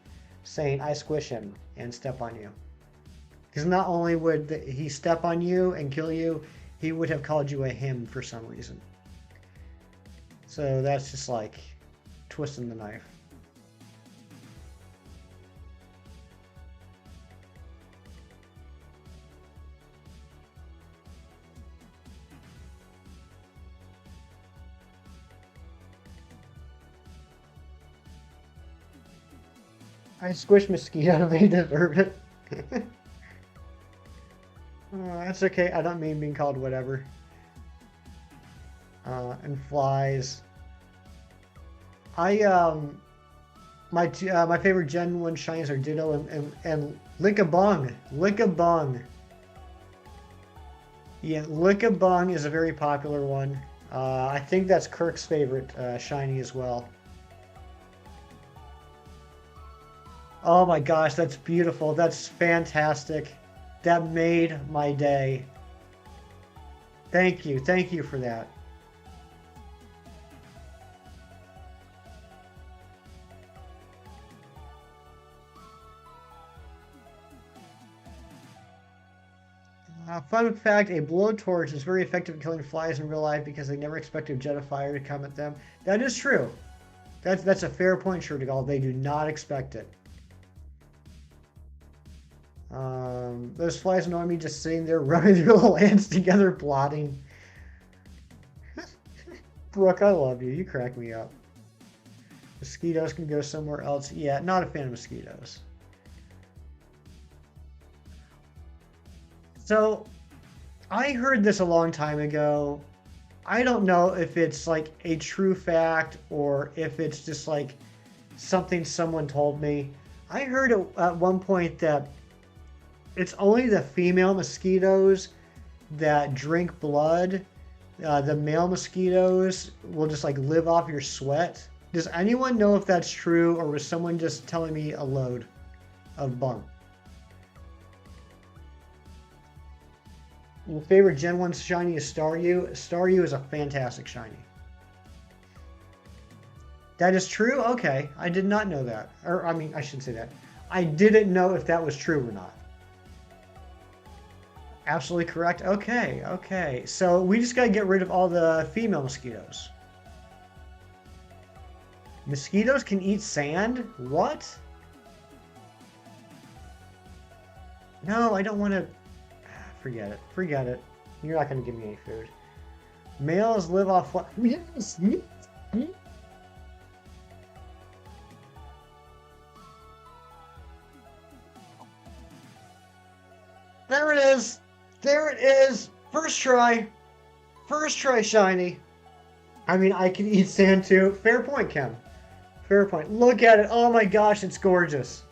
saying, I squish him and step on you. Because not only would he step on you and kill you, he would have called you a him for some reason. So that's just like twisting the knife. I squished mosquito, they deserve it. That's okay, I don't mean being called whatever. And flies. My favorite Gen 1 shinies are Ditto and Lickabung. Lickabung. Yeah, Lickabung is a very popular one. I think that's Kirk's favorite shiny as well. Oh my gosh, that's beautiful. That's fantastic. That made my day. Thank you. Thank you for that. Fun fact, a blowtorch is very effective at killing flies in real life because they never expect a jet of fire to come at them. That is true. That's a fair point, Shurtigal. They do not expect it. Those flies annoy me just sitting there rubbing their little hands together plotting. Brooke, I love you. You crack me up. Mosquitoes can go somewhere else. Yeah, not a fan of mosquitoes. So, I heard this a long time ago. I don't know if it's like a true fact or if it's just like something someone told me. I heard at one point that it's only the female mosquitoes that drink blood. The male mosquitoes will just like live off your sweat. Does anyone know if that's true, or was someone just telling me a load of bunk? Your favorite Gen 1 shiny is Staryu. Staryu is a fantastic shiny. That is true? Okay. I did not know that. Or, I mean, I shouldn't say that. I didn't know if that was true or not. Absolutely correct. Okay, okay. So we just got to get rid of all the female mosquitoes. Mosquitoes can eat sand? What? No, I don't want to... Forget it. Forget it. You're not going to give me any food. Males live off... Yes! There it is! There it is! First try! First try shiny! I mean, I can eat sand too. Fair point, Kim. Fair point. Look at it. Oh my gosh, it's gorgeous.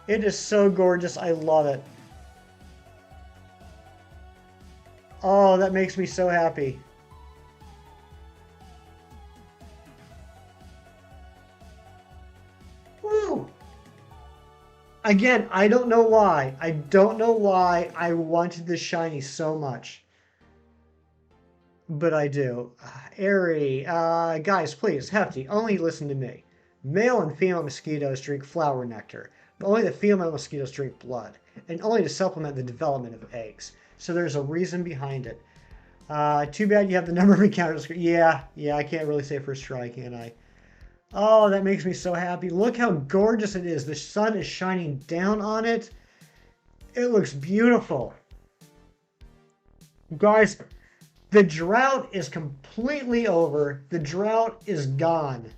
It is so gorgeous. I love it. Oh, that makes me so happy. Woo! Again, I don't know why. I don't know why I wanted this shiny so much. But I do. Airy. Guys, please, Hefty, only listen to me. Male and female mosquitoes drink flower nectar, but only the female mosquitoes drink blood, and only to supplement the development of eggs. So there's a reason behind it. Too bad you have the number of encounters. Yeah, I can't really say first try, can I? Oh, that makes me so happy. Look how gorgeous it is. The sun is shining down on it. It looks beautiful. Guys, the drought is completely over. The drought is gone.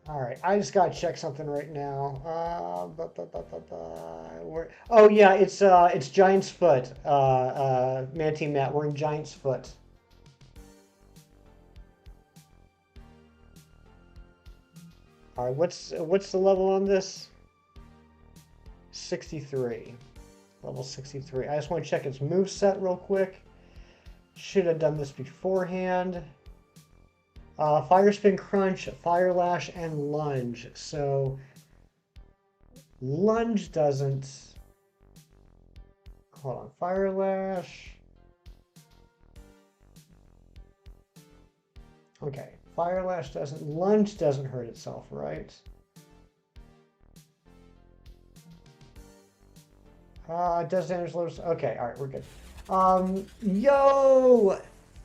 All right, I just gotta check something right now. Oh yeah, it's Giant's Foot. Man Team Matt, we're in Giant's Foot. All right, what's the level on this? 63. Level 63. I just want to check its moveset real quick. Should have done this beforehand. Fire Spin Crunch, Fire Lash, and Lunge. So Lunge doesn't. Hold on. Fire Lash. Okay. Fire Lash doesn't. Lunge doesn't hurt itself, right? It does damage low. Okay, all right, we're good. Yo,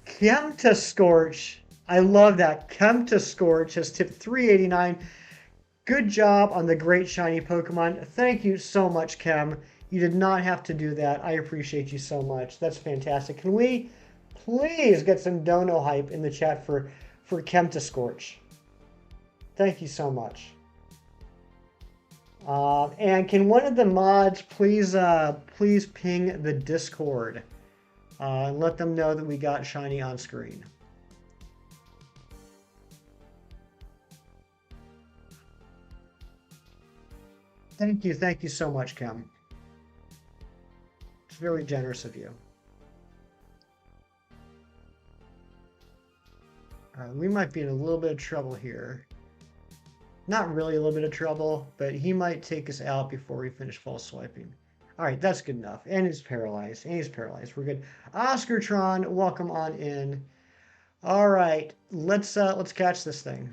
Centiskorch. I love that. Centiskorch has tipped 389. Good job on the great shiny Pokemon. Thank you so much, Chem. You did not have to do that. I appreciate you so much. That's fantastic. Can we please get some dono hype in the chat for Centiskorch? Thank you so much. And can one of the mods please ping the Discord and let them know that we got shiny on screen. Thank you so much, Kim. It's very generous of you. We might be in a little bit of trouble here. Not really a little bit of trouble, but he might take us out before we finish false swiping. All right, that's good enough. And he's paralyzed. We're good. Oscartron, welcome on in. All right, let's catch this thing.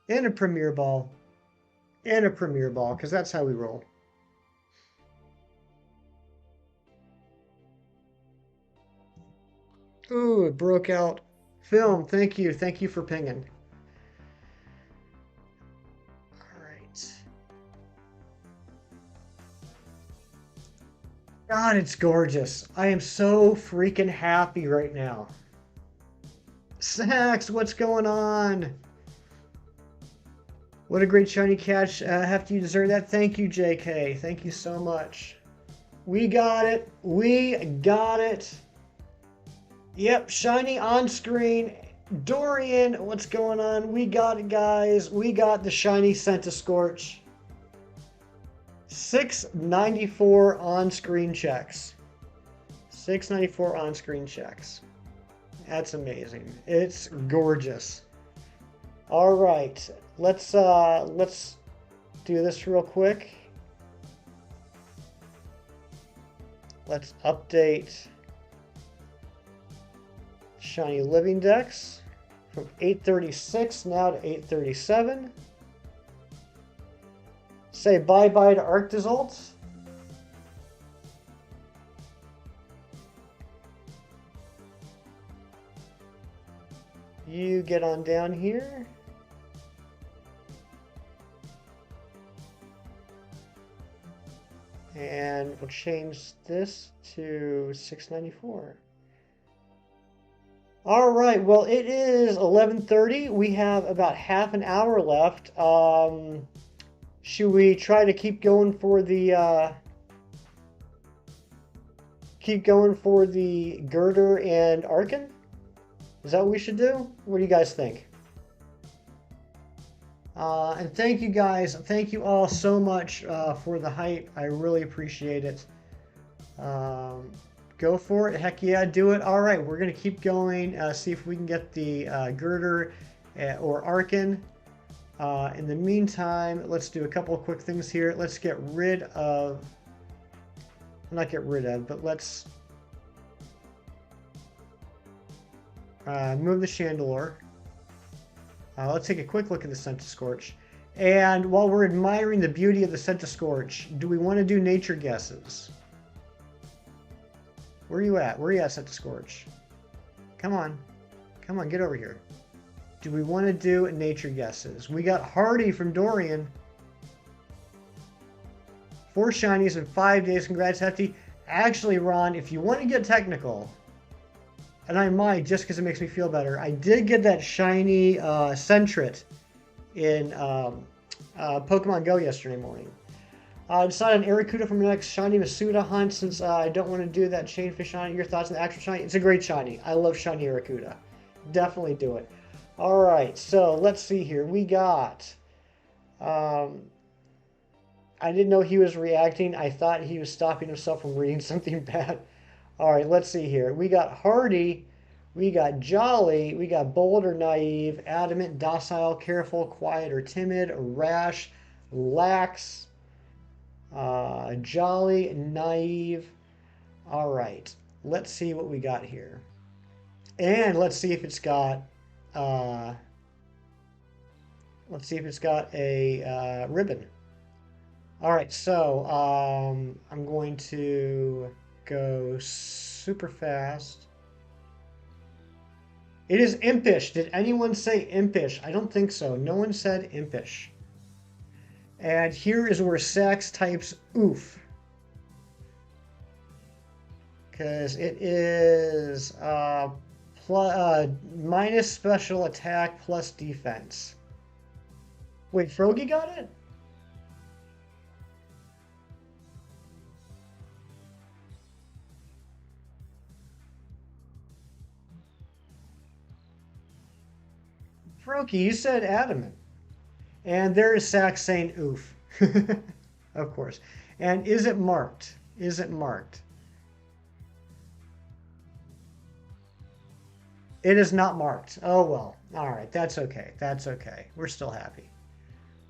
In a Premier Ball. Because that's how we roll. Ooh, it broke out. Film, thank you for pinging. God, it's gorgeous. I am so freaking happy right now. Sax, what's going on? What a great shiny catch. Hefty, you deserve that. Thank you, JK. Thank you so much. We got it. Yep, shiny on screen. Dorian, what's going on? We got it, guys. We got the shiny Centiskorch. 694 on-screen checks. 694 on-screen checks. That's amazing. It's gorgeous. All right, let's do this real quick. Let's update Shiny Living Dex from 836 now to 837. Say bye-bye to Arctazult. You get on down here. And we'll change this to 694. All right, well, it is 11:30. We have about half an hour left. Should we try to keep going for the Girder and Arkin? Is that what we should do? What do you guys think? And thank you guys. Thank you all so much for the hype. I really appreciate it. Go for it. Heck yeah, do it. All right, we're going to keep going. See if we can get the Girder or Arkin. In the meantime, let's do a couple of quick things here. Let's get rid of, not get rid of, but let's move the Chandelure. Let's take a quick look at the Centiskorch. And while we're admiring the beauty of the Centiskorch, do we want to do nature guesses? Where are you at? Where are you at, Centiskorch? Come on. Come on, get over here. Do we want to do nature guesses? We got Hardy from Dorian. 4 shinies in 5 days. Congrats, Hefty. Actually, Ron, if you want to get technical, and I might just because it makes me feel better, I did get that shiny Sentret in Pokemon Go yesterday morning. I decided on Arrokuda from the next shiny Masuda hunt since I don't want to do that chainfish shiny. Your thoughts on the actual shiny? It's a great shiny. I love shiny Arrokuda. Definitely do it. All right, so let's see here. We got, I didn't know he was reacting. I thought he was stopping himself from reading something bad. All right, let's see here. We got Hardy We got jolly, we got bold or naive, adamant, docile, careful, quiet or timid, rash, lax, jolly, naive. All right, let's see what we got here. And uh, let's see if it's got a ribbon. All right, so I'm going to go super fast. It is impish. Did anyone say impish? I don't think so. No one said impish. And here is where Sax types oof. Because it is minus special attack plus defense. Wait, Frogie got it? Frogie, you said adamant. And there is Sax saying oof. Of course. And is it marked? Is it marked? It is not marked. Oh well. All right, that's okay. That's okay. We're still happy.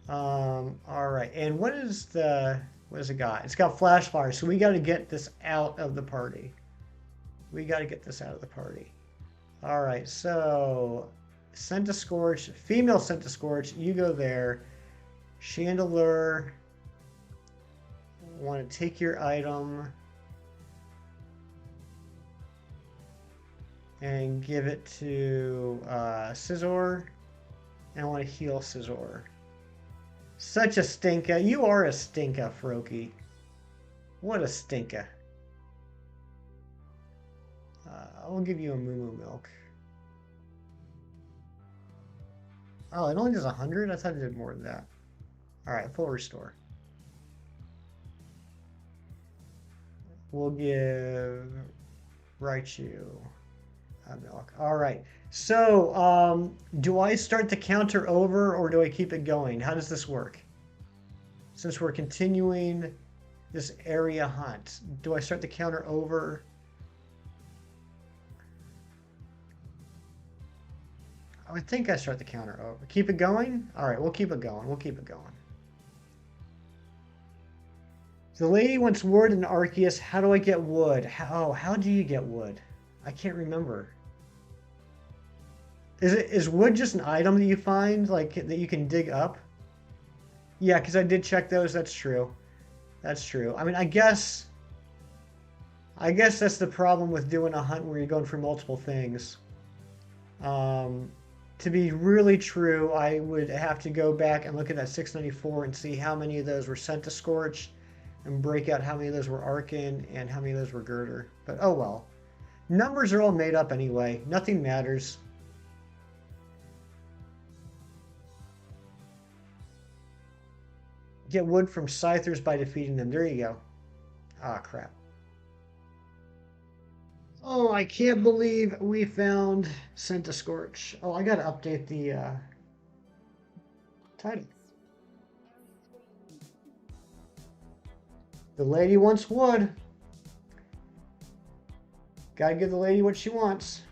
All right. And what has it got? It's got flash fire. So we got to get this out of the party. We got to get this out of the party. All right. So Centiskorch, female Centiskorch, you go there. Chandelier, want to take your item and give it to Scizor, and I want to heal Scizor. Such a stinker. You are a stinker, Froakie. What a stinker. I'll give you a Moo Milk. Oh, it only does 100? I thought it did more than that. Alright, full restore. We'll give Raichu milk. Alright, so do I start the counter over or do I keep it going? How does this work? Since we're continuing this area hunt, do I start the counter over? I would think I start the counter over. Keep it going? Alright, we'll keep it going. We'll keep it going. The lady wants wood in Arceus. How do I get wood? How do you get wood? I can't remember. Is wood just an item that you find, like that you can dig up? Yeah, because I did check those. That's true. That's true. I mean, I guess that's the problem with doing a hunt where you're going for multiple things. To be really true, I would have to go back and look at that 694 and see how many of those were Centiskorch and break out how many of those were Arcan and how many of those were Girder. But oh well. Numbers are all made up anyway. Nothing matters. Get wood from Scythers by defeating them. There you go. Ah, crap. Oh, I can't believe we found Centiskorch. Oh, I gotta update the title. The lady wants wood. Gotta give the lady what she wants.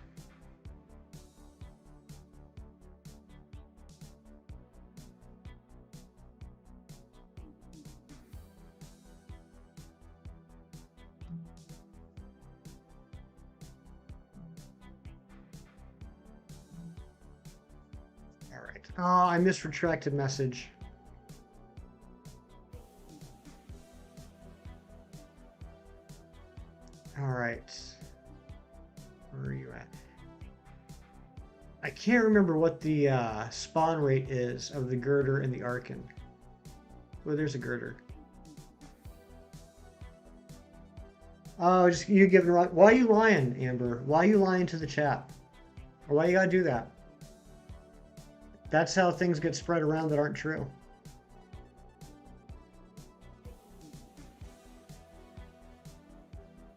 All right. Oh, I missed retracted message. All right. Where are you at? I can't remember what the spawn rate is of the Girder and the Arcan. Oh, there's a Girder. Oh, just you giving. Why are you lying, Amber? Why are you lying to the chat? Or why you gotta do that? That's how things get spread around that aren't true.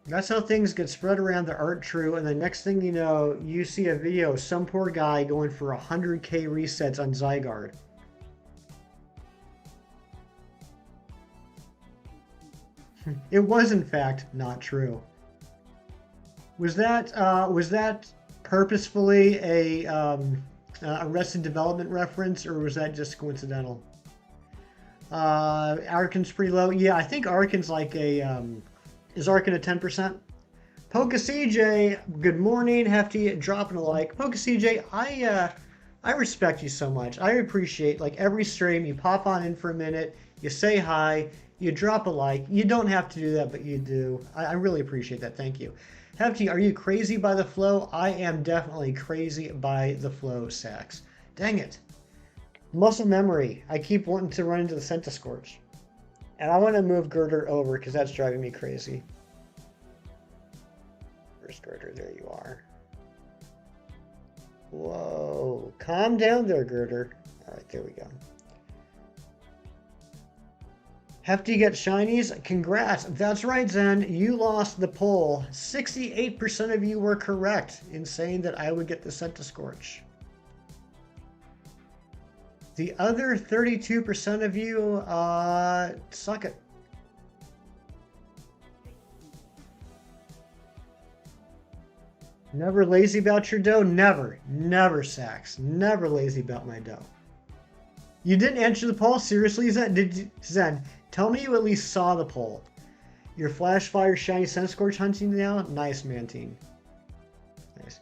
That's how things get spread around that aren't true, and the next thing you know, you see a video of some poor guy going for 100k resets on Zygarde. It was in fact not true. Was that purposefully a Arrested Development reference, or was that just coincidental? Arkin's pretty low. Yeah, I think Arkin's like a, is Arkin a 10%? Poca CJ, good morning. Hefty, dropping a like. Poca CJ, I respect you so much. I appreciate, like, every stream, you pop on in for a minute, you say hi, you drop a like. You don't have to do that, but you do. I really appreciate that. Thank you. Hefty, are you crazy by the flow? I am definitely crazy by the flow, Sax. Dang it. Muscle memory. I keep wanting to run into the Centiskorch. And I want to move Girder over because that's driving me crazy. Where's Girder? There you are. Whoa. Calm down there, Girder. All right, there we go. Hefty gets shinies. Congrats. That's right, Zen. You lost the poll. 68% of you were correct in saying that I would get the Centiskorch. The other 32% of you suck it. Never lazy about your dough? Never. Never, Sax. Never lazy about my dough. You didn't answer the poll? Seriously, Zen, tell me you at least saw the poll. You're Flash Fire Shiny Centiskorch hunting now? Nice, Mantine. Nice.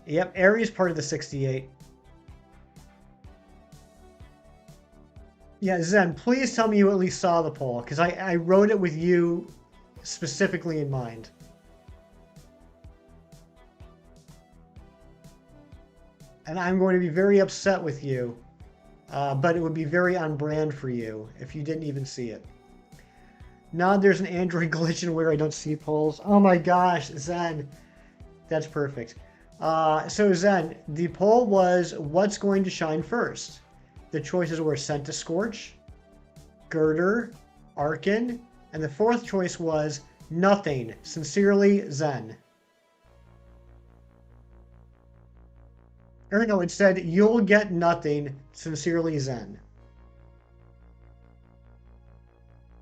Yep, Aries part of the 68. Yeah, Zen, please tell me you at least saw the poll, because I wrote it with you specifically in mind. And I'm going to be very upset with you, but it would be very on brand for you if you didn't even see it. Now there's an Android glitch in where I don't see polls. Oh my gosh, Zen, that's perfect. So Zen, the poll was what's going to shine first? The choices were Centiskorch, Girder, Arkin, and the fourth choice was nothing. Sincerely, Zen. Or no, it said you'll get nothing. Sincerely, Zen.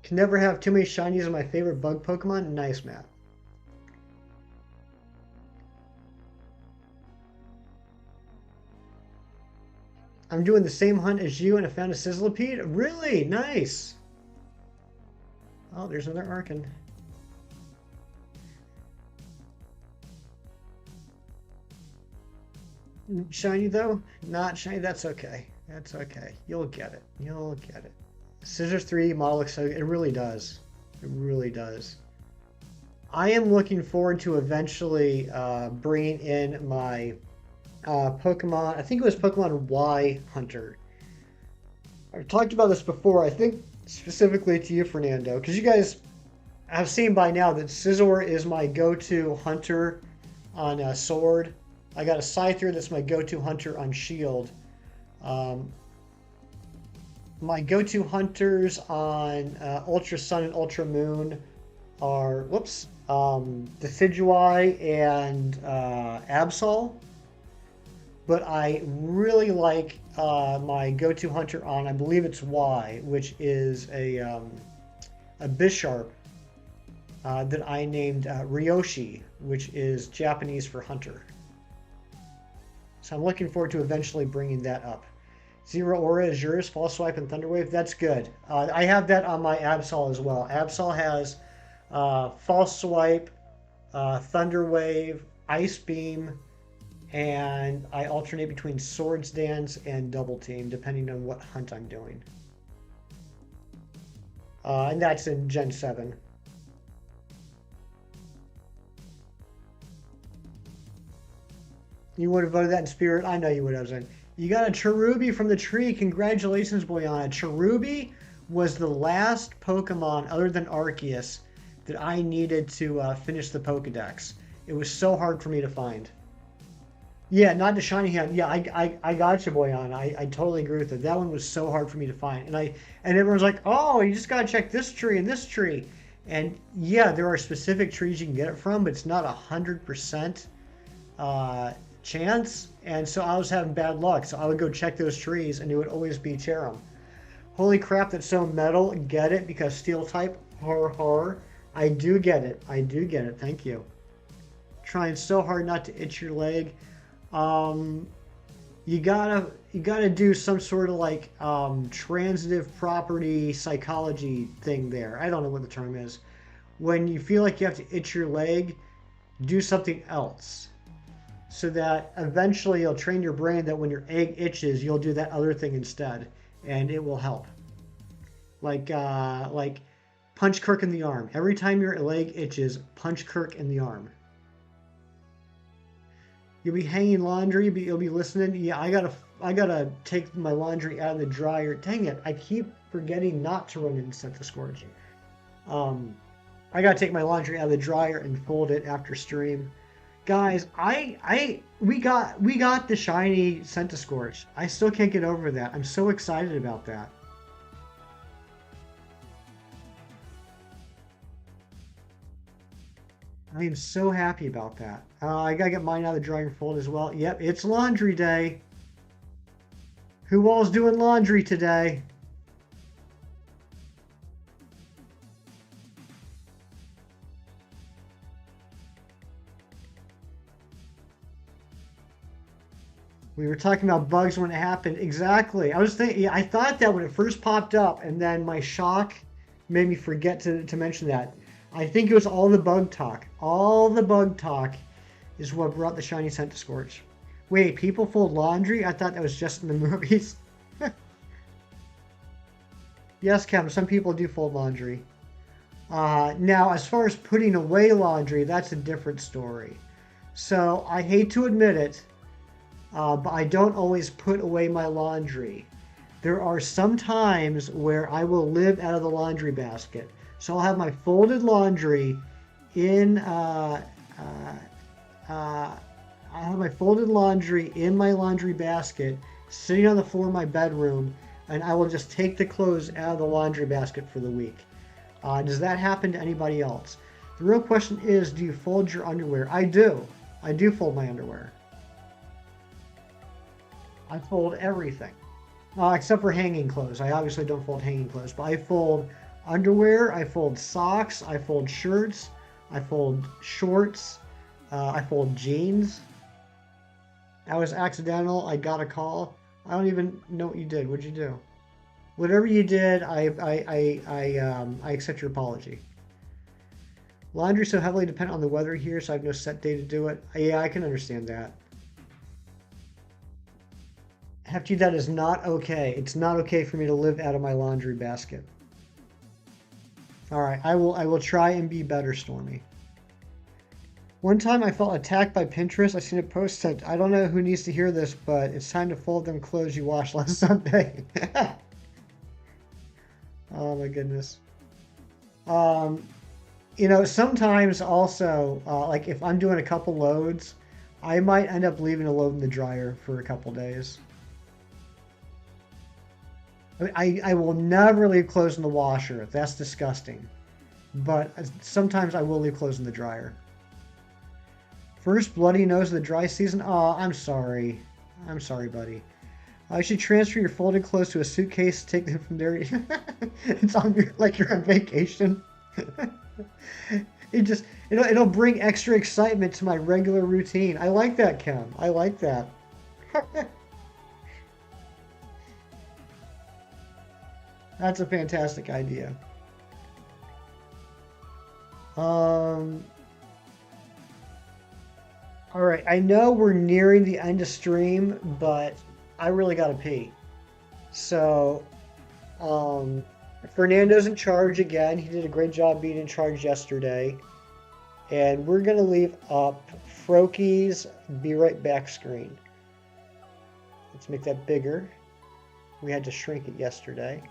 Can never have too many shinies of my favorite bug Pokemon. Nice, Matt. I'm doing the same hunt as you and I found a Sizzlipede. Really? Nice. Oh, there's another Arkin. Shiny though? Not shiny. That's okay. That's okay. You'll get it. You'll get it. Scissors 3 model looks so. It really does. It really does. I am looking forward to eventually bringing in my Pokemon. I think it was Pokemon Y Hunter. I've talked about this before. I think specifically to you, Fernando, because you guys have seen by now that Scizor is my go-to hunter on Sword. I got a Scyther that's my go-to hunter on Shield. My go-to hunters on Ultra Sun and Ultra Moon are, Decidueye and Absol. But I really like my go-to hunter on, I believe it's Y, which is a Bisharp that I named Ryoshi, which is Japanese for hunter. So I'm looking forward to eventually bringing that up. Zero Aura is yours, False Swipe and Thunderwave. That's good. I have that on my Absol as well. Absol has False Swipe, Thunderwave, Ice Beam, and I alternate between Swords Dance and Double Team depending on what hunt I'm doing. And that's in Gen 7. You would have voted that in spirit. I know you would have, Zen. You got a Cherubi from the tree. Congratulations, Boyana. Cherubi was the last Pokemon other than Arceus that I needed to finish the Pokedex. It was so hard for me to find. Yeah, not the shiny hand. Yeah, I got you, Boyana. I totally agree with it. That one was so hard for me to find. And everyone's like, oh, you just got to check this tree and this tree. And yeah, there are specific trees you can get it from, but it's not 100% chance. And so I was having bad luck. So I would go check those trees and it would always be Cherum. Holy crap, that's so metal. Get it? Because steel type. Har har. I do get it. I do get it. Thank you. trying so hard not to itch your leg, um, you gotta do some sort of like transitive property psychology thing there. I don't know what the term is. When you feel like you have to itch your leg, do something else, so that eventually you'll train your brain that when your egg itches, you'll do that other thing instead, and it will help. Like punch Kirk in the arm. Every time your leg itches, punch Kirk in the arm. You'll be hanging laundry, but you'll be listening. Yeah, I gotta take my laundry out of the dryer. Dang it! I keep forgetting not to run into Centiskorch. Um, I gotta take my laundry out of the dryer and fold it after stream. Guys, we got the shiny Centiskorch. I still can't get over that. I'm so excited about that. I am so happy about that. I gotta get mine out of the dryer and fold as well. Yep, it's laundry day. Who all's doing laundry today? We were talking about bugs when it happened. Exactly. I was thinking, yeah, I thought that when it first popped up, and then my shock made me forget to mention that. I think it was all the bug talk. All the bug talk is what brought the shiny Centiskorch. Wait, people fold laundry? I thought that was just in the movies. Yes, Kevin, some people do fold laundry. Now, as far as putting away laundry, that's a different story. So I hate to admit it, but I don't always put away my laundry. There are some times where I will live out of the laundry basket. So I'll have my folded laundry in, I'll have my folded laundry in my laundry basket, sitting on the floor of my bedroom, and I will just take the clothes out of the laundry basket for the week. Does that happen to anybody else? The real question is, do you fold your underwear? I do. I do fold my underwear. I fold everything, except for hanging clothes. I obviously don't fold hanging clothes, but I fold underwear, I fold socks, I fold shirts, I fold shorts, I fold jeans. That was accidental. I got a call. I don't even know what you did. What'd you do? Whatever you did, I accept your apology. Laundry so heavily dependent on the weather here, so I have no set day to do it. Yeah, I can understand that. Hefty, that is not okay. It's not okay for me to live out of my laundry basket. All right, I will try and be better, Stormy. One time I felt attacked by Pinterest. I seen a post said, I don't know who needs to hear this, but it's time to fold them clothes you washed last Sunday. Oh my goodness. Um, sometimes also, like if I'm doing a couple loads, I might end up leaving a load in the dryer for a couple days. I will never leave clothes in the washer. That's disgusting. But sometimes I will leave clothes in the dryer. First bloody nose of the dry season? Oh, I'm sorry. I'm sorry, buddy. I should transfer your folded clothes to a suitcase, take them from there. It's on your, like you're on vacation. It'll bring extra excitement to my regular routine. I like that, Kim. I like that. That's a fantastic idea. Um, all right, I know we're nearing the end of stream, but I really gotta pee. So, um, Fernando's in charge again. He did a great job being in charge yesterday. And we're gonna leave up Froki's Be Right Back screen. Let's make that bigger. We had to shrink it yesterday.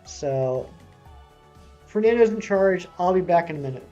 So, Fernando's in charge. I'll be back in a minute.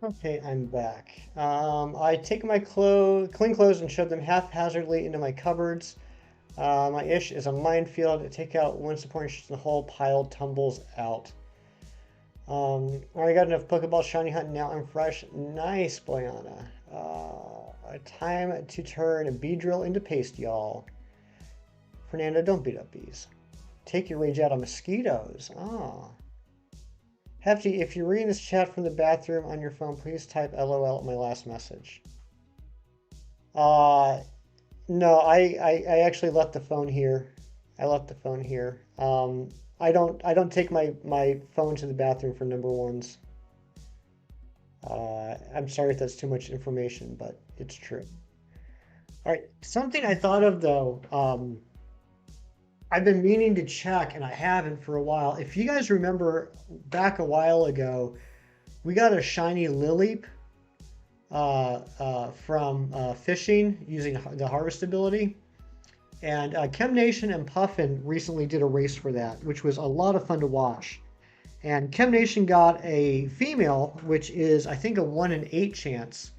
Okay, I'm back. I take my clean clothes and shove them haphazardly into my cupboards. My ish is a minefield. I take out one supporting sheet and the whole pile tumbles out. I got enough Pokeball shiny hunt. Now I'm fresh. Nice, Boyana. Time to turn a bee drill into paste, y'all. Fernando, don't beat up bees. Take your rage out on mosquitoes. Ah. Hefty, if you're reading this chat from the bathroom on your phone, please type LOL at my last message. Uh, no, I actually left the phone here. I left the phone here. I don't take my phone to the bathroom for number ones. I'm sorry if that's too much information, but it's true. All right, something I thought of though. I've been meaning to check, and I haven't for a while. If you guys remember back a while ago, we got a shiny Lileep from fishing using the harvest ability. And ChemNation and Puffin recently did a race for that, which was a lot of fun to watch. And ChemNation got a female, which is, I think, a 1 in 8 chance.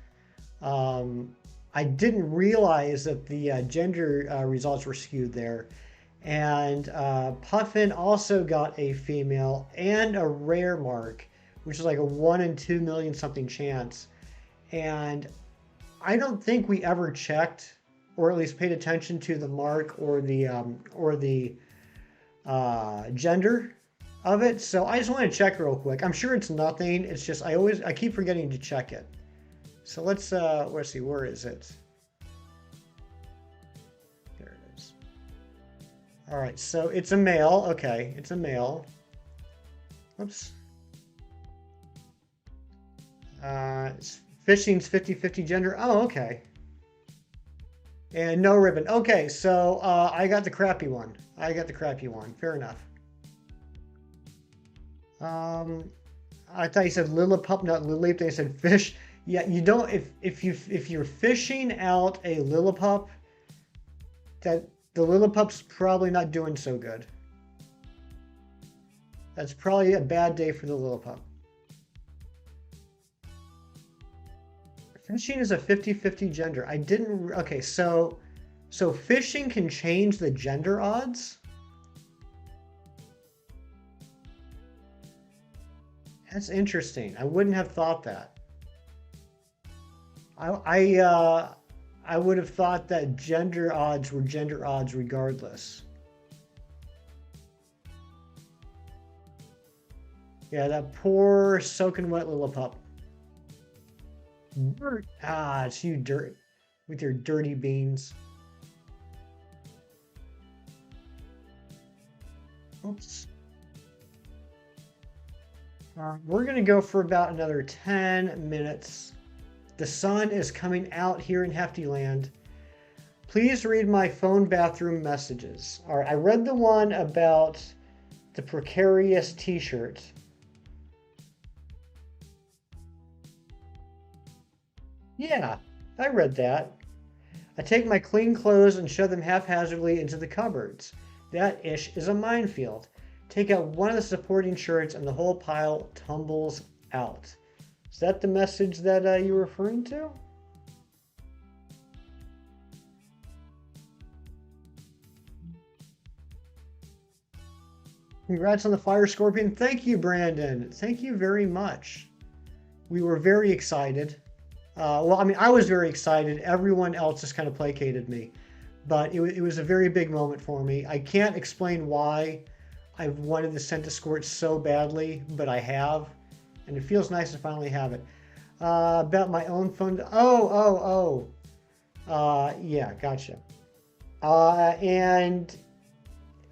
I didn't realize that the gender results were skewed there. And Puffin also got a female and a rare mark, which is like a 1 in 2 million something chance. And I don't think we ever checked, or at least paid attention to the mark or the gender of it. So I just want to check real quick. I'm sure it's nothing. It's just I keep forgetting to check it. So let's see, where is it? There it is. All right, so it's a male. Okay, it's a male. Oops. Fishing's 50-50 gender. Oh, okay. And no ribbon. Okay, so I got the crappy one. I got the crappy one. Fair enough. Um, I thought you said Lillipup, not Lilip. They said fish. Yeah, you don't. If you're fishing out a Lillipup, that the Lillipup's probably not doing so good. That's probably a bad day for the Lillipup. Fishing is a 50-50 gender. I didn't. Okay, so fishing can change the gender odds. That's interesting. I wouldn't have thought that. I would have thought that gender odds were gender odds regardless. Yeah, that poor soaking wet little pup. Dirt. Ah, it's you, dirt, with your dirty beans. Oops. We're gonna go for about another 10 minutes. The sun is coming out here in Heftyland. Please read my phone bathroom messages. All right, I read the one about the precarious t-shirt. Yeah, I read that. I take my clean clothes and shove them haphazardly into the cupboards. That ish is a minefield. Take out one of the supporting shirts and the whole pile tumbles out. Is that the message that you're referring to? Congrats on the Fire Scorpion. Thank you, Brandon. Thank you very much. We were very excited. Well, I mean, I was very excited. Everyone else just kind of placated me. But it was a very big moment for me. I can't explain why I've wanted the Centiskorch so badly, but I have. And it feels nice to finally have it. About my own phone. Yeah, gotcha. And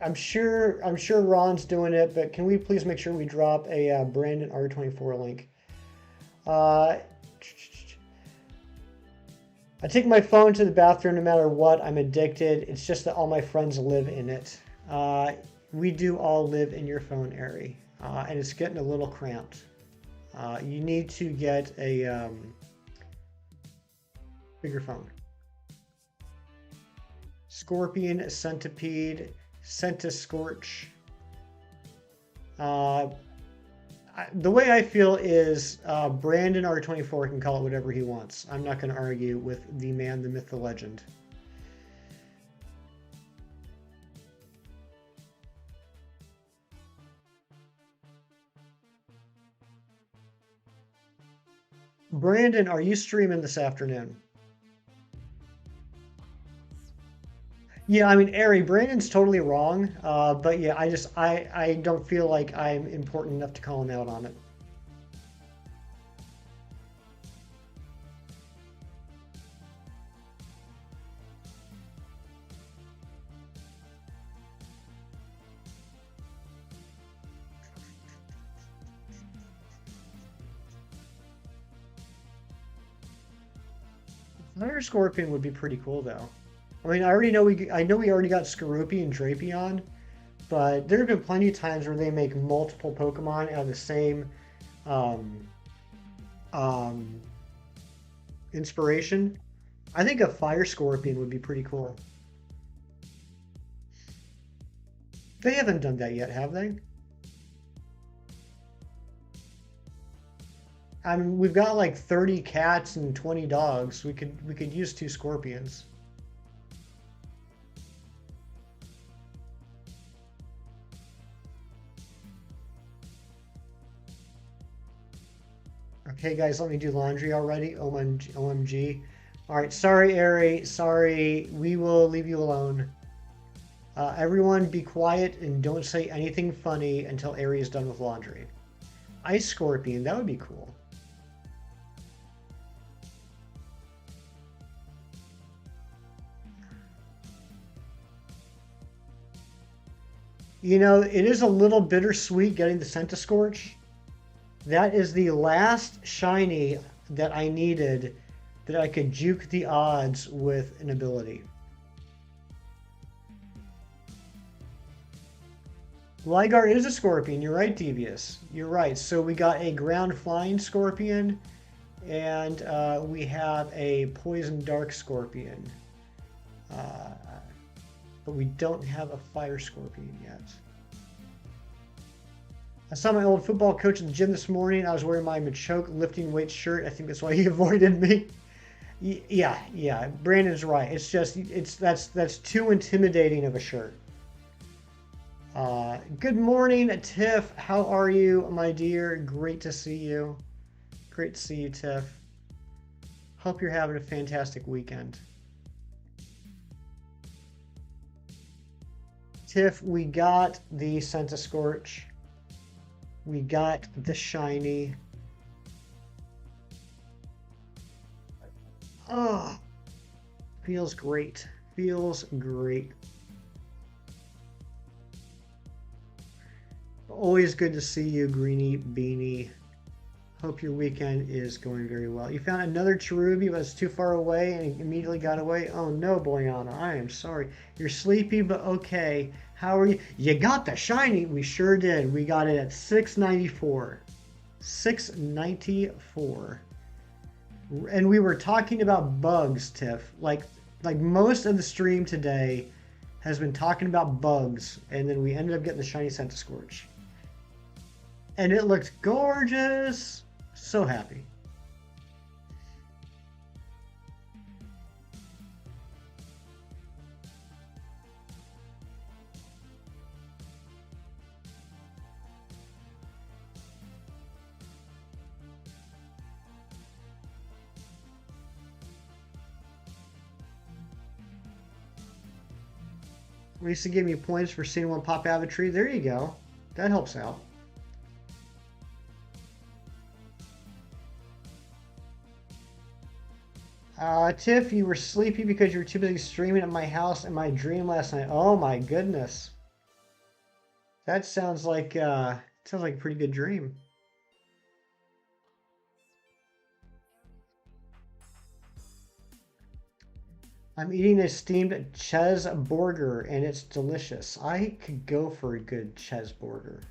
I'm sure Ron's doing it, but can we please make sure we drop a Brandon R24 link? Uh, I take my phone to the bathroom no matter what. I'm addicted. It's just that all my friends live in it. We do all live in your phone area, and it's getting a little cramped. You need to get a bigger phone. Scorpion, centipede, Centiskorch. The way I feel is Brandon R24 can call it whatever he wants. I'm not going to argue with the man, the myth, the legend. Brandon, are you streaming this afternoon? Yeah, I mean, Ari, Brandon's totally wrong. But yeah, I don't feel like I'm important enough to call him out on it. Fire Scorpion would be pretty cool though. I mean, I know we already got Skorupi and Drapion, but there have been plenty of times where they make multiple Pokemon out of the same um, um, inspiration. I think a Fire Scorpion would be pretty cool. They haven't done that yet, have they? I mean, we've got like 30 cats and 20 dogs. We could use two scorpions. Okay, guys, let me do laundry already. OMG, OMG. All right, sorry, Ari. Sorry, we will leave you alone. Everyone, be quiet and don't say anything funny until Ari is done with laundry. Ice Scorpion, that would be cool. You know, it is a little bittersweet getting the Centiskorch. That is the last shiny that I needed that I could juke the odds with an ability. Ligar is a scorpion. You're right, Devious. You're right. So we got a ground flying scorpion, and we have a poison dark scorpion. Uh, but we don't have a fire scorpion yet. I saw my old football coach at the gym this morning. I was wearing my Machoke lifting weights shirt. I think that's why he avoided me. Yeah. Brandon's right. It's just that's too intimidating of a shirt. Good morning, Tiff. How are you, my dear? Great to see you. Great to see you, Tiff. Hope you're having a fantastic weekend. Tiff, we got the Centiskorch. We got the shiny. Oh, feels great. Feels great. Always good to see you, Greenie Beanie. Hope your weekend is going very well. You found another Cherubi, but it's too far away and immediately got away. Oh no, Boyana, I am sorry. You're sleepy, but okay. How are you? You got the shiny. We sure did. We got it at 694. 694. And we were talking about bugs, Tiff. Like most of the stream today has been talking about bugs, and then we ended up getting the shiny Centiskorch. And it looked gorgeous. So happy. Lisa gave me points for seeing one pop out of a tree. There you go. That helps out. Tiff, you were sleepy because you were too busy streaming at my house in my dream last night. Oh my goodness. That sounds like a pretty good dream. I'm eating a steamed Ches burger and it's delicious. I could go for a good Ches burger.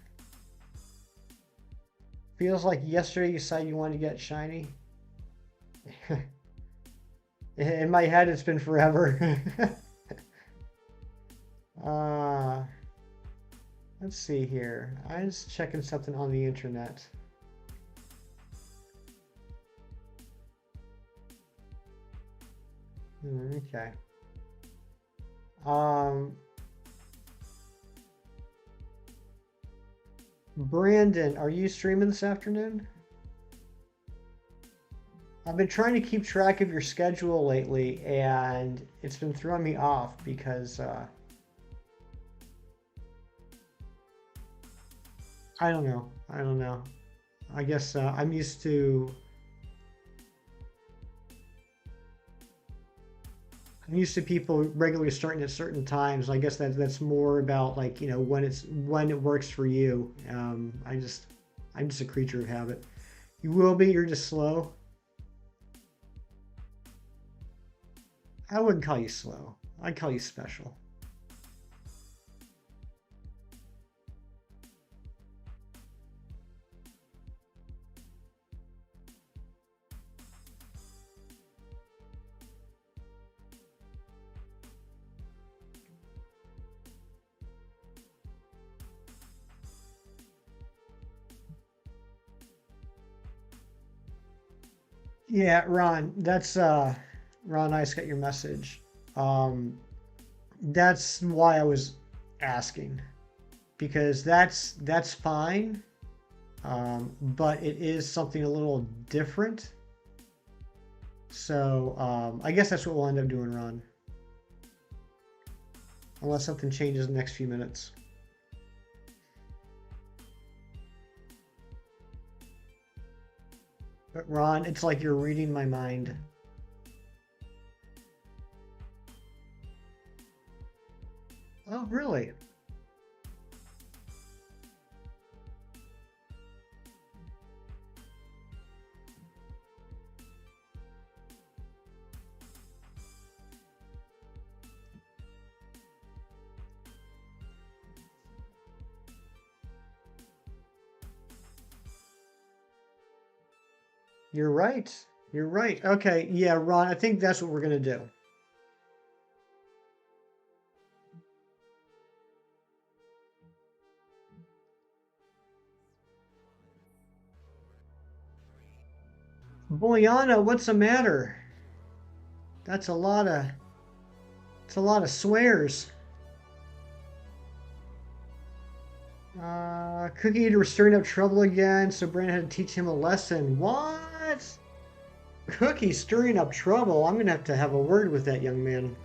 Feels like yesterday you said you wanted to get shiny. In my head, it's been forever. Let's see here. I'm just checking something on the internet. Okay. Um, Brandon, are you streaming this afternoon? I've been trying to keep track of your schedule lately, and it's been throwing me off because I don't know. I don't know. I guess I'm used to people regularly starting at certain times. I guess that's more about like when it works for you. I'm just a creature of habit. You will be. You're just slow. I wouldn't call you slow. I'd call you special. Yeah, Ron. That's Ron. I just got your message. Um, that's why I was asking because that's fine. But it is something a little different. So I guess that's what we'll end up doing, Ron. Unless something changes in the next few minutes. But Ron, it's like you're reading my mind. Oh, really? You're right. You're right. Okay, yeah, Ron, I think that's what we're gonna do. Boyana, what's the matter? That's a lot of it's a lot of swears. Cookie Eater was stirring up trouble again, so Brandon had to teach him a lesson. What? Cookie stirring up trouble? I'm gonna have a word with that young man.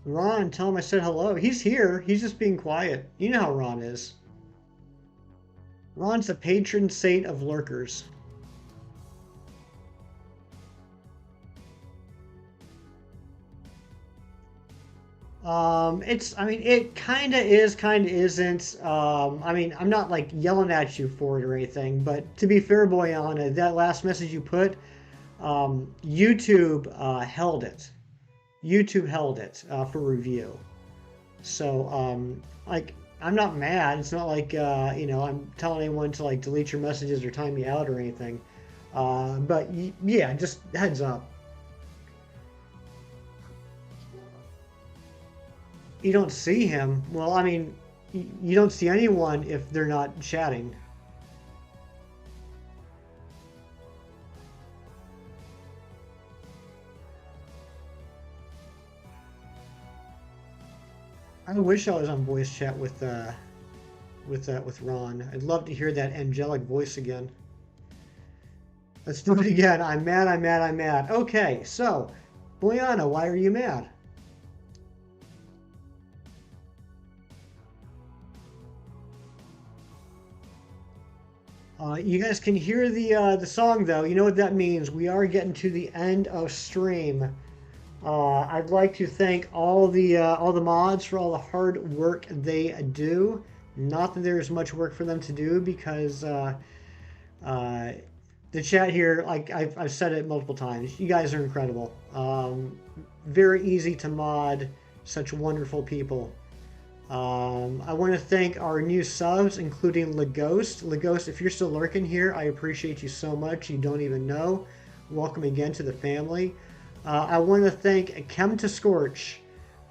Ron, tell him I said hello. He's here. He's just being quiet. You know how Ron is. Ron's the patron saint of lurkers. I mean, it kind of is, kind of isn't. I mean, I'm not like yelling at you for it or anything, but to be fair, Boyana, that last message you put, YouTube held it. YouTube held it for review. So, like, I'm not mad. It's not like, I'm telling anyone to like delete your messages or time me out or anything. But yeah, just heads up. You don't see him. Well, I mean, you don't see anyone if they're not chatting. I wish I was on voice chat with Ron. I'd love to hear that angelic voice again. Let's do it again. I'm mad. I'm mad. I'm mad. Okay, so Boyana, why are you mad? You guys can hear the song though. You know what that means. We are getting to the end of stream. I'd like to thank all the mods for all the hard work they do. Not that there's much work for them to do because the chat here, like I've said it multiple times, you guys are incredible. Very easy to mod, such wonderful people. I want to thank our new subs, including Laghost. Laghost, if you're still lurking here, I appreciate you so much. You don't even know. welcome again to the family. I want to thank Centiskorch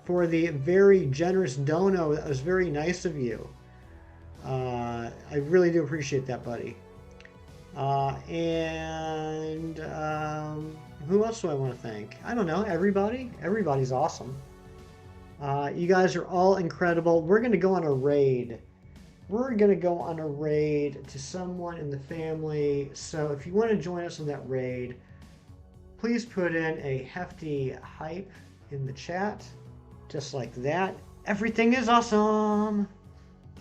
for the very generous dono. That was very nice of you. I really do appreciate that, buddy. And who else do I want to thank? I don't know. Everybody. Everybody's awesome. You guys are all incredible. We're going to go on a raid. We're going to go on a raid to someone in the family. So if you want to join us on that raid, please put in a hefty hype in the chat. Just like that. Everything is awesome.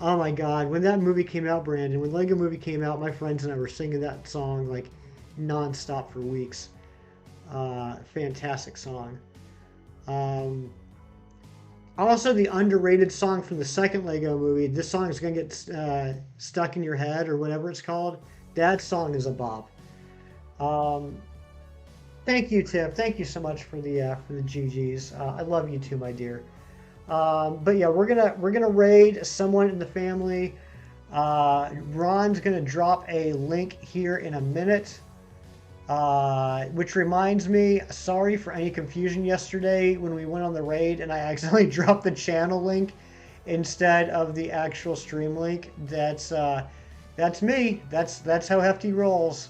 Oh my God. When that movie came out, Brandon, when Lego Movie came out, my friends and I were singing that song like nonstop for weeks. Fantastic song. Also, the underrated song from the second Lego Movie. This song is going to get stuck in your head or whatever it's called. That song is a bop. Thank you, Tiff. Thank you so much for the GGs. I love you too, my dear. But yeah, we're gonna raid someone in the family. Ron's gonna drop a link here in a minute. Which reminds me, sorry for any confusion yesterday when we went on the raid and I accidentally dropped the channel link instead of the actual stream link. That's me. That's how Hefty rolls.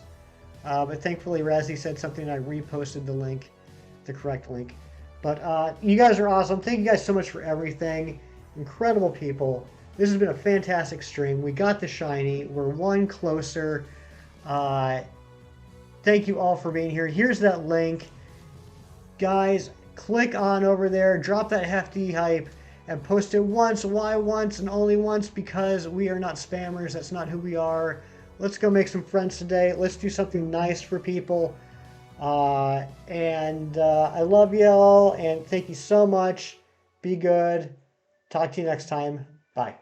But thankfully Razzie said something and I reposted the link, the correct link. But you guys are awesome. Thank you guys so much for everything. Incredible people. This has been a fantastic stream. We got the shiny. We're one closer. Thank you all for being here. Here's that link. Guys, click on over there, drop that hefty hype, and post it once. Why once and only once? Because we are not spammers. That's not who we are. Let's go make some friends today. Let's do something nice for people. I love y'all, and thank you so much. Be good. Talk to you next time. Bye.